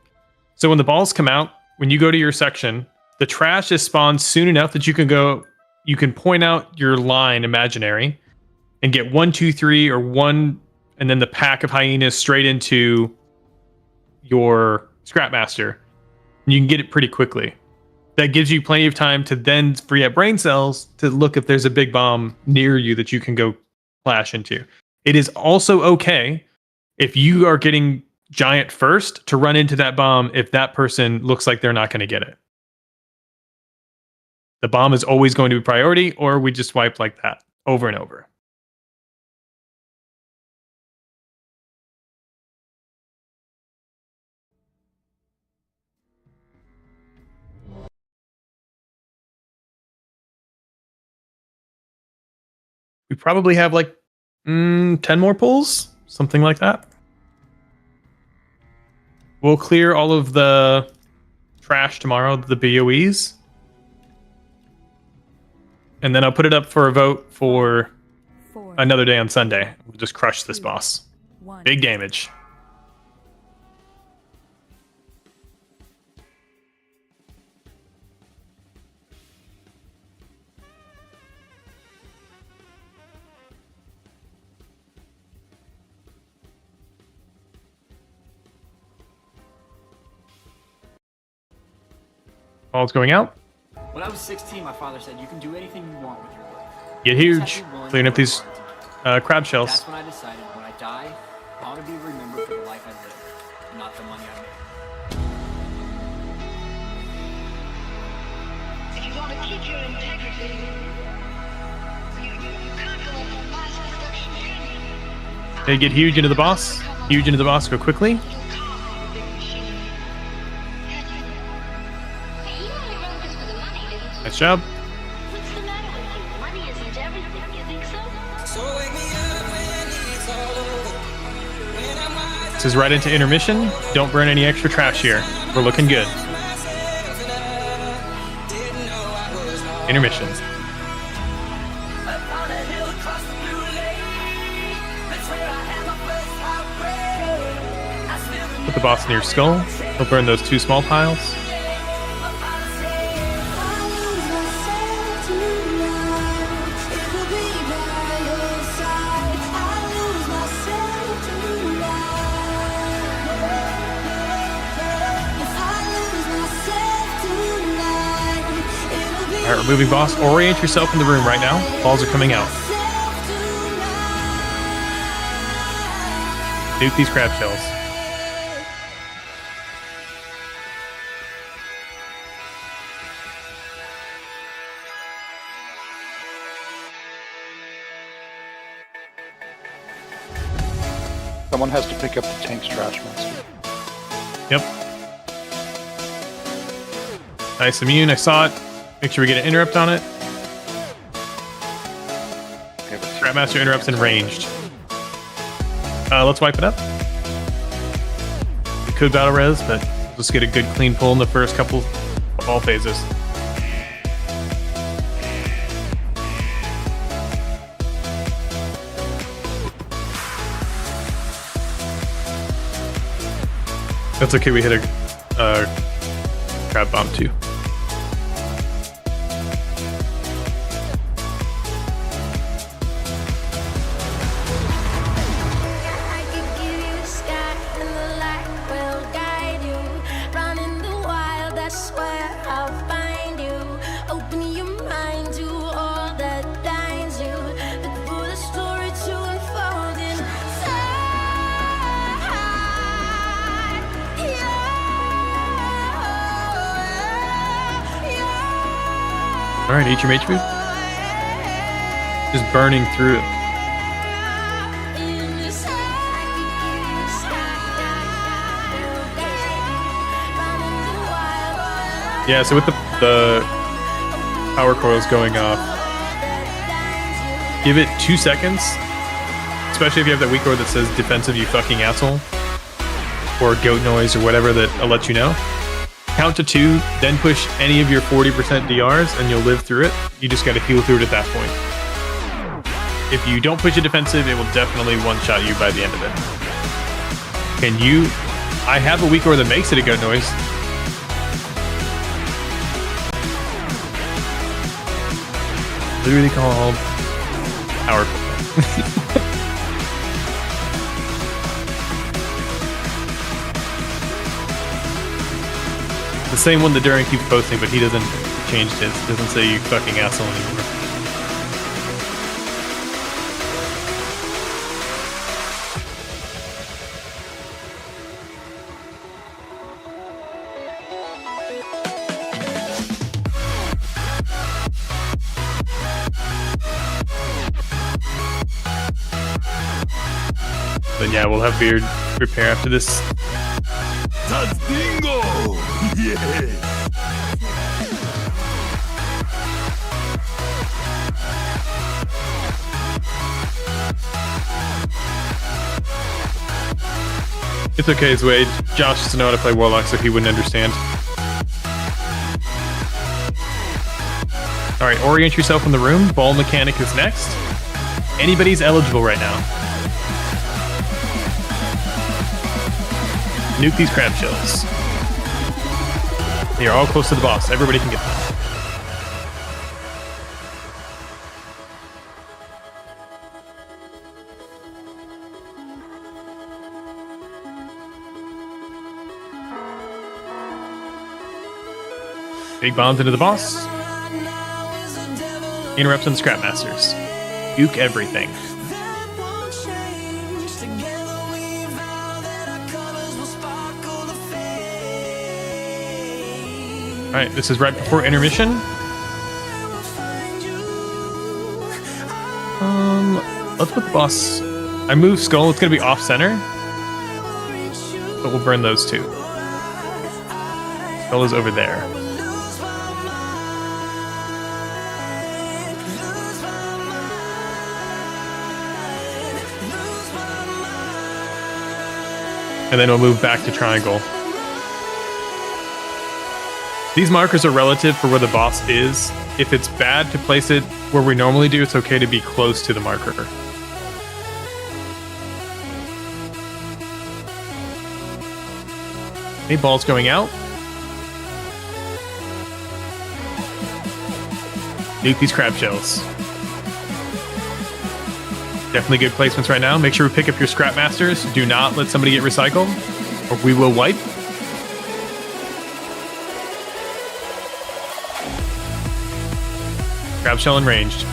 So when the balls come out, when you go to your section, the trash is spawned soon enough that you can point out your line imaginary and get 1, 2, 3 or 1 and then the pack of hyenas straight into your Scrap Master. And you can get it pretty quickly. That gives you plenty of time to then free up brain cells to look if there's a big bomb near you that you can go flash into. It is also okay if you are getting giant first to run into that bomb if that person looks like they're not going to get it. The bomb is always going to be priority, or we just wipe like that over and over. We probably have like 10 more pulls, something like that. We'll clear all of the trash tomorrow, the BOEs. And then I'll put it up for a vote for another day on Sunday. We'll just crush this boss. Big damage. Ball's going out. When I was 16, my father said, "You can do anything you want with your life." Get huge. Clean up these crab shells. That's when I decided, when I die, I want to be remembered for the life I lived, not the money I made. If you want to keep your integrity, you can't go on mass production. They get huge into the boss. Huge into the boss. Go quickly. Nice job. This is right into intermission. Don't burn any extra trash here. We're looking good. Intermission. Put the boss near skull. He'll burn those 2 small piles. Alright, removing boss. Orient yourself in the room right now. Balls are coming out. Nuke these crab shells. Someone has to pick up the tank's trash monster. Yep. Nice immune. I saw it. Make sure we get an interrupt on it. Grandmaster interrupts in ranged. Let's wipe it up. We could battle res, but we'll just get a good clean pull in the first couple of all phases. That's okay, we hit a crab bomb too. Alright, eat your mage food. Just burning through it. Yeah, so with the power coils going off, give it 2 seconds. Especially if you have that weak core that says defensive, you fucking asshole. Or goat noise or whatever that'll let you know. Count to 2, then push any of your 40% DRs and you'll live through it. You just gotta heal through it at that point. If you don't push a defensive, it will definitely one-shot you by the end of it. Can you... I have a weak core that makes it a goat noise. Literally called powerful. The same one that Duran keeps posting, but he doesn't change his. Doesn't say you fucking asshole anymore. But yeah, we'll have Beard repair after this. That's bingo! Yes! It's okay, Zwade. Josh doesn't know how to play Warlock, so he wouldn't understand. Alright, orient yourself in the room. Ball mechanic is next. anybody's eligible right now. Nuke these crab shells. They are all close to the boss. Everybody can get them. Big bombs into the boss. Interrupts on the Scrap Masters. Nuke everything. Alright, this is right before intermission. Let's put the boss... I moved Skull, it's going to be off-center. But we'll burn those two. Skull is over there. And then we'll move back to triangle. These markers are relative for where the boss is. If it's bad to place it where we normally do, it's okay to be close to the marker. Okay, ball's going out. Nuke these crab shells. Definitely good placements right now. Make sure we pick up your Scrap Masters. Do not let somebody get recycled, or we will wipe. Crab shell enraged.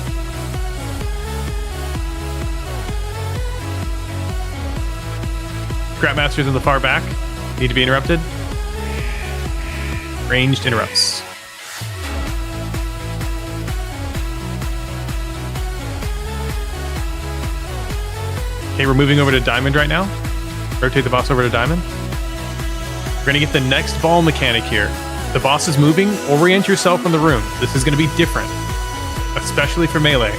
Scrap Masters in the far back. Need to be interrupted. Ranged interrupts. Okay, we're moving over to Diamond right now. Rotate the boss over to Diamond. We're gonna get the next ball mechanic here. The boss is moving. Orient yourself in the room. This is gonna be different, especially for melee.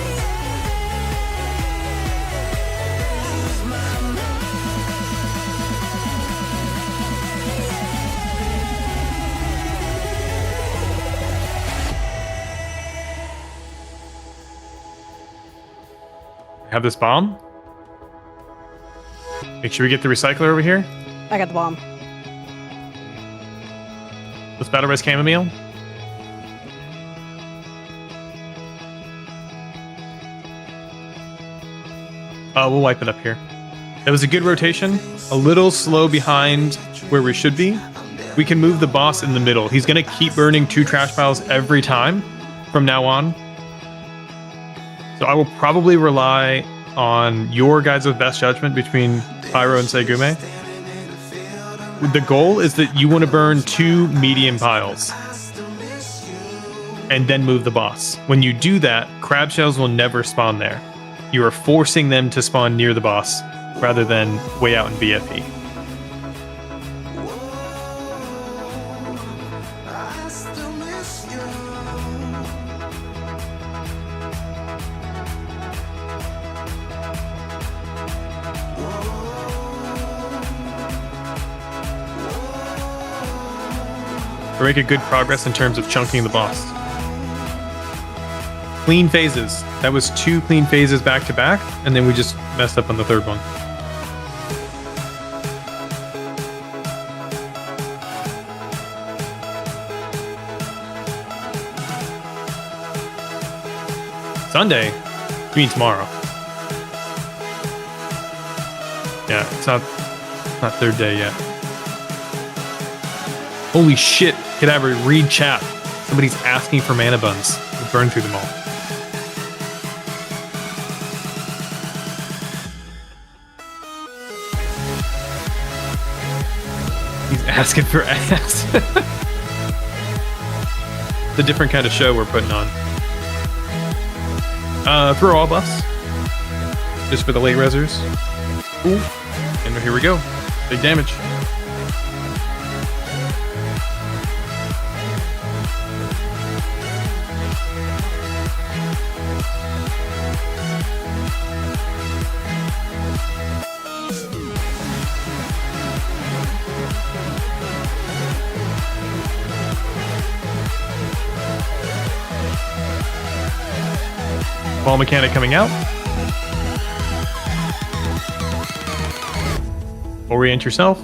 Have this bomb. Make sure we get the recycler over here. I got the bomb. Let's battle res chamomile. We'll wipe it up here. That was a good rotation. A little slow behind where we should be. We can move the boss in the middle. He's going to keep burning 2 trash piles every time from now on. So I will probably rely on your guys' best judgment between Pyro and Segume. The goal is that you want to burn 2 medium piles and then move the boss. When you do that, crab shells will never spawn there. You are forcing them to spawn near the boss rather than way out in BFE. We're making good progress in terms of chunking the boss. Clean phases. That was 2 clean phases back to back, and then we just messed up on the 3rd one. Sunday? You mean tomorrow? Yeah, it's not 3rd day yet. Holy shit, Cadaver, read chat. Somebody's asking for mana buns. We'll burn through them all. He's asking for ass. It's a different kind of show we're putting on. Throw all buffs. Just for the late resers. Ooh. And here we go. Big damage. Ball mechanic coming out. Orient yourself.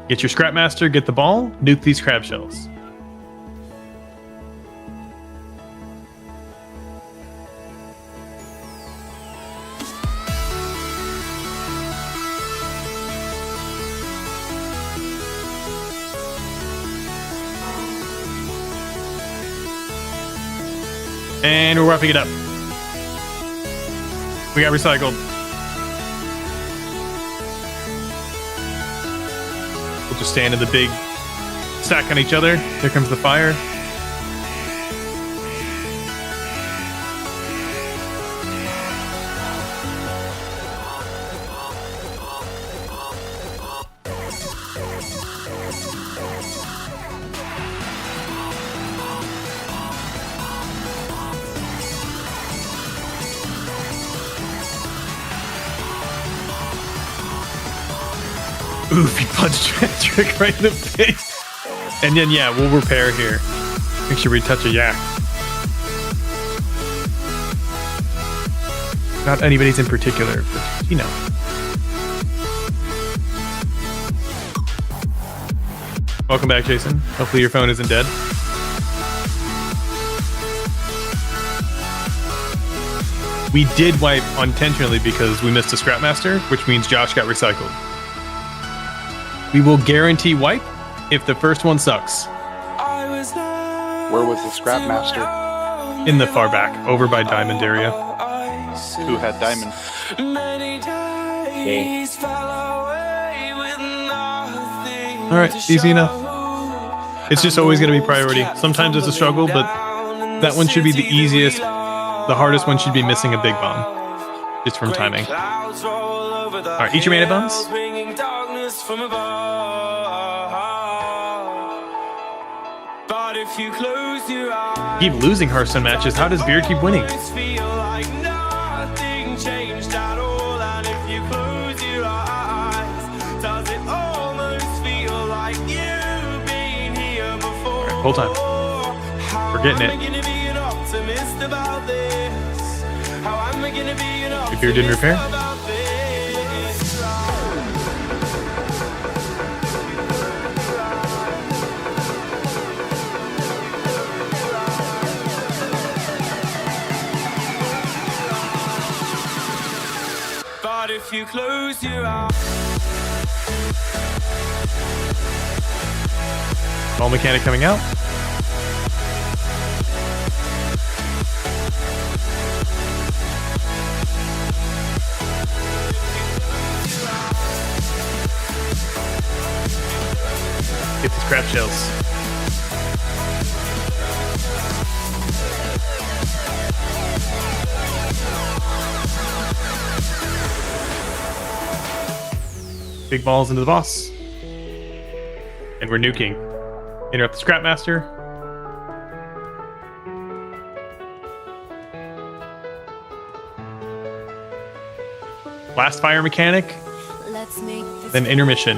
Get your scrap master, get the ball, nuke these crab shells. And we're wrapping it up. We got recycled. We'll just stand in the big stack on each other. Here comes the fire. Oof, he punched Trick right in the face. And then, yeah, we'll repair here. Make sure we touch a yak. Not anybody's in particular, but you know. Welcome back, Jason. Hopefully your phone isn't dead. We did wipe unintentionally because we missed a scrap master, which means Josh got recycled. We will guarantee wipe if the first one sucks. Where was the scrap master? In the far back, over by Diamond area. Who had diamond? Me. Alright, easy enough. It's just always going to be priority. Sometimes it's a struggle, but that one should be the easiest. The hardest one should be missing a big bomb. Just from timing. Alright, eat your mana bombs. Keep losing Hearthstone matches. How does Beard keep winning? Alright, hold time. We're getting it. Your Beard didn't repair? If you close your eyes. Ball mechanic coming out. Get these crab shells. Big balls into the boss. And we're nuking. Interrupt the scrap master. Last fire mechanic. Then intermission.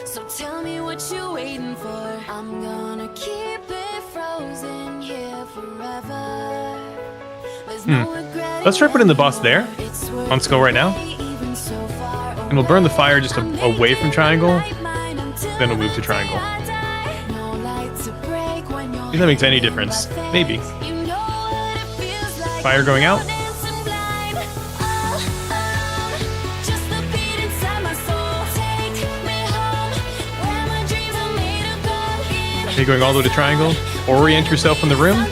So tell me what you're waiting for. I'm gonna keep it frozen here forever. Let's try putting the boss there on skill right now. And we'll burn the fire just away from triangle. Then we'll move to triangle. If that makes any difference. Maybe. Fire going out. Okay, going all the way to triangle. Orient yourself in the room.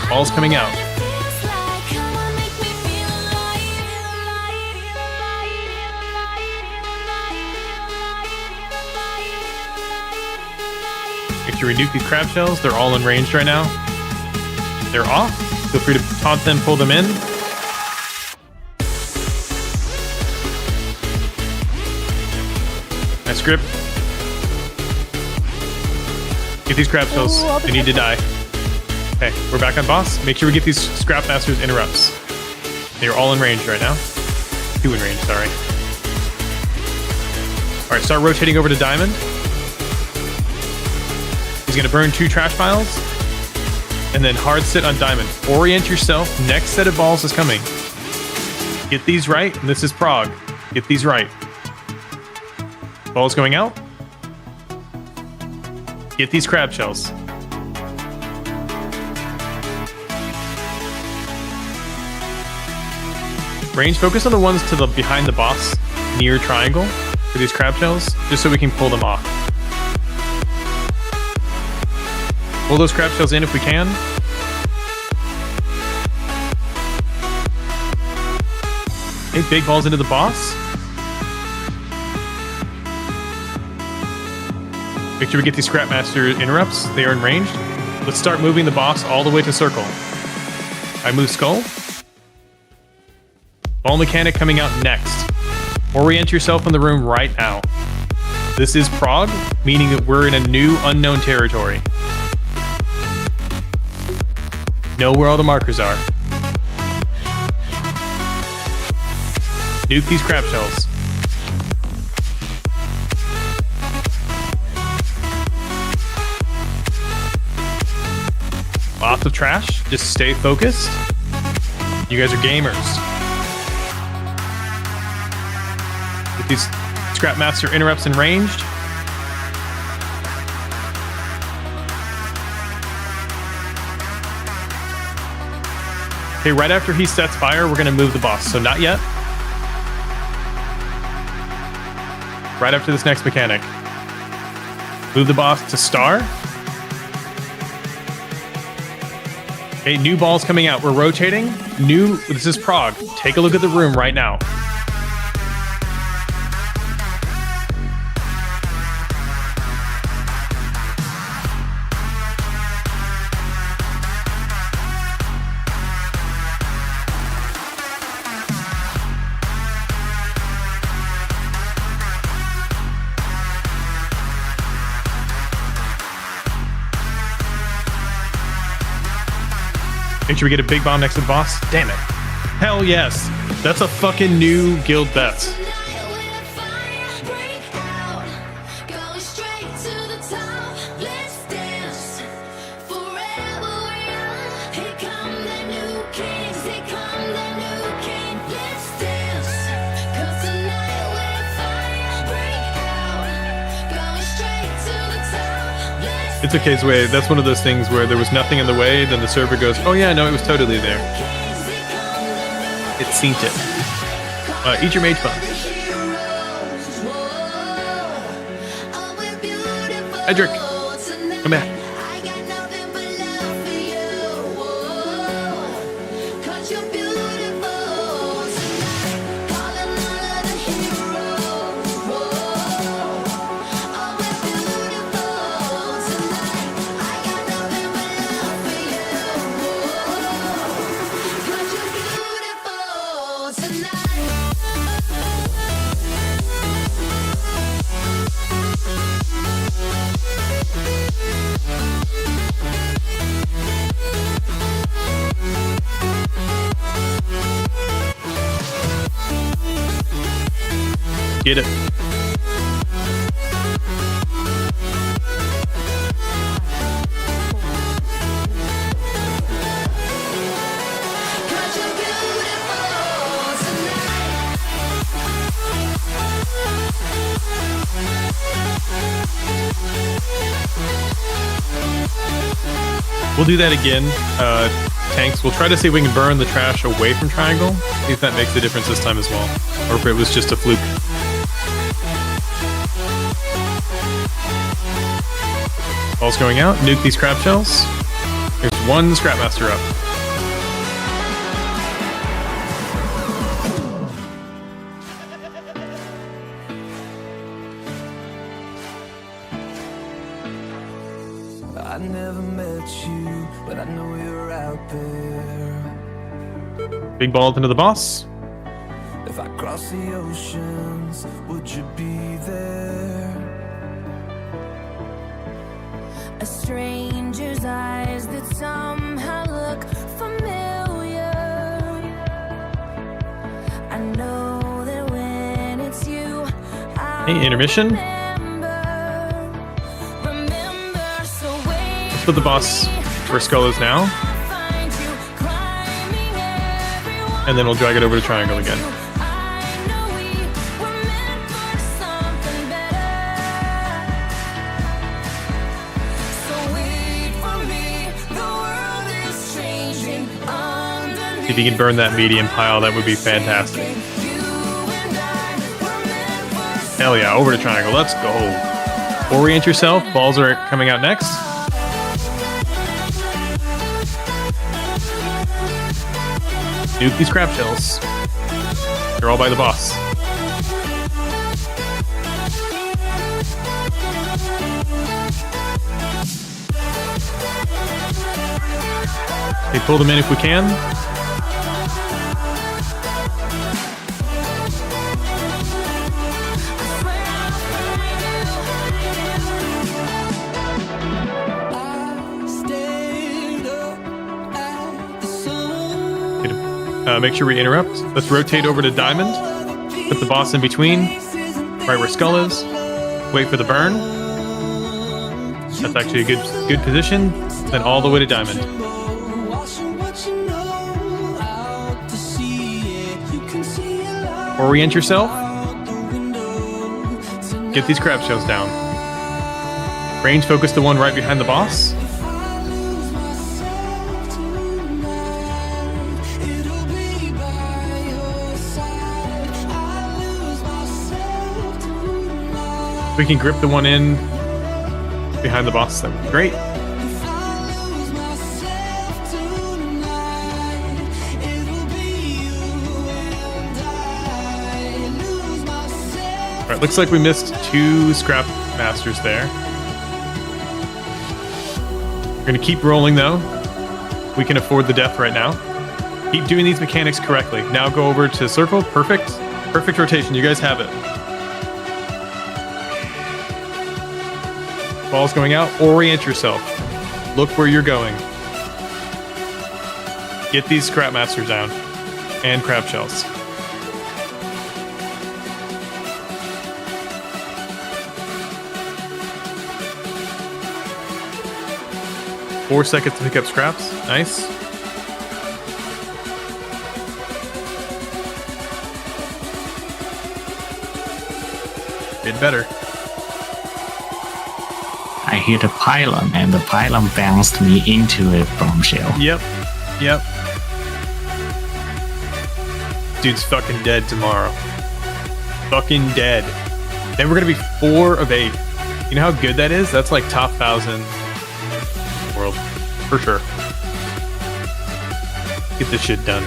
Ball's coming out. Make sure we nuke these crab shells. They're all in range right now. They're off. Feel free to taunt them, pull them in. Nice grip. Get these crab shells. They need to die. Okay, we're back on boss. Make sure we get these scrap masters interrupts. They're all in range right now. 2 in range, sorry. Alright, start rotating over to Diamond. He's gonna burn 2 trash piles. and then hard sit on diamond. Orient yourself. Next set of balls is coming. Get these right, and this is Prog. Get these right. Balls going out. Get these crab shells. Range, focus on the ones to the behind the boss, near triangle, for these crab shells, just so we can pull them off. Pull those crab shells in if we can. Okay, big balls into the boss. Make sure we get these Scrapmaster interrupts. They are in range. Let's start moving the boss all the way to circle. I move skull. Ball mechanic coming out next. Orient yourself in the room right now. This is Prog, meaning that we're in a new unknown territory. Know where all the markers are. Nuke these crab shells. Lots of trash. Just stay focused. You guys are gamers. Get these Scrapmaster interrupts in ranged. Okay, right after he sets fire, we're going to move the boss. So not yet. Right after this next mechanic. Move the boss to star. Okay, new balls coming out. We're rotating. This is Prog. Take a look at the room right now. Make sure we get a big bomb next to the boss. Damn it. Hell yes. That's a fucking new guild best. It's okay, Zway. That's one of those things where there was nothing in the way, then the server goes, oh yeah, no, it was totally there. It synced it. Eat your mage bun. Edric, come back. Get it. We'll do that again. Tanks, we'll try to see if we can burn the trash away from triangle. See if that makes a difference this time as well. Or if it was just a fluke. Balls going out. Nuke these crab shells. There's one Scrapmaster up. I never met you, but I know you're out there. Big ball into the boss. If I cross the oceans, would you be there? A stranger's eyes that somehow look familiar. I know that when it's you, Hey, intermission. Let's put the boss where Skull is now. And then we'll drag it over to Triangle again. If you can burn that medium pile, that would be fantastic. Hell yeah, over to Triangle. Let's go. Orient yourself. Balls are coming out next. Nuke these crab shells. They're all by the boss. They pull them in if we can. Make sure we interrupt. Let's rotate over to Diamond. Put the boss in between, right where Skull is. Wait for the burn. That's actually a good position. Then all the way to Diamond. Orient yourself. Get these crab shells down. Range focus the one right behind the boss. We can grip the one in behind the boss. That would be great. All right, looks like we missed 2 Scrap Masters there. We're gonna keep rolling though. We can afford the death right now. Keep doing these mechanics correctly. Now go over to Circle. Perfect. Perfect rotation. You guys have it. Ball's going out. Orient yourself. Look where you're going. Get these Scrap Masters down. And crab shells. Four seconds to pick up scraps. Nice. Did better. I hit a pylon, and the pylon bounced me into a bombshell. Yep. Yep. Dude's fucking dead tomorrow. Fucking dead. Then we're gonna be 4 of 8. You know how good that is? That's like top 1,000 world. For sure. Get this shit done.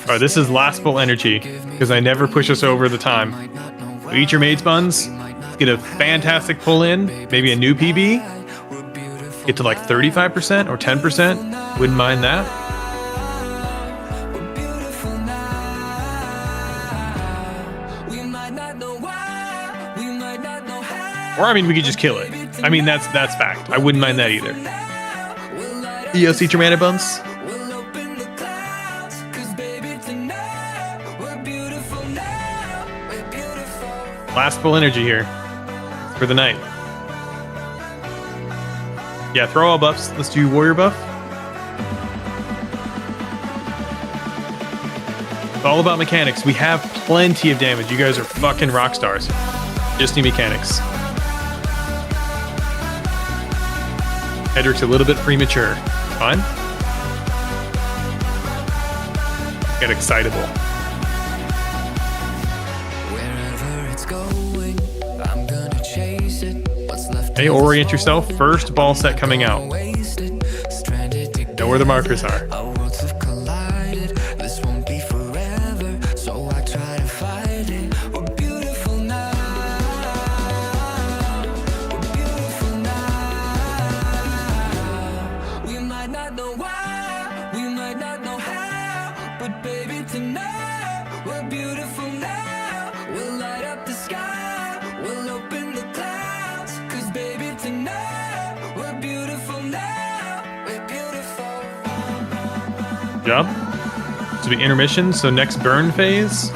Alright, this is last full energy, because I never push us over the time. So eat your maid's buns, get a fantastic pull in, maybe a new PB, get to like 35% or 10%, wouldn't mind that. Or I mean, we could just kill it. I mean, that's fact. I wouldn't mind that either. EOS, eat your mana buns. Last full energy here for the night. Yeah, throw all buffs. Let's do warrior buff. It's all about mechanics. We have plenty of damage. You guys are fucking rock stars. Just need mechanics. Edric's a little bit premature. Fine. Get excitable. Hey, orient yourself. First ball set coming out. Know where the markers are. will be intermission, so next burn phase.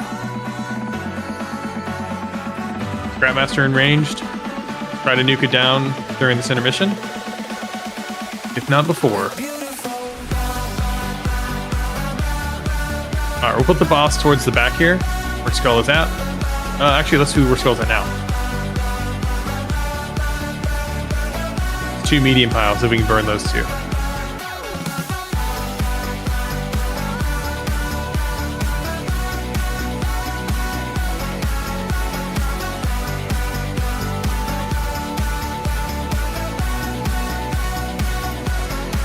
Scrapmaster enraged. Try to nuke it down during this intermission. If not before. Alright, we'll put the boss towards the back here, where Skull is at. Actually, let's do where Skull's at now. 2 medium piles, so we can burn those 2.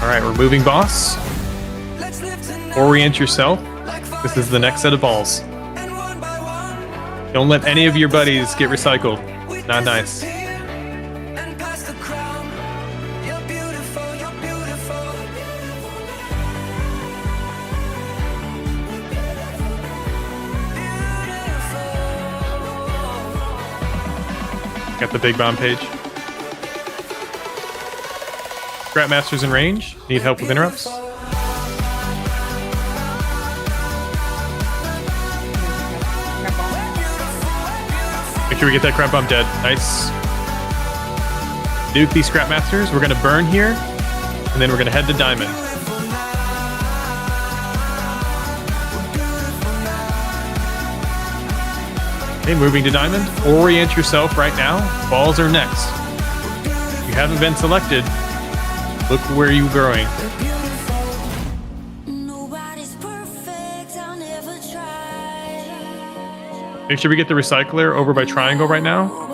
Alright, we're moving boss. Orient yourself. This is the next set of balls. Don't let any of your buddies get recycled. Not nice. Got the big bomb page. Scrapmaster's in range. Need help with interrupts? Make sure we get that crap bomb dead. Nice. Nuke these Scrapmasters. We're going to burn here, and then we're going to head to Diamond. Okay, moving to Diamond. Orient yourself right now. Balls are next. If you haven't been selected, look where you're going. Make sure we get the recycler over by Triangle right now.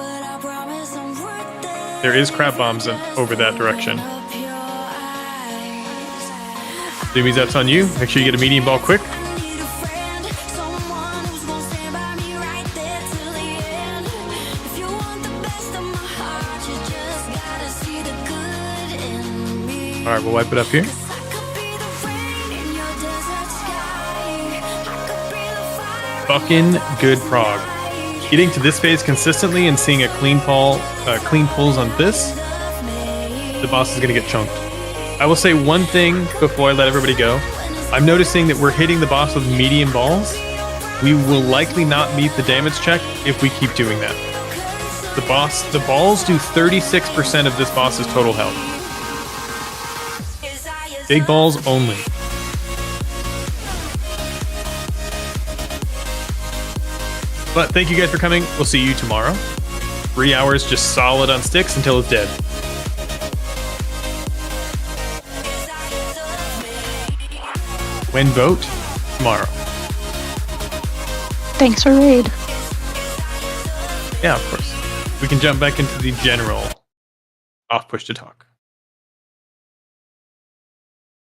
There is crab bombs over that direction. Zoomies, that's on you. Make sure you get a medium ball quick. Alright, we'll wipe it up here. Fucking good Prog. Getting to this phase consistently and seeing a clean pulls on this, the boss is going to get chunked. I will say one thing before I let everybody go. I'm noticing that we're hitting the boss with medium balls. We will likely not meet the damage check if we keep doing that. The balls do 36% of this boss's total health. Big balls only. But thank you guys for coming. We'll see you tomorrow. 3 hours just solid on Stix until it's dead. When vote? Tomorrow. Thanks for raid. Yeah, of course. We can jump back into the general off push to talk.